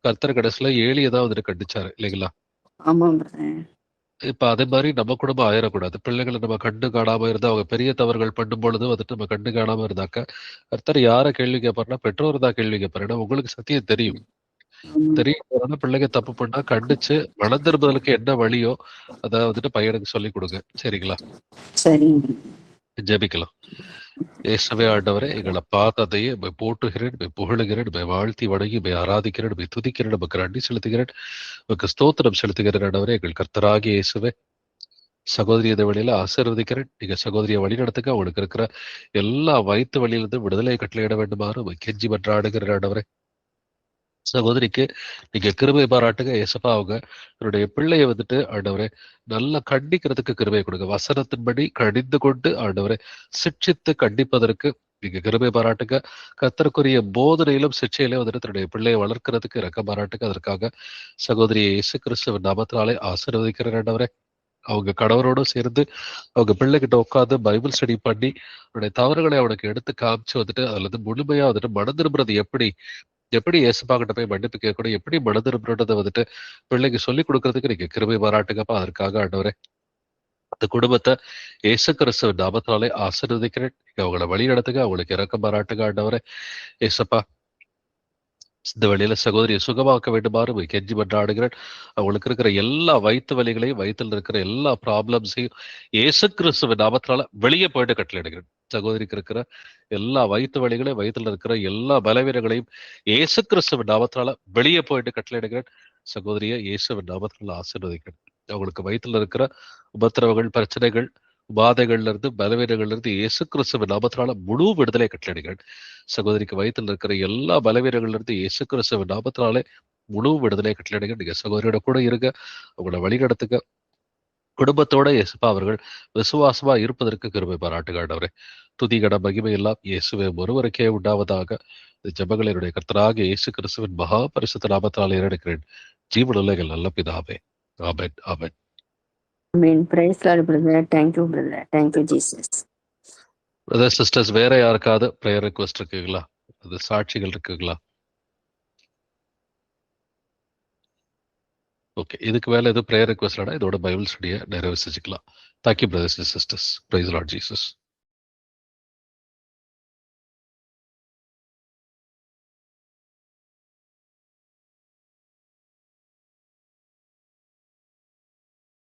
கர்த்தர் கடைசியில ஏலியை தான் வந்துட்டு கண்டிச்சாரு இல்லைங்களா? ஆமா பிரதர். இப்ப அதே மாதிரி நம்ம குடும்பம் ஆயிடக்கூடாது. பிள்ளைகளை நம்ம கண்டு காணாம இருந்தா அவங்க பெரிய தவறுகள் பண்ணும் பொழுது வந்துட்டு நம்ம கண்டு காணாம இருந்தாக்க கர்த்தர் யார கேள்வி கேட்பாருன்னா பெற்றோர் தான் கேள்வி கேட்பாரு. ஏன்னா உங்களுக்கு சத்தியம் தெரியும். தெரியும் பிள்ளைங்க தப்பு பண்ணா கண்டிச்சு மனம் திரும்புதலுக்கு என்ன வழியோ அதை வந்துட்டு பையனுக்கு சொல்லி கொடுங்க. சரிங்களா? சரிங்க. ஜெபிக்கலாம். இயேசுவே ஆண்டவரே, எங்களை பார்த்ததையே போற்றுகிறேன், புகழுகிறேன், வாழ்த்தி வணங்கி ஆராதிக்கிறேன், துதிக்கிறேன், நமக்கு நன்றி செலுத்துகிறேன், நமக்கு ஸ்தோத்திரம் செலுத்துகிறேன். ஆண்டவரே எங்கள் கர்த்தராகிய இயேசுவே, சகோதரி இந்த வழியில ஆசீர்வதிக்கிறேன். நீங்க சகோதரியை வழி நடத்துக்க. அவங்களுக்கு இருக்கிற எல்லா வயிற்று வழியிலிருந்து விடுதலை கட்டளையிட வேண்டுமாறு கெஞ்சி மன்றாடுகிறேன். ஆண்டவரே சகோதரிக்கு நீங்க கிருபை பாராட்டுங்க. ஏசப்பா அவங்க என்னுடைய பிள்ளைய வந்துட்டு ஆண்டவரே நல்லா கண்டிக்கிறதுக்கு கிருபை கொடுங்க. வசனத்தின்படி கடிந்து கொண்டு ஆண்டவரை சிட்சித்து கண்டிப்பதற்கு நீங்க கிருபை பாராட்டுங்க. கர்த்தருக்குரிய போதனையிலும் சிட்சையிலும் வந்துட்டு தன்னுடைய பிள்ளையை வளர்க்கறதுக்கு இறக்க பாராட்டுங்க. அதற்காக சகோதரி இயேசு கிறிஸ்துவின் நாமத்தினாலே ஆசீர்வதிக்கிறேன். ஆண்டவரே அவங்க கணவரோட சேர்ந்து அவங்க பிள்ளைகிட்ட உட்காந்து பைபிள் ஸ்டடி பண்ணி அவனுடைய தவறுகளை அவனுக்கு எடுத்து காமிச்சு வந்துட்டு அதுல இருந்து முழுமையா வந்துட்டு மனம் திரும்புறது எப்படி ஏசப்பா கிட்ட போய் மன்னிப்பு கேட்கணும், எப்படி மனம் திரும்புறதை வந்துட்டு பிள்ளைக்கு சொல்லி கொடுக்கறதுக்கு நீங்க கிருபை பாராட்டுங்கப்பா. அதற்காக ஆண்டவரே அந்த குடும்பத்தை இயேசு கிறிஸ்துவ நாமத்தினாலே ஆசீர்வதிக்கிறேன். நீங்க அவங்கள வழி நடத்துங்க, அவங்களுக்கு இறக்கம் பாராட்டுங்க. ஆண்டவரே ஏசப்பா இந்த வழியில சகோதரியை சுகமாக்க வேண்டுமாறு கெஞ்சி மன்றாடுகிறேன். அவங்களுக்கு இருக்கிற எல்லா வயிற்று வலிகளையும், வயிற்றில் இருக்கிற எல்லா ப்ராப்ளம்ஸையும் இயேசு கிறிஸ்துவின் நாமத்தினால வெளியே போயிட்டு கட்டளையிடுகிறேன். சகோதரிக்கு இருக்கிற எல்லா வயிற்று வலிகளையும், வயிற்றில் இருக்கிற எல்லா பலவீனங்களையும் இயேசு கிறிஸ்துவின் நாமத்தினால வெளியே போயிட்டு கட்டளையிடுகிறேன். சகோதரியை இயேசுவின் நாமத்தினால ஆசீர்வதிக்கிறேன். அவங்களுக்கு வயிற்றில் இருக்கிற உபத்திரவங்கள், பிரச்சனைகள், உபாதைகள்ல இருந்து, பலவீனங்கள்ல இருந்து இயேசு கிறிஸ்துவின் நாமத்தினால முழு விடுதலை கட்டளையிடுகிறேன். சகோதரிக்கு வயிற்றில் இருக்கிற எல்லா பலவீனங்கள்ல இருந்து இயேசு கிறிஸ்துவின் நாமத்தினாலே முழு விடுதலை கட்டளையிடுங்க. நீங்க சகோதரியோட கூட இருங்க, அவங்கள வழி நடத்துங்க. குடும்பத்தோட இயேசுப்பா அவர்கள் விசுவாசமா இருப்பதற்கு கிருபை பாராட்டுங்க ஆண்டவரே. துதி கன மகிமை எல்லாம் இயேசுவே ஒருவருக்கே உண்டாவதாக. இந்த ஜெபங்களை என்னுடைய கர்த்தராகிய இயேசு கிறிஸ்துவின் மகா பரிசுத்த நாமத்தினாலே ஏறெடுக்கிறேன். ஜீவனுள்ள எங்கள் நல்ல பிதாவே. Amen, amen. Praise Lord, brother. Thank you, brother. Thank you, Jesus. Brother sisters, வேற யாருக்காவது ப்ரேயர் ரெக்வெஸ்ட் இருக்குங்களா? அது சாட்சிகள் இருக்குங்களா? ஓகே, இதுக்கு மேல எதுவும் ப்ரேயர் ரெக்வெஸ்ட் இதோட பைபிள் ஸ்டடியை நிறைவு செஞ்சுக்கலாம். Thank you brothers and sisters. Praise Lord Jesus.